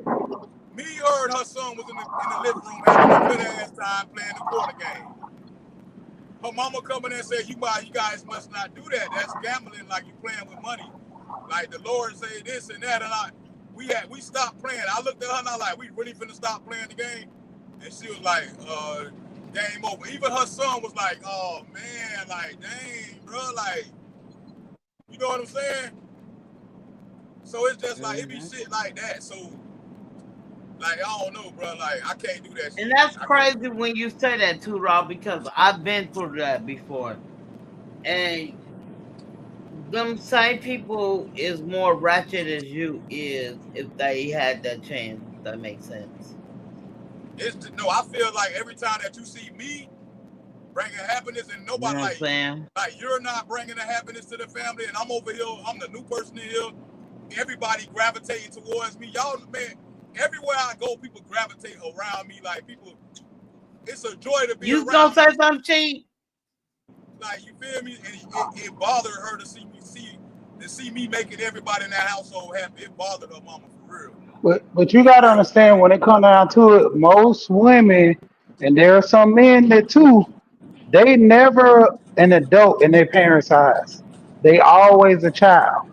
Me, her, and her son was in the living room having a good ass time playing the quarter game. Her mama come in there and say, you guys must not do that. That's gambling, like you playing with money. Like the Lord say this and that, and we stopped playing. I looked at her and I like, we really finna stop playing the game? And she was like, game over. Even her son was like, oh man, like dang, bro, like you know what I'm saying? So it's just like it be Hmm. shit like that. So like I don't know, bro. Like I can't do that And shit. that's I can't. crazy when you say that too, Rob, because I've been through that before. And them same people is more ratchet as you is if they had that chance, if that makes sense. It's no. I feel like every time that you see me bringing happiness and You nobody know what I'm saying? like you're not bringing the happiness to the family, and I'm over here. I'm the new person in here. Everybody gravitating towards me. Y'all, man. Everywhere I go, people gravitate around me. Like people, it's a joy to be You was gonna around me. say something, cheap? Like you feel me? And it bothered her to see me making everybody in that household happy. It bothered her mama for real, But you for gotta real. understand when it comes down to it, most women, and there are some men that too, they never an adult in their parents' eyes. They always a child.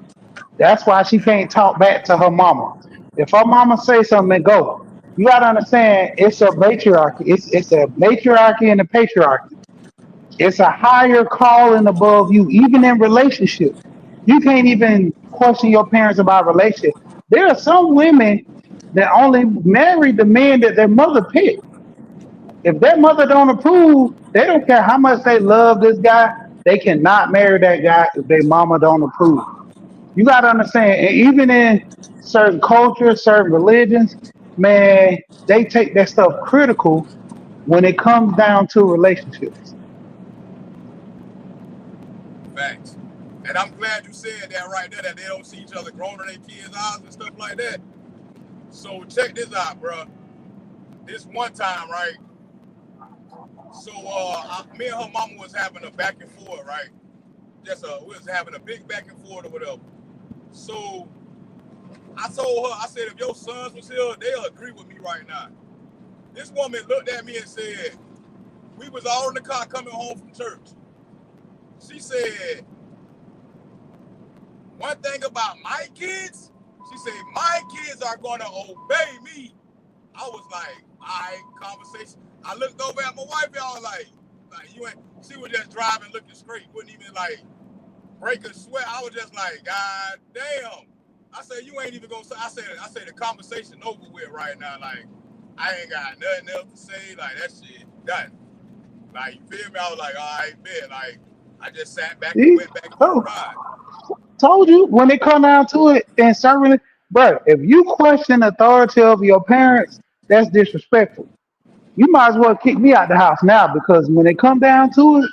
That's why she can't talk back to her mama. If her mama say something, go. You gotta understand, it's a matriarchy. It's a matriarchy and a patriarchy. It's a higher calling above you, even in relationships. You can't even question your parents about relationship. There are some women that only marry the men that their mother picked. If their mother don't approve, they don't care how much they love this guy. They cannot marry that guy if their mama don't approve. You got to understand, and even in certain cultures, certain religions, man, they take that stuff critical when it comes down to relationships. Facts. And I'm glad you said that right there, that they don't see each other growing in their kids' eyes and stuff like that. So check this out, bro. This one time, right? So me and her mama was having a back and forth, right? We was having a big back and forth or whatever. So I told her, I said, if your sons was here, they'll agree with me right now. This woman looked at me and said, we was all in the car coming home from church. She said, one thing about my kids, she said, my kids are gonna obey me. I was like, all right, conversation. I looked over at my wife, y'all like you ain't. She was just driving, looking straight, wouldn't even like break a sweat. I was just like, God damn. I said, you ain't even gonna say. I said the conversation over with right now. Like, I ain't got nothing else to say. Like that shit done. Like you feel me? I was like, all right, man. Like I just sat back and See? went back on the Oh, ride. told you when it come down to it, and certainly, bro, if you question the authority of your parents, that's disrespectful. You might as well kick me out the house now because when it come down to it,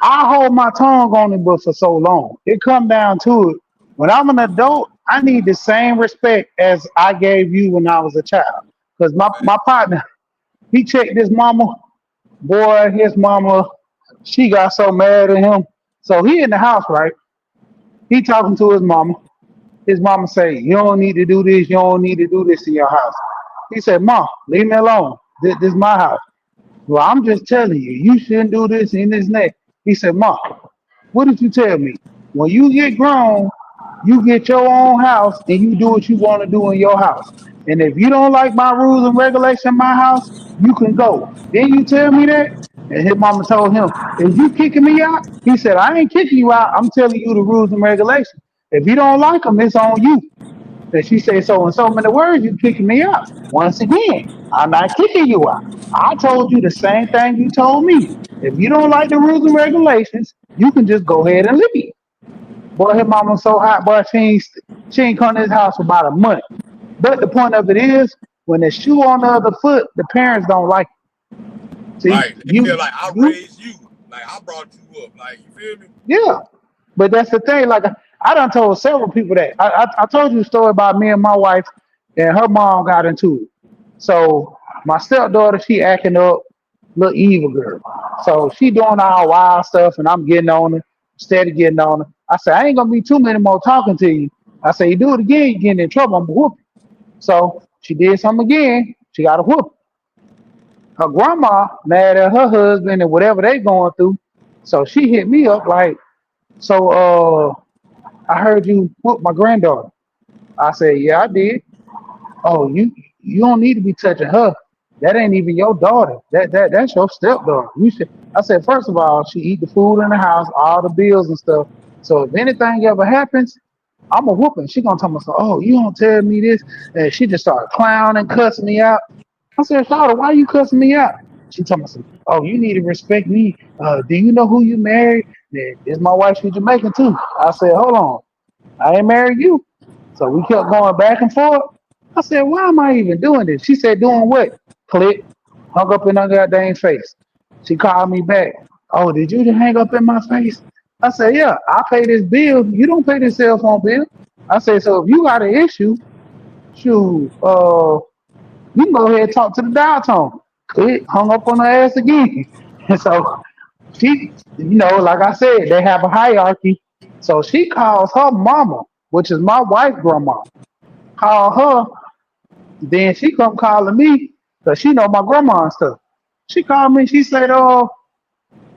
I hold my tongue on it, but for so long. It come down to it. When I'm an adult, I need the same respect as I gave you when I was a child. Because my partner, he checked his mama, boy, his mama, she got so mad at him. So he in the house, right? He talking to his mama. His mama say, you don't need to do this, you don't need to do this in your house. He said, Mom, leave me alone. This is my house. Well, I'm just telling you, you shouldn't do this and this and that. He said, Mom, what did you tell me? When you get grown, you get your own house and you do what you want to do in your house. And if you don't like my rules and regulations in my house, you can go. Then you tell me that? And his mama told him, is you kicking me out? He said, I ain't kicking you out. I'm telling you the rules and regulations. If you don't like them, it's on you. And she said, so in so many words, you kicking me out. Once again, I'm not kicking you out. I told you the same thing you told me. If you don't like the rules and regulations, you can just go ahead and leave. Boy, his mama so hot, boy, she ain't come to his house for about a month. But the point of it is, when the shoe on the other foot, the parents don't like it. See, Right. They feel like I you, raised you. Like I brought you up. Like you feel me? yeah. But that's the thing. Like I done told several people that. I told you a story about me and my wife, and her mom got into it. So my stepdaughter, she acting up, little evil girl. So she doing all wild stuff, and I'm getting on her, steady getting on her. I said, I ain't gonna be too many more talking to you. I said, you do it again, you getting in trouble. I'm gonna whoop you. So she did something again. She got a whoop. Her grandma mad at her husband and whatever they going through. So she hit me up like, so I heard you whoop my granddaughter. I said, yeah, I did. Oh, you don't need to be touching her. That ain't even your daughter. That's your stepdaughter. You should. I said, first of all, she eat the food in the house, all the bills and stuff. So if anything ever happens, I'm a whooping. She gonna tell me, so, oh, you don't tell me this, and she just started clowning, cussing me out. I said, Shawty, why you cussing me out? She told me, some, oh, you need to respect me. Do you know who you married? This my wife, she's Jamaican too. I said, hold on, I ain't married you. So we kept going back and forth. I said, why am I even doing this? She said, doing what? Click. Hung up in her goddamn face. She called me back. Oh, did you just hang up in my face? I said, yeah, I pay this bill. You don't pay this cell phone bill. I said, so if you got an issue, shoot, you can go ahead and talk to the dial tone. Click, hung up on her ass again. And so she, like I said, they have a hierarchy. So she calls her mama, which is my wife's grandma, call her. Then she come calling me because she know my grandma and stuff. She called me. She said, "Oh,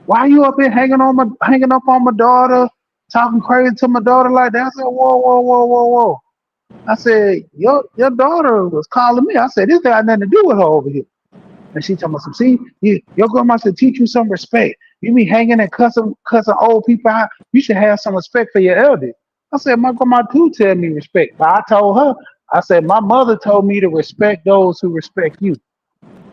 why you up here hanging up on my daughter, talking crazy to my daughter like that?" I said, "Whoa, whoa, whoa, whoa, whoa." I said, "Your daughter was calling me." I said, "This got nothing to do with her over here." And she told me some, see, your grandma should teach you some respect. You be hanging and cussing old people out. You should have some respect for your elders. I said, my grandma do tell me respect. But I told her, I said, my mother told me to respect those who respect you.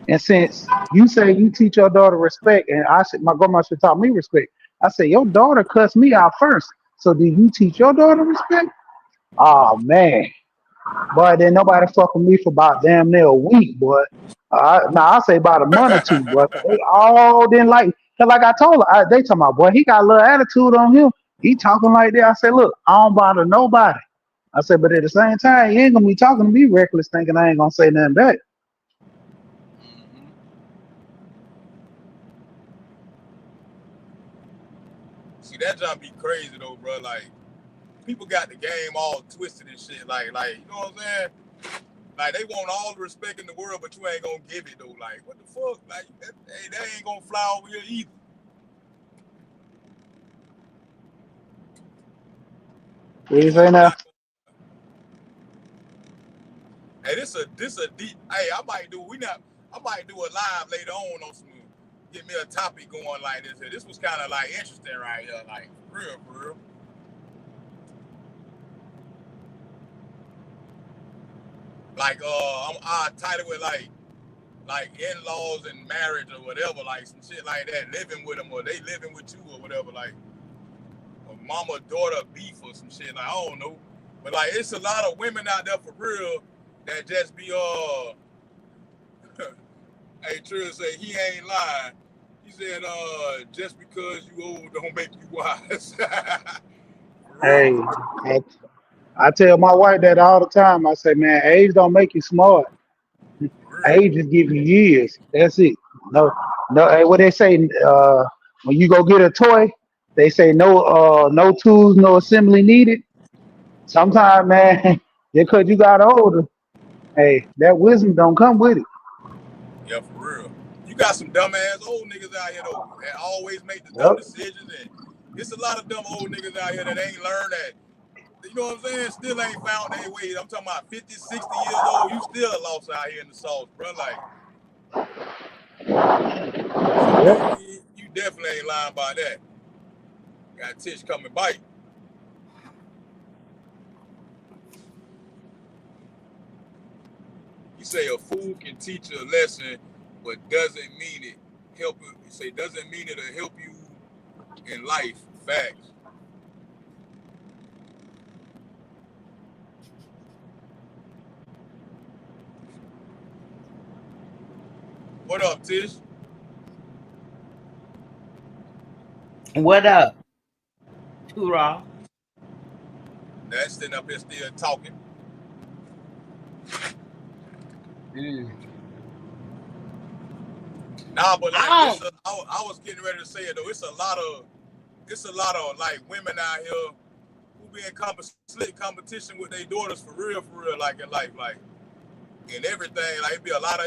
And since you say you teach your daughter respect, and I said my grandma should taught me respect. I said, your daughter cussed me out first. So do you teach your daughter respect? Oh man. Boy, didn't nobody fuck with me for about damn near a week, boy. Now I say about a month or two, boy. 'Cause they all didn't like. Cause like I told her, they talking about, boy, he got a little attitude on him. He talking like that. I said, look, I don't bother nobody. I said, but at the same time, you ain't gonna be talking to me reckless, thinking I ain't gonna say nothing back. See, that jump be crazy though, bro. Like, people got the game all twisted and shit. Like, you know what I'm saying? Like, they want all the respect in the world, but you ain't gonna give it though. Like, what the fuck? Like, that ain't gonna fly over here either. What you Fuck say you now? not. Hey, this a deep. Hey, I might do a live later on some. Get me a topic going like this. This was kind of like interesting right here. Like, for real. Like, I title it like in-laws and marriage or whatever, like some shit like that, living with them or they living with you or whatever, like a mama daughter beef or some shit, like I don't know, but like it's a lot of women out there for real that just be hey, Trill say he ain't lying. He said just because you old don't make you wise. For real, Hey, I tell my wife that all the time. I say, man, age don't make you smart. for real. Age just give you years. That's it. No, no. Hey, what they say? When you go get a toy, they say no tools, no assembly needed. Sometimes, man, just because you got older, hey, that wisdom don't come with it. Yeah, for real. You got some dumbass old niggas out here though that always make the dumb Yep. decisions, and it's a lot of dumb old niggas out here that ain't learned that. You know what I'm saying? Still ain't found their way. I'm talking about 50, 60 years old. You still lost out here in the sauce, bro. Like, so Yep. you definitely ain't lying about that. Got Tish coming bite. You say a fool can teach you a lesson, but doesn't mean it help you. You say doesn't mean it'll help you in life. Facts. What up, Tish? What up, Tura? That's sitting up here still talking. Mm. Nah, but like I it's don't. I was getting ready to say it though. It's a lot of like women out here who be in slick competition with their daughters for real, like in life, like and everything. Like it'd be a lot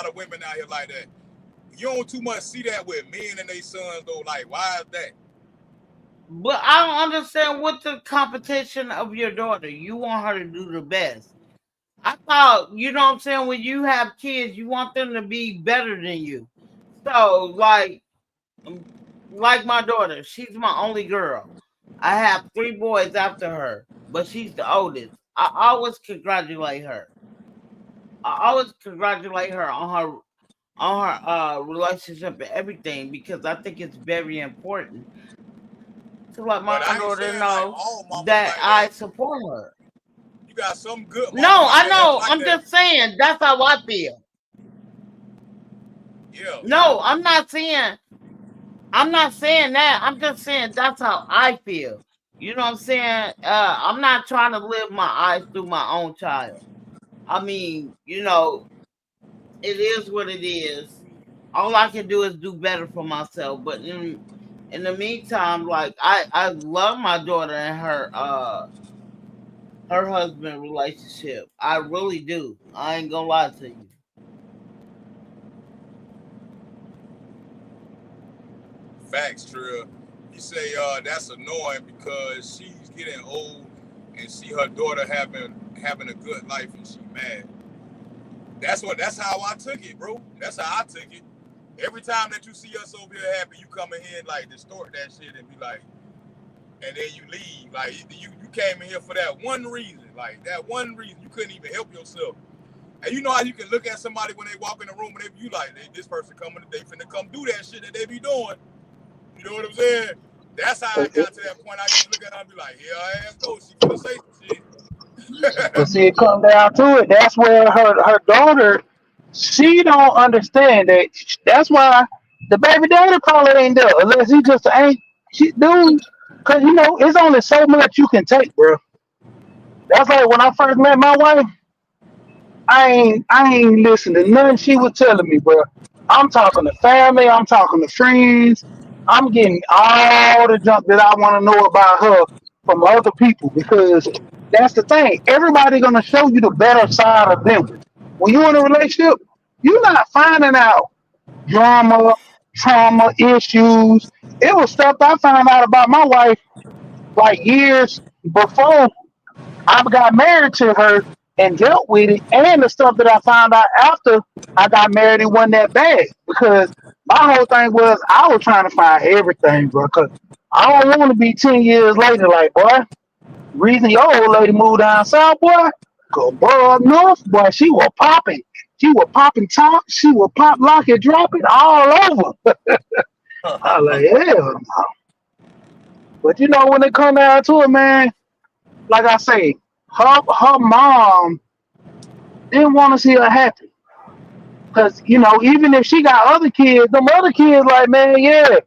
of women out here like that. You don't too much see that with men and their sons though. Like, why is that? But I don't understand what the competition of your daughter. You want her to do the best. I thought, you know what I'm saying, when you have kids, you want them to be better than you. So, um, like my daughter, she's my only girl. I have three boys after her, but she's the oldest. I always congratulate her. I always congratulate her on her relationship and everything because I think it's very important to let my But I ain't daughter saying like know all mamas that like I that. support her. You got some good mamas No, out I there that's know. like I'm that. just saying that's how I feel. Yeah. No, I'm not saying that. I'm just saying that's how I feel. You know what I'm saying? I'm not trying to live my eyes through my own child. I mean, it is what it is. All I can do is do better for myself. But in the meantime, like I love my daughter and her husband relationship. I really do. I ain't gonna lie to you. Facts, Trill. You say that's annoying because she's getting old and see her daughter having a good life and she mad. That's how I took it, bro. That's how I took it. Every time that you see us over here happy, you come in here and like distort that shit and be like, and then you leave. Like you came in here for that one reason. Like that one reason you couldn't even help yourself. And you know how you can look at somebody when they walk in the room and you like, this person coming, they finna come do that shit that they be doing. You know what I'm saying? That's how I got to that point. I used to look at her and be like, here I ass go. She finna say some But shit. see, it come down to it. That's where her daughter, she don't understand that. That's why the baby daddy probably ain't there unless he just ain't. She dude, cause it's only so much you can take, bro. That's like when I first met my wife. I ain't listening to nothing she was telling me, bro. I'm talking to family. I'm talking to friends. I'm getting all the junk that I want to know about her from other people because that's the thing. Everybody gonna show you the better side of them. When you're in a relationship, you're not finding out drama, trauma, issues. It was stuff I found out about my wife like years before I got married to her and dealt with it, and the stuff that I found out after I got married, it wasn't that bad because my whole thing was I was trying to find everything, bro. Cause I don't want to be 10 years later, like boy, reason your old lady moved down south, boy. Cause boy up north, boy, she was popping. She was popping top. She was pop lock and drop it all over. I like, yeah. But when it come down to it, man, like I say, her mom didn't want to see her happy. Cause even if she got other kids, them other kids like, man, yeah,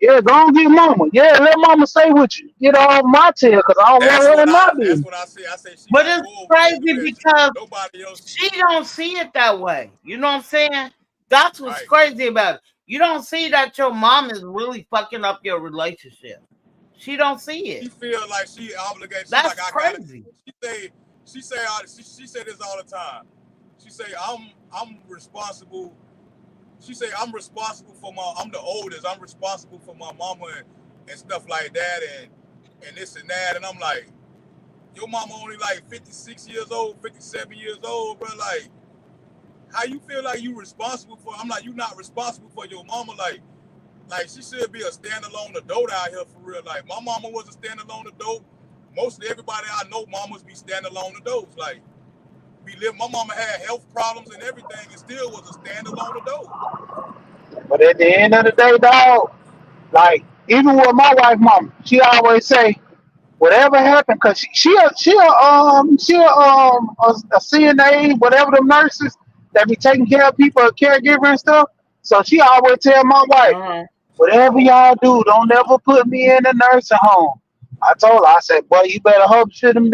yeah, go and get mama. Yeah, let mama stay with you. Get off my tail, cause I don't want That's her what in I my that's business. what I say. I say she But gonna it's go do crazy that shit. because Nobody else see she it. don't see it that way. You know what I'm saying? That's what's Right. crazy about it. You don't see that your mom is really fucking up your relationship. She don't see She it. feel like she obligated. She like That's I gotta. crazy. She say she say this all the time. She say I'm responsible. She say I'm responsible for my. I'm the oldest. I'm responsible for my mama and stuff like that and this and that. And I'm like, your mama only like 56 years old, 57 years old, bro. Like, how you feel like you responsible for? I'm like, you not responsible for your mama. Like she should be a standalone adult out here for real. Like my mama was a standalone adult. Mostly everybody I know, mamas be standalone adults. Like we live. My mama had health problems and everything, and still was a standalone adult. But at the end of the day, dog, like even with my wife, mama, she always say, whatever happened, cause she a CNA, whatever the nurses that be taking care of people, a caregiver and stuff. So she always tell my wife, Uh-huh. whatever y'all do, don't ever put me in a nursing home. I told her, I said, boy, you better hope shit them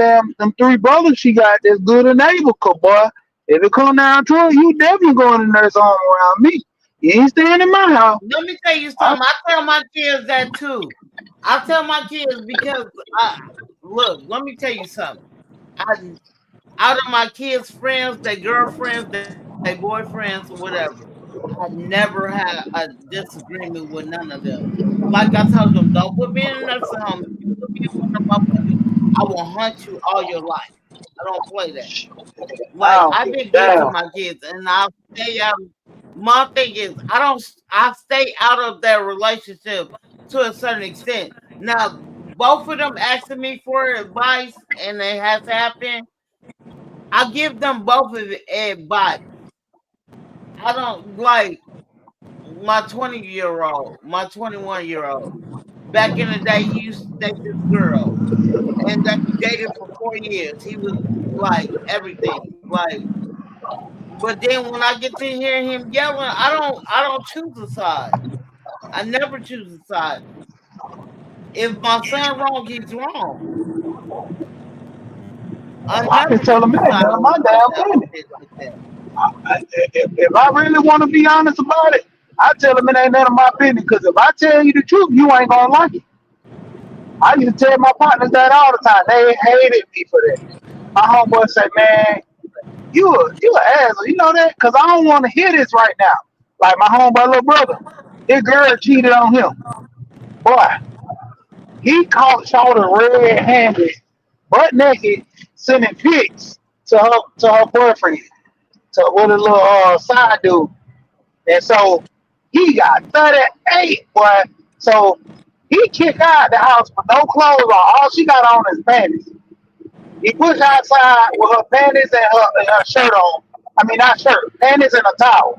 three brothers she got that's good and able, cause boy, if it come down to it, you definitely going to nursing home around me. You ain't staying in my house. Let me tell you I, something. I tell my kids that too. I tell my kids because look, let me tell you something. I out of my kids' friends, their girlfriends, their boyfriends, or whatever, I never had a disagreement with none of them. Like I told them, don't put me in a nursing home. If you put me in one of my places, I will hunt you all your life. I don't play that. I Like don't I've give a been good to damn. my kids, and I'll stay out. My thing is, I stay out of their relationship to a certain extent. Now, both of them asking me for advice, and it has happened. I give them both of the advice. I don't like my 20-year-old, my 21-year-old. Back in the day, he used to date this girl, and that he dated for 4 years. He was like everything, like. But then when I get to hear him yelling, I don't choose a side. I never choose a side. If my son wrong, he's wrong. I I can never tell them choose it a ain't side none of on my damn business. shit like that. If I really want to be honest about it, I tell them it ain't none of my business. Because if I tell you the truth, you ain't gonna like it. I used to tell my partners that all the time. They hated me for that. My homeboy say, "Man, you an asshole. You know that? Because I don't want to hear this right now." Like my homeboy little brother, his girl cheated on him. Boy, he caught Shorty red-handed, butt naked, sending pics to her boyfriend, to with a little side dude. And so he got 38, boy. So he kicked out the house with no clothes on. All she got on is panties. He pushed outside with her panties and her shirt on. I mean, not shirt, panties and a towel.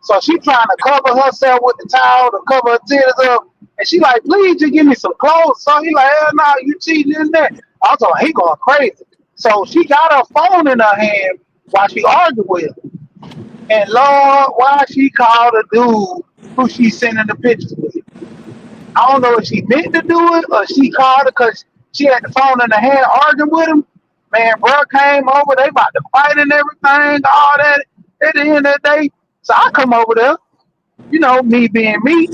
So she trying to cover herself with the towel to cover her tears up. And she like, please just give me some clothes. So he like, hell no, you cheating in there. I was like, he going crazy. So she got her phone in her hand while she argued with him. And Lord, why she called a dude who she sending the pictures with. I don't know if she meant to do it or she called her because she had the phone in her hand arguing with him. Man, bro came over. They about to fight and everything, all that. At the end of the day, so I come over there. You know, me being me.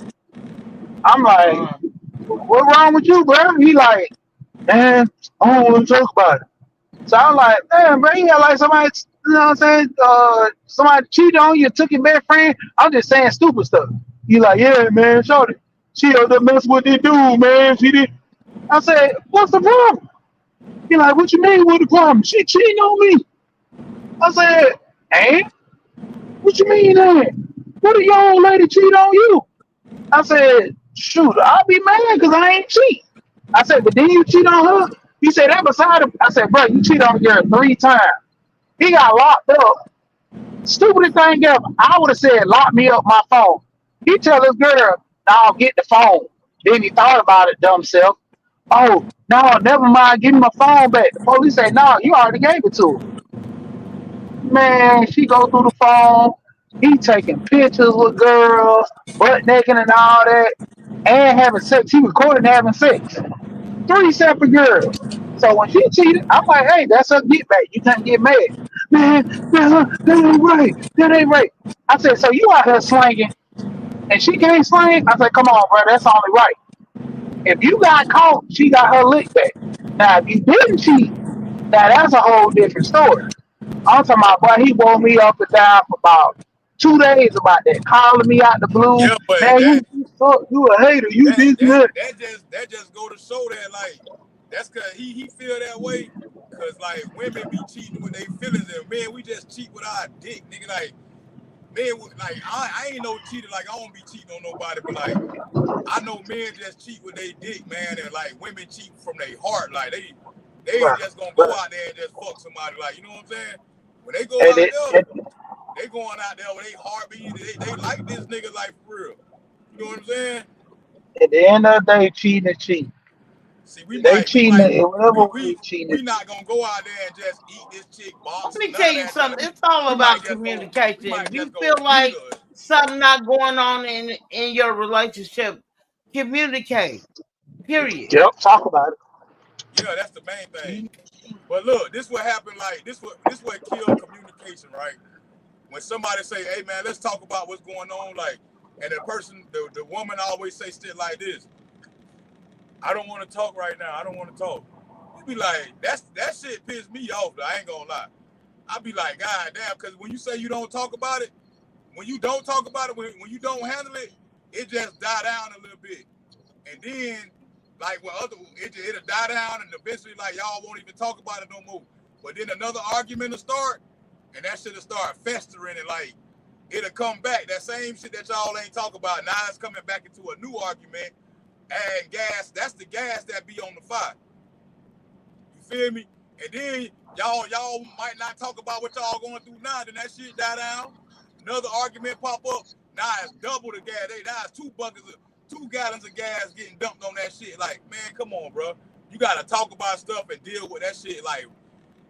I'm like, Uh, what wrong with you, bro? He like, man, I don't want to talk about it. So I'm like, man, bro, you got like somebody, you know what I'm saying? Somebody cheated on you, took your best friend. I'm just saying stupid stuff. He like, yeah, man, shorty. She had to mess with this dude, man. She did. I said, what's the problem? He like, what you mean, what the problem? She cheating on me. I said, ain't? What you mean, ain't? What if your old lady cheat on you? I said, shoot, I'll be mad because I ain't cheat. I said, but then you cheat on her? He said, that beside him. I said, bro, you cheat on her 3 times. He got locked up. Stupidest thing ever. I would have said, lock me up my phone. He tell his girl, no, get the phone. Then he thought about it, dumb self. Oh, no, never mind. Give me my phone back. The police say, no, you already gave it to her. Man, she go through the phone. He taking pictures with girls, butt naked and all that, and having sex. He recorded having sex. 3 separate girls. So when she cheated, I'm like, hey, that's her get back. You can't get mad. Man, that ain't right. That ain't right. I said, so you out here slanging and she can't slang? I said, come on, bro, that's only right. If you got caught, she got her lick back. Now, if you didn't cheat, now that's a whole different story. I'm talking about, boy, he woke me up and down for about 2 days about that, calling me out the blue. Yeah, but Man, you suck, you a hater, you that this and that that. that just go to show that like that's cause he feel that way cause like women be cheating with their feelings and man we just cheat with our dick, nigga. Like man, like I ain't no cheater. Like I don't be cheating on nobody, but like I know men just cheat with their dick, man, and like women cheat from their heart. Like they ain't Right, just gonna go right. out there and just fuck somebody. Like you know what I'm saying? When they go And out it, there, and they going out there with their heart beating. They like this nigga like for real. You know what I'm saying? at the end of the day, cheating is cheating. See, They cheating in whatever way cheating we is not gonna go out there and just eat this chick let box. me None tell of you that. None of something. It's all we about might just go. We communication. might If just you go feel eat like her. something not going on in your relationship, communicate. Period. cheating. Yep, talk about it. Yeah, that's the main thing. But look, this what happened. Like this what killed communication, right? When somebody say, "Hey man, let's talk about what's going on," like, and the woman always say shit like this: "I don't want to talk right now. I don't want to talk." You be like, that shit pissed me off. I ain't gonna lie. I be like, God damn, because when you say you don't talk about it, when you don't talk about it, when you don't handle it, it just die down a little bit, and then like it'll die down, and eventually like y'all won't even talk about it no more. but then another argument will start, and that shit'll start festering, and like it'll come back. That same shit that y'all ain't talk about, now it's coming back into a new argument, and gas. That's the gas that be on the fire. You feel me? And then y'all might not talk about what y'all going through now. Then that shit die down. Another argument pop up. Now it's double the gas. Now it's 2 gallons of gas getting dumped on that shit. Like, man, come on, bro. You gotta talk about stuff and deal with that shit. Like,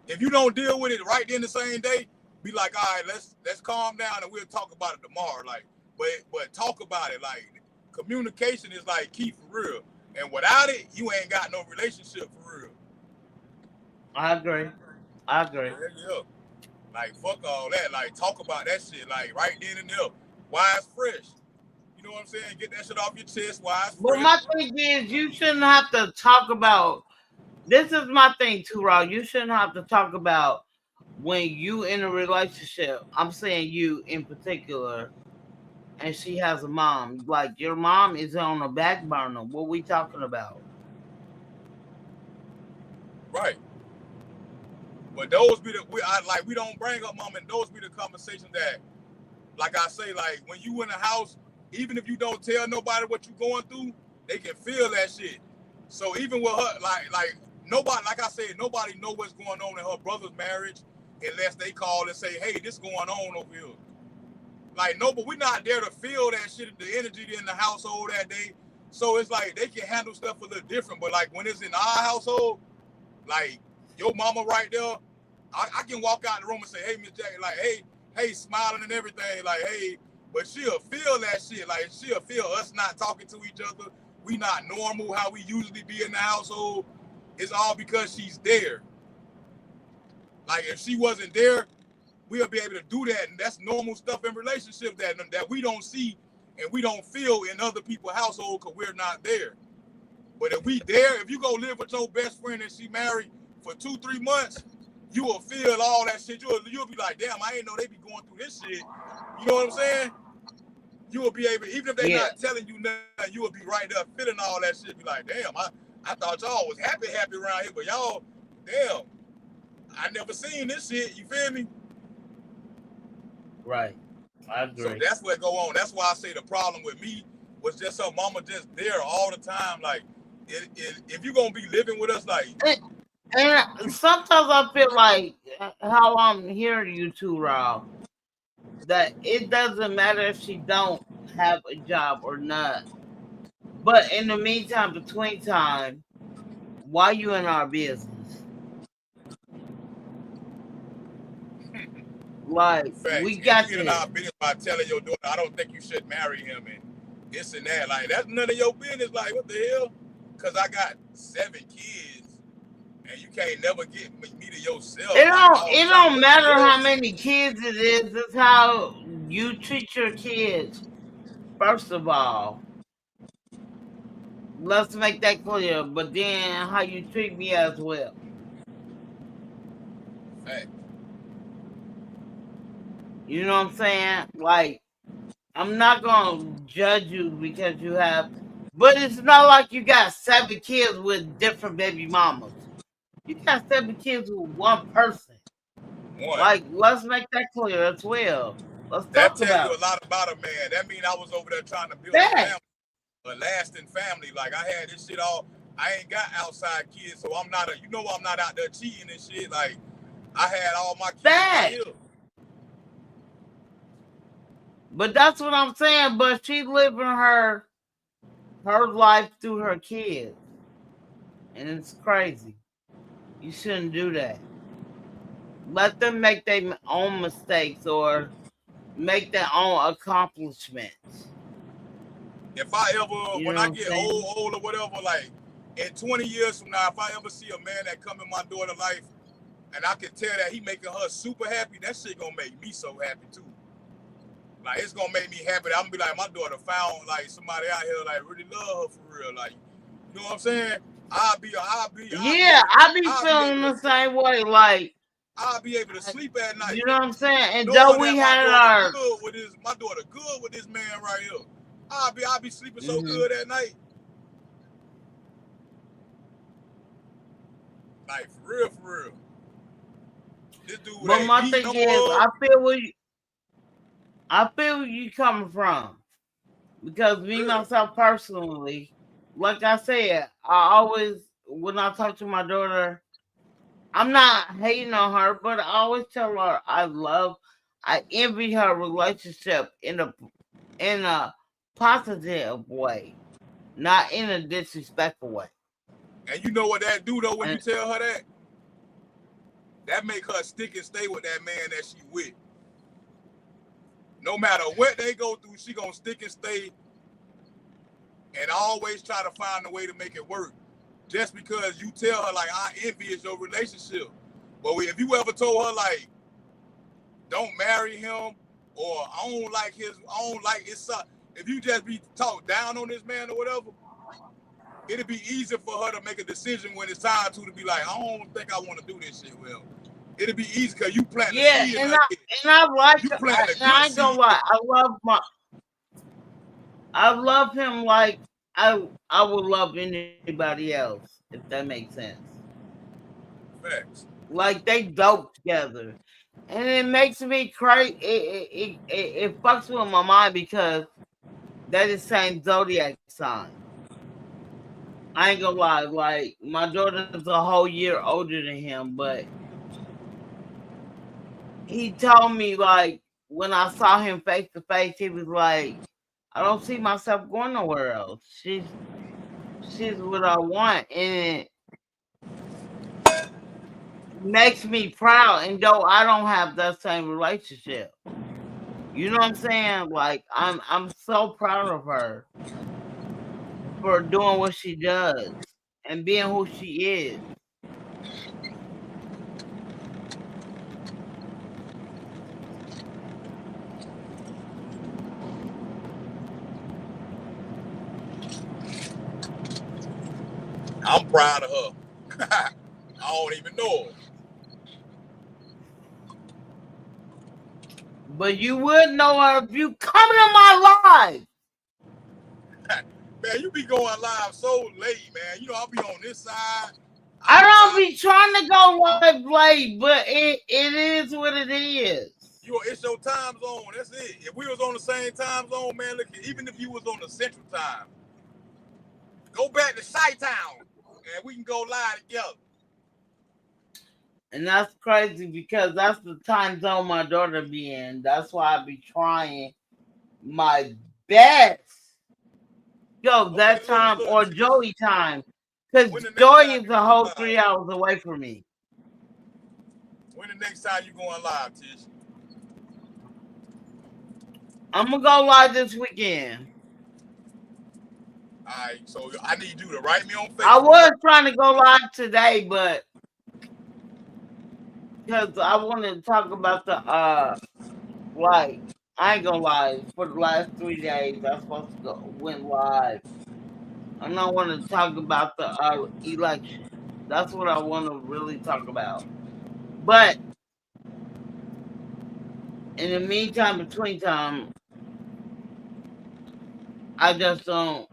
if you don't deal with it right then the same day, be like, all right, let's calm down and we'll talk about it tomorrow. Like, but talk about it. Like, communication is like key for real. And without it, you ain't got no relationship for real. I agree. Yeah. Like, fuck all that. Like, talk about that shit. Like, right then and there. Why it's fresh. You know what I'm saying? Get that shit off your chest. Why it's fresh. But my thing is, you shouldn't have to talk about. This is my thing too, Raw. You shouldn't have to talk about when you in a relationship. I'm saying you in particular, and she has a mom. Like, your mom is on the back burner. What we talking about? Right. But those be we don't bring up mom, and those be the conversations that, like I say, like when you in a house, even if you don't tell nobody what you going through, they can feel that shit. So even with her, like nobody, like I said, nobody know what's going on in her brother's marriage unless they call and say, hey, this going on over here. Like, no, but we're not there to feel that shit, the energy in the household that day. So it's like they can handle stuff a little different. But like when it's in our household, like your mama right there, I can walk out the room and say, hey, Miss Jackie, like, hey, smiling and everything, like, hey, but she'll feel that shit. Like, she'll feel us not talking to each other. We not normal how we usually be in the household. It's all because she's there. Like, if she wasn't there, we'll be able to do that. And that's normal stuff in relationships that we don't see and we don't feel in other people's household because we're not there. But if we there, if you go live with your best friend and she married for 2-3 months, you will feel all that shit. You'll be like, damn, I didn't know they be going through this shit. You know what I'm saying? You will be able, even if they're not telling you nothing, you will be right there feeling all that shit. Be like, damn, I thought y'all was happy around here, but y'all, damn, I never seen this shit. You feel me? Right. I agree. So that's what go on. That's why I say the problem with me was just her mama just there all the time. Like, if you're going to be living with us, like... And sometimes I feel like how I'm hearing you too, Rob, that it doesn't matter if she don't have a job or not. But in the meantime, between time, why you in our business? Like, fact, we got you in our business by telling your daughter, I don't think you should marry him and this and that. Like, that's none of your business. Like, what the hell? Because I got 7 kids and you can't never get me to yourself. It don't matter how many kids it is. It's how you treat your kids. First of all, let's make that clear. But then how you treat me as well. Fact. You know what I'm saying? Like, I'm not gonna judge you because you have, but it's not like you got 7 kids with different baby mamas. You got 7 kids with one person. Like, let's make that clear as well. Let's talk about it. That tells you a lot about a man. That means I was over there trying to build a family, a lasting family. Like, I had this shit all. I ain't got outside kids, so I'm not I'm not out there cheating and shit. Like, I had all my kids right here. But that's what I'm saying. But she's living her life through her kids, and it's crazy. You shouldn't do that. Let them make their own mistakes or make their own accomplishments. If I ever, when I get old or whatever, like in 20 years from now, if I ever see a man that come in my daughter's life and I can tell that he making her super happy, that shit gonna make me so happy too. Like, it's gonna make me happy. I'm gonna be like, my daughter found like somebody out here like really love her for real. Like, you know what I'm saying? I'll be feeling the same way. Like, I'll be able to sleep at night. You know what I'm saying? And though we had our my daughter good with this man right here. I'll be sleeping so good at night. Like, for real. This dude But ain't my beat thing no is, up. I feel where you coming from. Because me, Yeah. myself, personally, like I said, I always, when I talk to my daughter, I'm not hating on her, but I always tell her I envy her relationship in a positive way, not in a disrespectful way. And you know what that do though when you And tell her that? That make her stick and stay with that man that she with. No matter what they go through, she gonna stick and stay and always try to find a way to make it work. Just because you tell her like I envy is your relationship. But if you ever told her like don't marry him or I don't like his son, if you just be talked down on this man or whatever, it'd be easier for her to make a decision when it's time to be like, I don't think I want to do this shit. Well, it'd be easy because you plant the yeah, seed in and her head. I like, You plant the and I good ain't gonna seed. lie, I love him like I would love anybody else, if that makes sense. Facts. Like they dope together, and it makes me crazy. It fucks with my mind because they're the same zodiac sign. I ain't gonna lie, like my daughter's a whole year older than him, but he told me like when I saw him face to face, he was like, I don't see myself going nowhere else. She's what I want, and it makes me proud. And though I don't have that same relationship, you know what I'm saying? Like I'm so proud of her for doing what she does and being who she is. I'm proud of her. I don't even know her. But you would know her if you come to my life. Man, you be going live so late, man. You know, I'll be on this side. I I'll don't be be trying to go live late, but it is what it is. it's your time zone. That's it. If we was on the same time zone, man, look, even if you was on the central time, go back to Chi-Town and we can go live together. And that's crazy because that's the time zone my daughter be in. That's why I be trying my best. Yo, Okay, that time look, or Joey time. Because when the next Joey time is you a going whole live? 3 hours away from me. When the next time you going live, Tish? I'm going to go live this weekend. Alright, so I need you to write me on Facebook. I was trying to go live today, but because I wanted to talk about the like I ain't gonna lie, for the last 3 days I supposed to went live. And I want to talk about the election. That's what I want to really talk about. But in the meantime, between time, I just don't.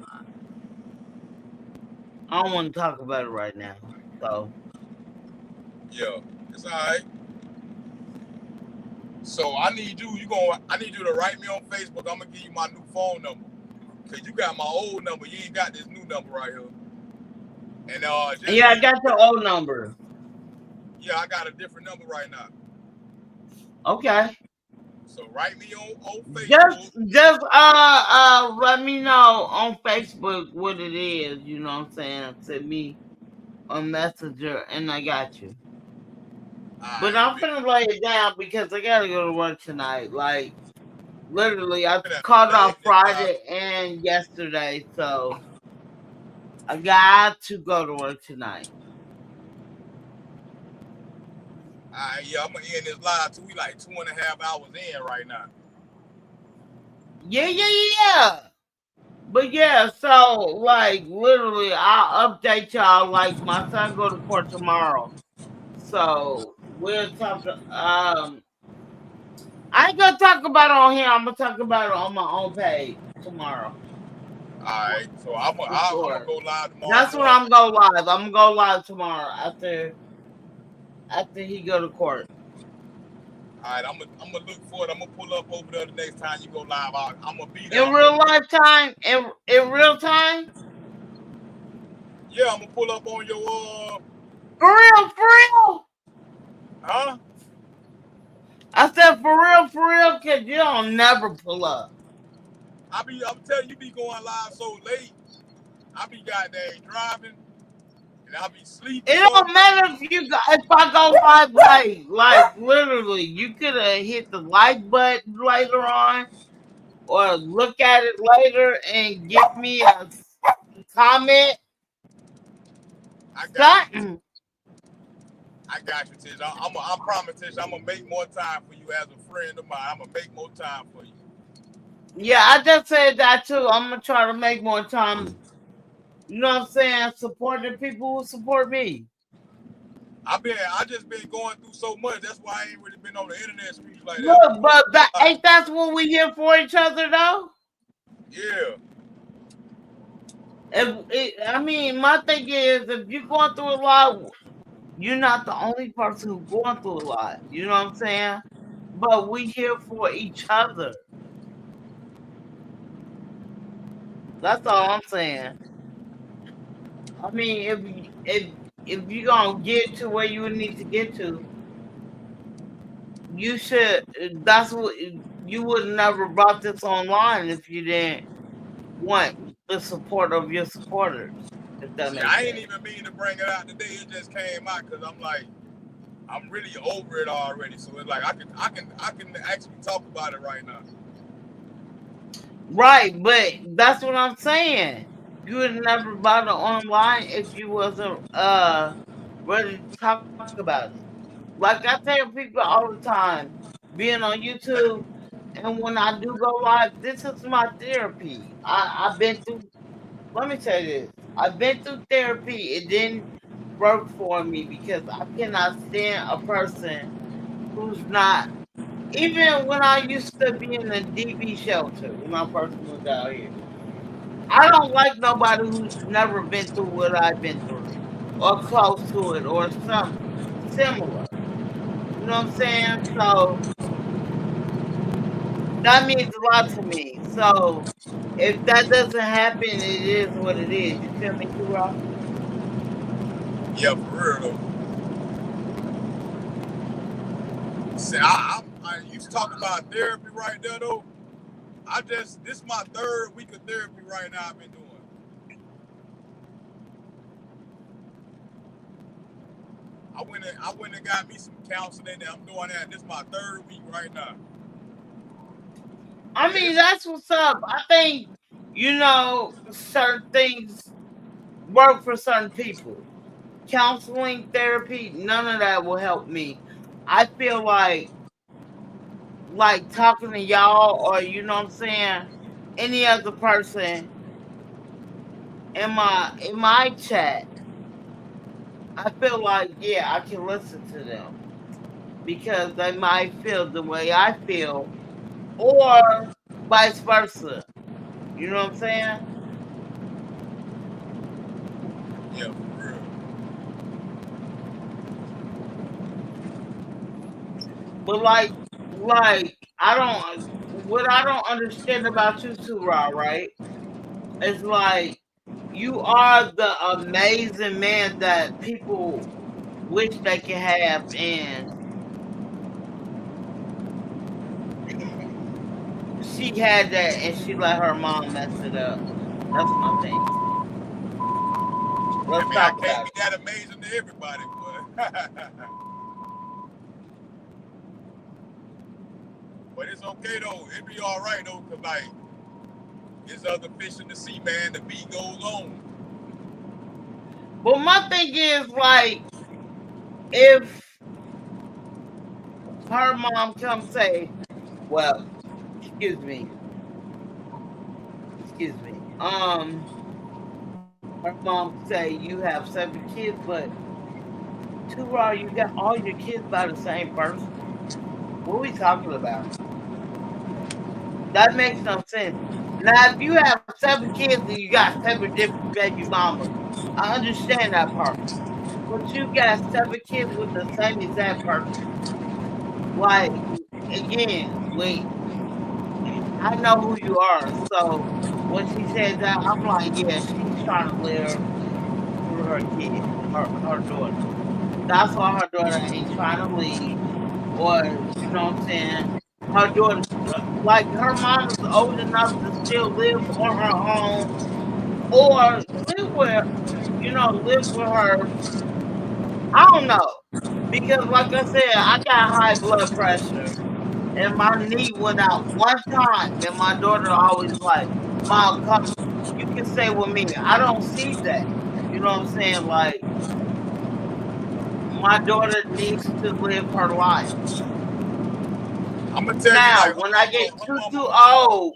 I don't want to talk about it right now. So Yeah, it's alright. So I need you to write me on Facebook. I'm gonna give you my new phone number. Cause you got my old number. You ain't got this new number right here. And yeah, I got your old number. Yeah, I got a different number right now. Okay. So write me on Facebook. Just let me know on Facebook what it is, you know what I'm saying? Send me a messenger and I got you. But I'm finna lay it down because I gotta go to work tonight. Like literally I called off Friday and yesterday, so I got to go to work tonight. Yeah, I'm gonna end this live too. We like 2.5 hours in right now. Yeah. But yeah, so like literally I'll update y'all like my son go to court tomorrow. So we'll talk I ain't gonna talk about it on here, I'm gonna talk about it on my own page tomorrow. Alright, so I'm gonna go live tomorrow. That's when I'm gonna go live. I'm gonna go live tomorrow after he go to court. All right, I'm gonna look for it. I'm gonna pull up over there the next time you go live. I'm gonna be there. In real lifetime, in real time. Yeah, I'm gonna pull up on your For real. huh? I said for real, cause you don't never pull up. I'm telling you, be going live so late. I be goddamn driving, and I be sleeping. It don't matter if I go live late. Like literally, you could have hit the like button later on, or look at it later and give me a comment. I got Something. I got you, Tish. I promise, Tish, I'm gonna make more time for you as a friend of mine. I'm gonna make more time for you. Yeah, I just said that too. I'm gonna try to make more time. You know what I'm saying? Supporting people who support me. I just been going through so much. That's why I ain't really been on the internet speech like that. Look, but ain't that's what we here for each other though? Yeah. I mean, my thing is, if you're going through a lot, you're not the only person who's going through a lot. You know what I'm saying? But we here for each other. That's all I'm saying. I mean, if you're gonna get to where you need to get to, you should. That's what you would never brought this online if you didn't want the support of your supporters. If that makes sense. I ain't even mean to bring it out today. It just came out because I'm really over it already. So it's like I can actually talk about it right now. Right, but that's what I'm saying. You would never bought it online if you wasn't ready to talk about it. Like I tell people all the time, being on YouTube, and when I do go live, this is my therapy. I've been through. Let me tell you this. I've been through therapy. It didn't work for me because I cannot stand a person who's not. Even when I used to be in the DV shelter, when I first moved out here, I don't like nobody who's never been through what I've been through, or close to it, or something similar. You know what I'm saying? So that means a lot to me. So if that doesn't happen, it is what it is. You feel me, T-Rock? Yeah, for real though. See, you talking about therapy right there though. This is my 3rd week of therapy right now. I've been doing. I went and got me some counseling, and I'm doing that. This is my 3rd week right now. I mean, that's what's up. I think, certain things work for certain people. Counseling, therapy, none of that will help me. I feel like talking to y'all, or you know what I'm saying, any other person in my chat, I feel like, yeah, I can listen to them because they might feel the way I feel, or vice versa. You know what I'm saying? Yeah, for real. But what I don't understand about you two, right? It's like you are the amazing man that people wish they could have, and she had that, and she let her mom mess it up. That's my thing. Let's talk I can't about be that amazing to everybody, but it's okay though. It be all right though, cause it's other fish in the sea, man. The beat goes on. But my thing is if her mom comes say, well, excuse me. Her mom say you have 7 kids, but T-Raw, you got all your kids by the same person. What are we talking about? That makes no sense. Now, if you have 7 kids and you got 7 different baby mamas, I understand that part. But you got 7 kids with the same exact person. Like again, wait, I know who you are. So when she said that, I'm like, yeah, she's trying to live through her kid, her daughter. That's why her daughter ain't trying to leave, or you know what I'm saying. Her daughter, like her mom is old enough to still live on her own, or live with, live with her. I don't know because, like I said, I got high blood pressure and my knee went out one time, and my daughter always like, "Mom, come, you can stay with me." I don't see that. You know what I'm saying? Like my daughter needs to live her life. I'm gonna tell you, Now, like when I get too uh, old,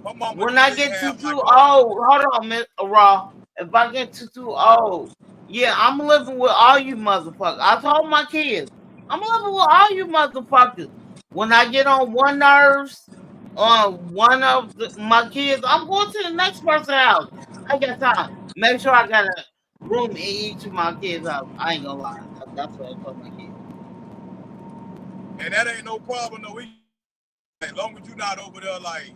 her mama when I did get have too like old, hold on, Miss Raw. If I get too old, yeah, I'm living with all you motherfuckers. I told my kids, I'm living with all you motherfuckers. When I get on one nerves on one of my kids, I'm going to the next person's house. I got time. Make sure I got a room in each of my kids' house. I ain't gonna lie. That's what I told my kids. and that ain't no problem though. As long as you not over there like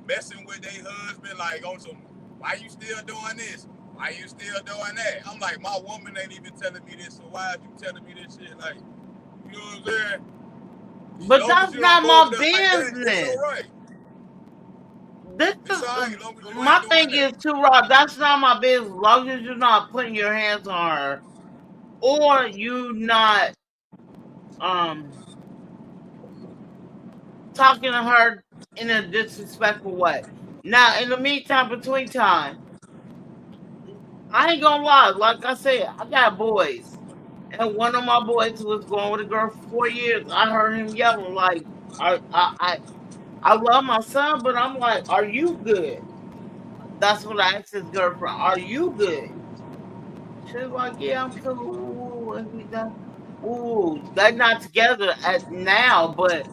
messing with their husband, like on some, why you still doing this? Why you still doing that? I'm like, my woman ain't even telling me this, so why are you telling me this shit? Like, you know what I'm saying? As But long as that's you don't not go over my there like that, it's business. all right. This It's is all right, as long as you my ain't doing thing is that. too raw. That's not my business. As long as you're not putting your hands on her, or you not um talking to her in a disrespectful way. Now, in the meantime, between time, I ain't gonna lie. Like I said, I got boys, and one of my boys was going with a girl for 4 years. I heard him yelling like, "I love my son," but I'm like, "Are you good?" That's what I asked his girlfriend. Are you good? She was like, "Yeah, I'm cool." And we done. Ooh, they're not together at now, but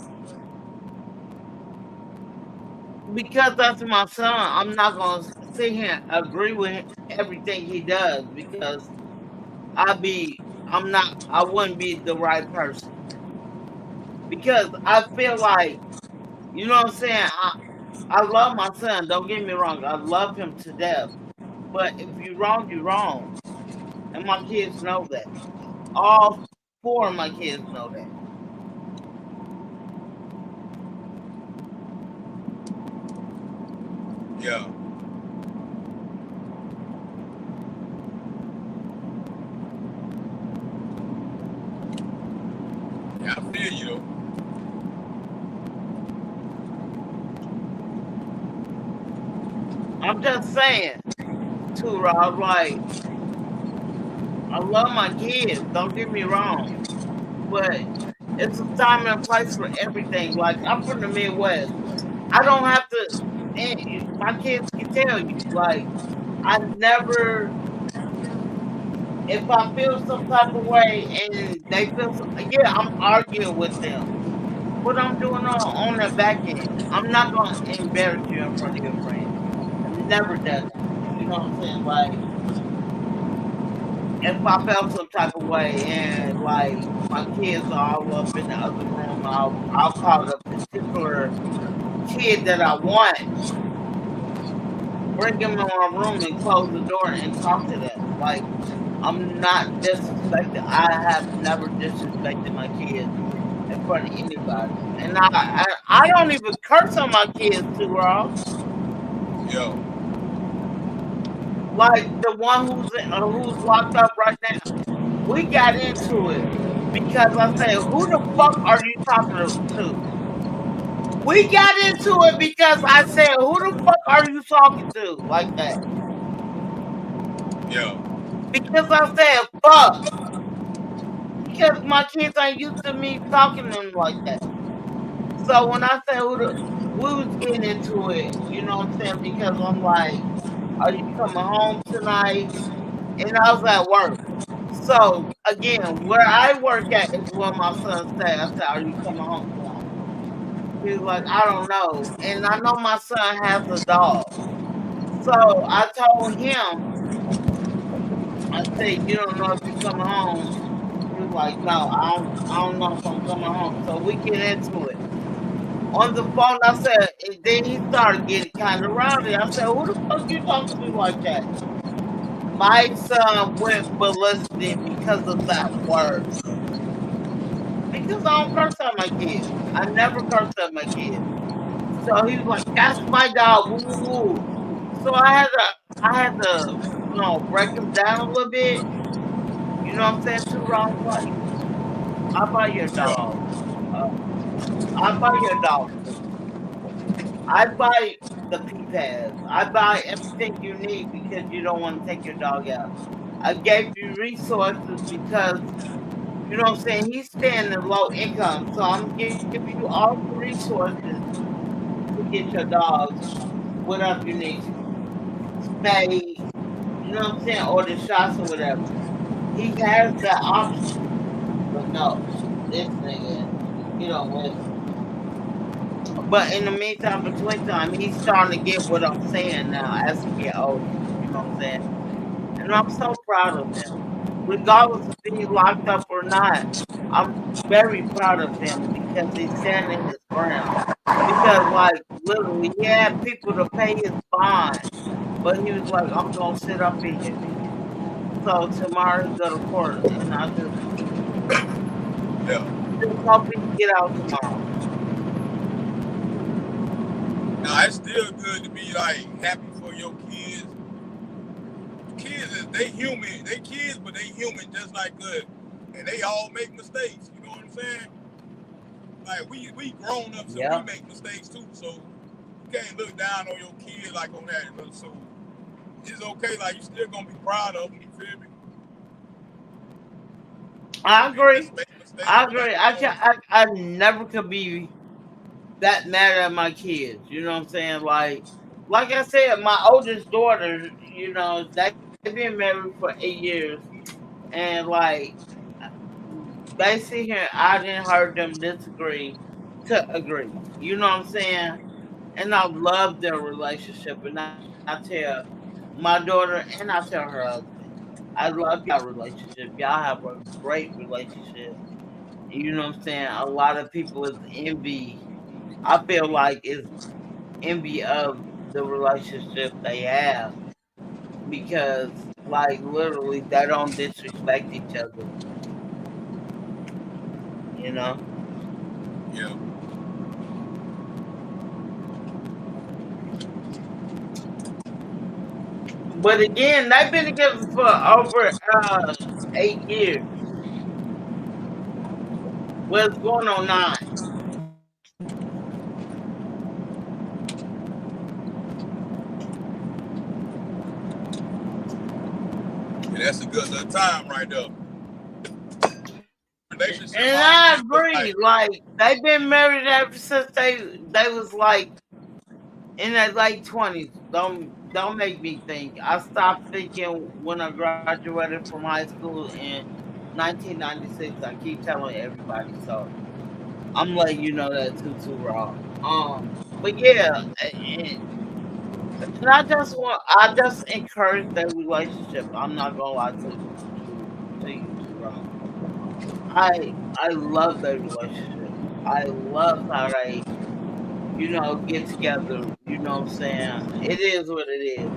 because that's my son, I'm not gonna sit here and agree with everything he does because I wouldn't be the right person because I feel like, you know what I'm saying. I love my son. Don't get me wrong. I love him to death. But if you wrong, you wrong, and my kids know that. All four of my kids know that. Yeah. Yeah, I feel you though. I'm just saying, too, Rob. Like I love my kids. Don't get me wrong, but it's a time and a place for everything. Like I'm from the Midwest. I don't have to. And my kids can tell you. Like I never. If I feel some type of way and they feel, yeah, I'm arguing with them. What I'm doing on the back end, I'm not gonna embarrass you in front of your friends. I've never done that. You know what I'm saying? Like if I felt some type of way and like my kids are all up in the other room, I'll call the particular kid that I want, bring them in my room and close the door and talk to them. Like I'm not disrespecting. I have never disrespected my kids in front of anybody, and I don't even curse on my kids too, Raw. Yeah. Like the one who's locked up right now. We got into it because I said, "Who the fuck are you talking to?" We got into it because I said, "Who the fuck are you talking to?" Like that. Yeah. Because I said, "Fuck." Because my kids ain't used to me talking to them like that. So when I said we was getting into it, you know what I'm saying? Because I'm like, "Are you coming home tonight?" And I was at work. So again, where I work at is where my son stay. I said, "Are you coming home tonight?" He was like, "I don't know." And I know my son has a dog. So I told him, I said, "You don't know if you're coming home." like, no, I don't know if I'm coming home. So we get into it. On the phone, I said, and then he started getting kind of rowdy. I said, who the fuck you talking to me like that? My son went ballistic because of that word. Because I don't curse at my kids. I never curse at my kids. So he was like, "That's my dog." Woo, woo, woo. So I had to break him down a little bit. You know what I'm saying? Too wrong. Like, I buy your Yeah. dog. Uh, I buy your dog food. I buy the pee pads. I buy everything you need because you don't want to take your dog out. I gave you resources because you know what I'm saying. He's staying in low income, so I'm giving you all the resources to get your dogs whatever you need, spay, you know what I'm saying, or the shots or whatever. He has that option, but no, this nigga, he don't listen. But in the meantime, between time, he's starting to get what I'm saying now as he get older. You know what I'm saying? And I'm so proud of him. Regardless of being locked up or not, I'm very proud of him because he's standing his ground. Because like literally he had people to pay his bond, but he was like, I'm gonna sit up in here. So tomorrow he go to court and I Yeah. just hope he can get out tomorrow. Now it's still good to be like happy for your kids. Kids is they human. They kids, but they human just like us. And they all make mistakes. You know what I'm saying? Like we grown ups and we Yeah. make mistakes too. So you can't look down on your kid like on that. So it's okay. Like you still gonna be proud of them. You feel me? I They agree. just make mistakes. I But like agree. you know, I never could be that mad at my kids. You know what I'm saying? Like I said, my oldest daughter, they've been married for 8 years, and like they sit here, I didn't heard them disagree to agree. You know what I'm saying? And I love their relationship, and I tell my daughter and I tell her husband, I love y'all relationship. Y'all have a great relationship. You know what I'm saying? A lot of people is envy. I feel like it's envy of the relationship they have because, like, literally, they don't disrespect each other. You know. yeah, But again, they've been together for over 8 years. Well, it's going on 9. and that's a good little time right there. Relationship, And how I it look agree. like. Like they've been married ever since they was like in their late 20s. Don't make me think. I stopped thinking when I graduated from high school in 1996. I keep telling everybody, so I'm letting you know that too raw. But yeah, and I just encourage their relationship. I'm not gonna lie to you too raw. I love their relationship. I love how they get together. You know what I'm saying? It is what it is.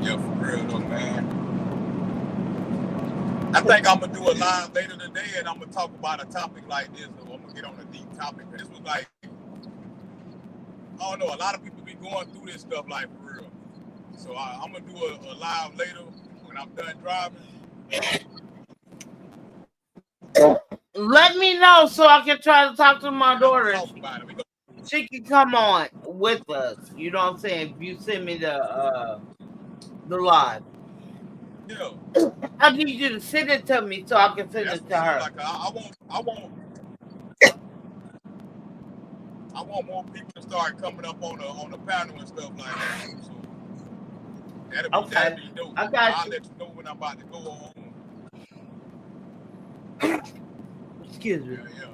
Yeah, for real though, man. I think I'm gonna do a live later today, and I'm gonna talk about a topic like this. So I'm gonna get on a deep topic. This was like, I don't know, a lot of people be going through this stuff like for real. So I'm gonna do a live later when I'm done driving. Let me know so I can try to talk to my And I'm gonna daughter. talk about it. She can come on with us. You know what I'm saying? If you send me the live. Yeah, I need you to send it to me so I can send that's it for to sure. her. Like I want more people to start coming up on the panel and stuff like that. So that'll Okay. be dope. I got I'll you. let you know when I'm about to go on. Excuse me. Yeah, yeah.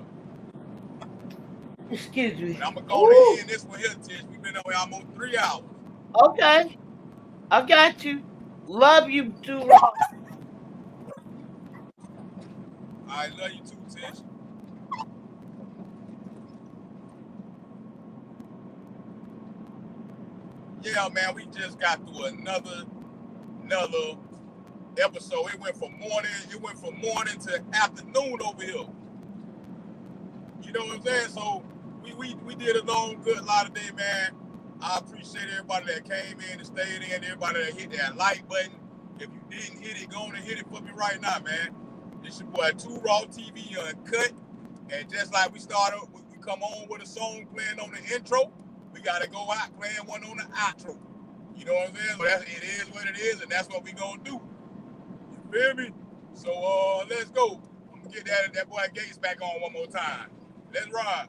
Excuse me. But I'm going to go to end this one here, Tish. We've been over almost 3 hours. Okay, I got you. Love you too, Rob. I love you too, Tish. Yeah, man, we just got through another episode. It went from morning to afternoon over here. You know what I'm saying? So we did a long, good lot of day, man. I appreciate everybody that came in and stayed in, everybody that hit that like button. If you didn't hit it, go on and hit it for me right now, man. It's your boy 2 Raw TV Uncut. And just like we started, we come on with a song playing on the intro. We got to go out playing one on the outro. You know what I'm saying? So it is what it is, and that's what we going to do. You feel me? So let's go. I'm going to get that boy Gates back on one more time. Let's ride.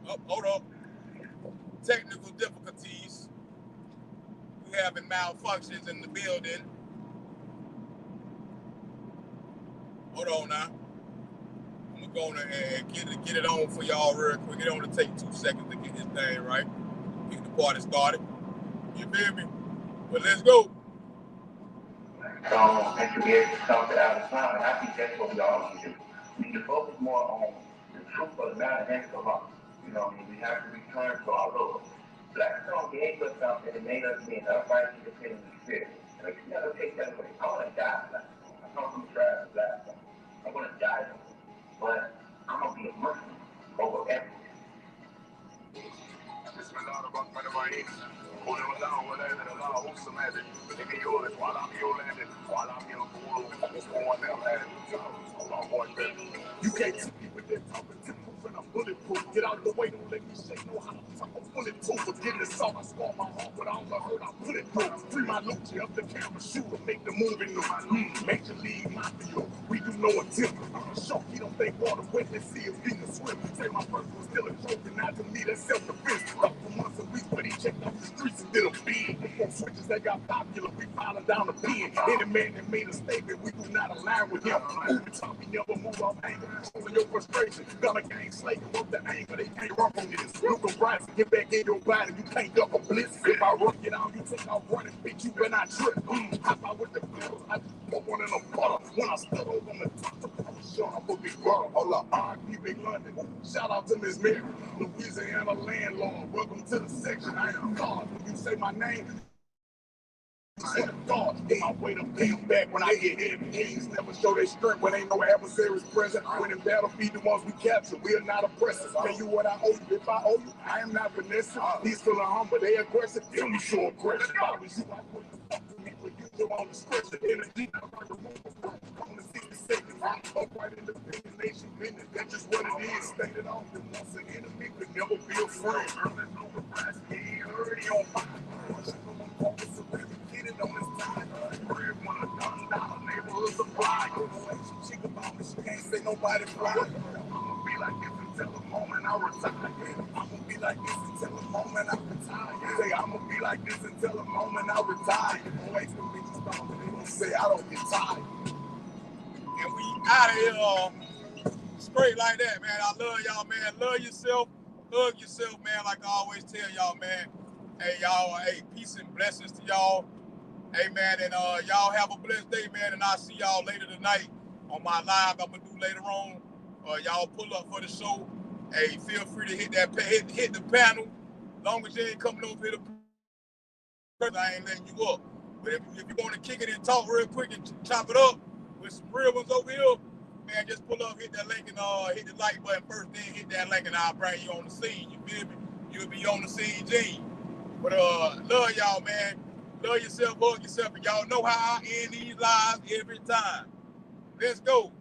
Oh, hold up. Technical difficulties. We having malfunctions in the building. Hold on now. I'm going to go and get it on for y'all real quick. It only take 2 seconds to get this thing right. Get the party started. You feel me? But let's go. And to be able to come to out of time, and I think that's what we all need to do. We need to focus more on the truth of the matter and the law. You know, I mean, we have to return to our Lord. Blackstone gave us something that made us be an upright, independent spirit. And we can never take that away. I want to die Blackstone. I come from the tribe of Blackstone. I want to die, but I'm going to be a Muslim over everything. You can't see me with that talking to and I'm bulletproof. Get out the way, don't let me shake no how I'm bulletproof. Forgiveness, so I scar my heart, but all the hurt I put it through. Free my Lucci up the camera, shoot and make the movie new. Major League Mafia, we do no attempt. Shock, he don't think water wet, let's see if he can swim. Say my first was still a joke, and not to me, that's self-defense. Thought for months and weeks, but he checked out the streets and did a bid. Before switches that got popular, we filing down the pen. Any man that made a statement, we do not align with him. Moving top, we never move off anger. Showing your frustration, gonna gang slay you up the anger, they can't rock on this. Look at Bryson, get back in your body, you can't duck a blitz. If I run it out, you take off running, bitch, you better not trip. Hop out with the bills, I just put one in a butter. When I stood over on the top, the power shot up a big brother. Hold up, R.I.P. Big London. Shout out to Miss Mary, Louisiana landlord. Welcome to the section. I am God. When you say my name, God, in my way to pay back when I get heavy. Kings never show their strength when ain't no adversaries present. When in battle, be the ones we capture. We are not oppressors. Tell you what I owe you. If I owe you, I am not Vanessa. These feeling humble, they aggressive. Feel me show aggression. If I was you, I wouldn't fuck with me, but you do on discretion. Energy, I'm like a room. On the 60 seconds. Upright independent nation business. That's just what it is. Stated off that once an enemy could never be a friend. Earning overpriced, he already on fire. Get it on this time. When a $1 neighborhood supply. Chick about me, she can't say nobody fly. I'ma be like this until the moment I retire. I'ma be like this until the moment I retire. Say I'ma be like this until the moment I retire. Always gonna be just talking. They gonna say I don't get tired. And we out of here straight like that, man. I love y'all, man. Love yourself. Hug yourself, man, like I always tell y'all, man. Hey, y'all, hey, peace and blessings to y'all. Hey, man, and y'all have a blessed day, man, and I'll see y'all later tonight on my live I'm going to do later on. Y'all pull up for the show. Hey, feel free to hit the panel. As long as you ain't coming over here to I ain't letting you up. But if you want to kick it and talk real quick and chop it up with some real ones over here, man, just pull up, hit that link, and hit the like button first, then hit that link, and I'll bring you on the scene. You feel me? You'll be on the scene, Gene. But love y'all, man. Love yourself, hug yourself, and y'all know how I end these lives every time. Let's go.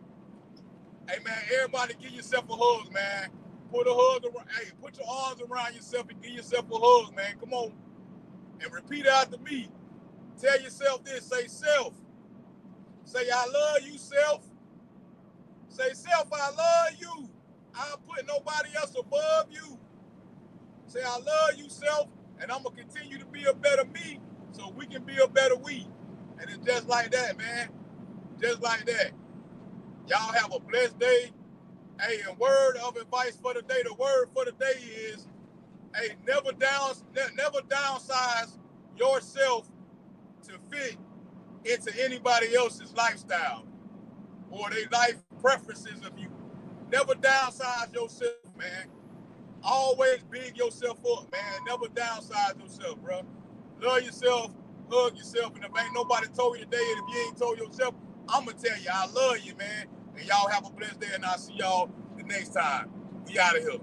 Hey, man, everybody give yourself a hug, man. Put a hug around, hey, put your arms around yourself and give yourself a hug, man. Come on. And repeat after me. Tell yourself this. Say self. Say I love you, self. Say self, I love you. I'll put nobody else above you. Say I love you, self, and I'm going to continue to be a better me so we can be a better we. And it's just like that, man. Just like that. Y'all have a blessed day. Hey, and word of advice for the day, the word for the day is, hey, never downsize yourself to fit into anybody else's lifestyle or their life preferences of you. Never downsize yourself, man. Always big yourself up, man. Never downsize yourself, bro. Love yourself, hug yourself, and if ain't nobody told you today, and if you ain't told yourself, I'm gonna tell you, I love you, man. And y'all have a blessed day, and I'll see y'all the next time. We out of here.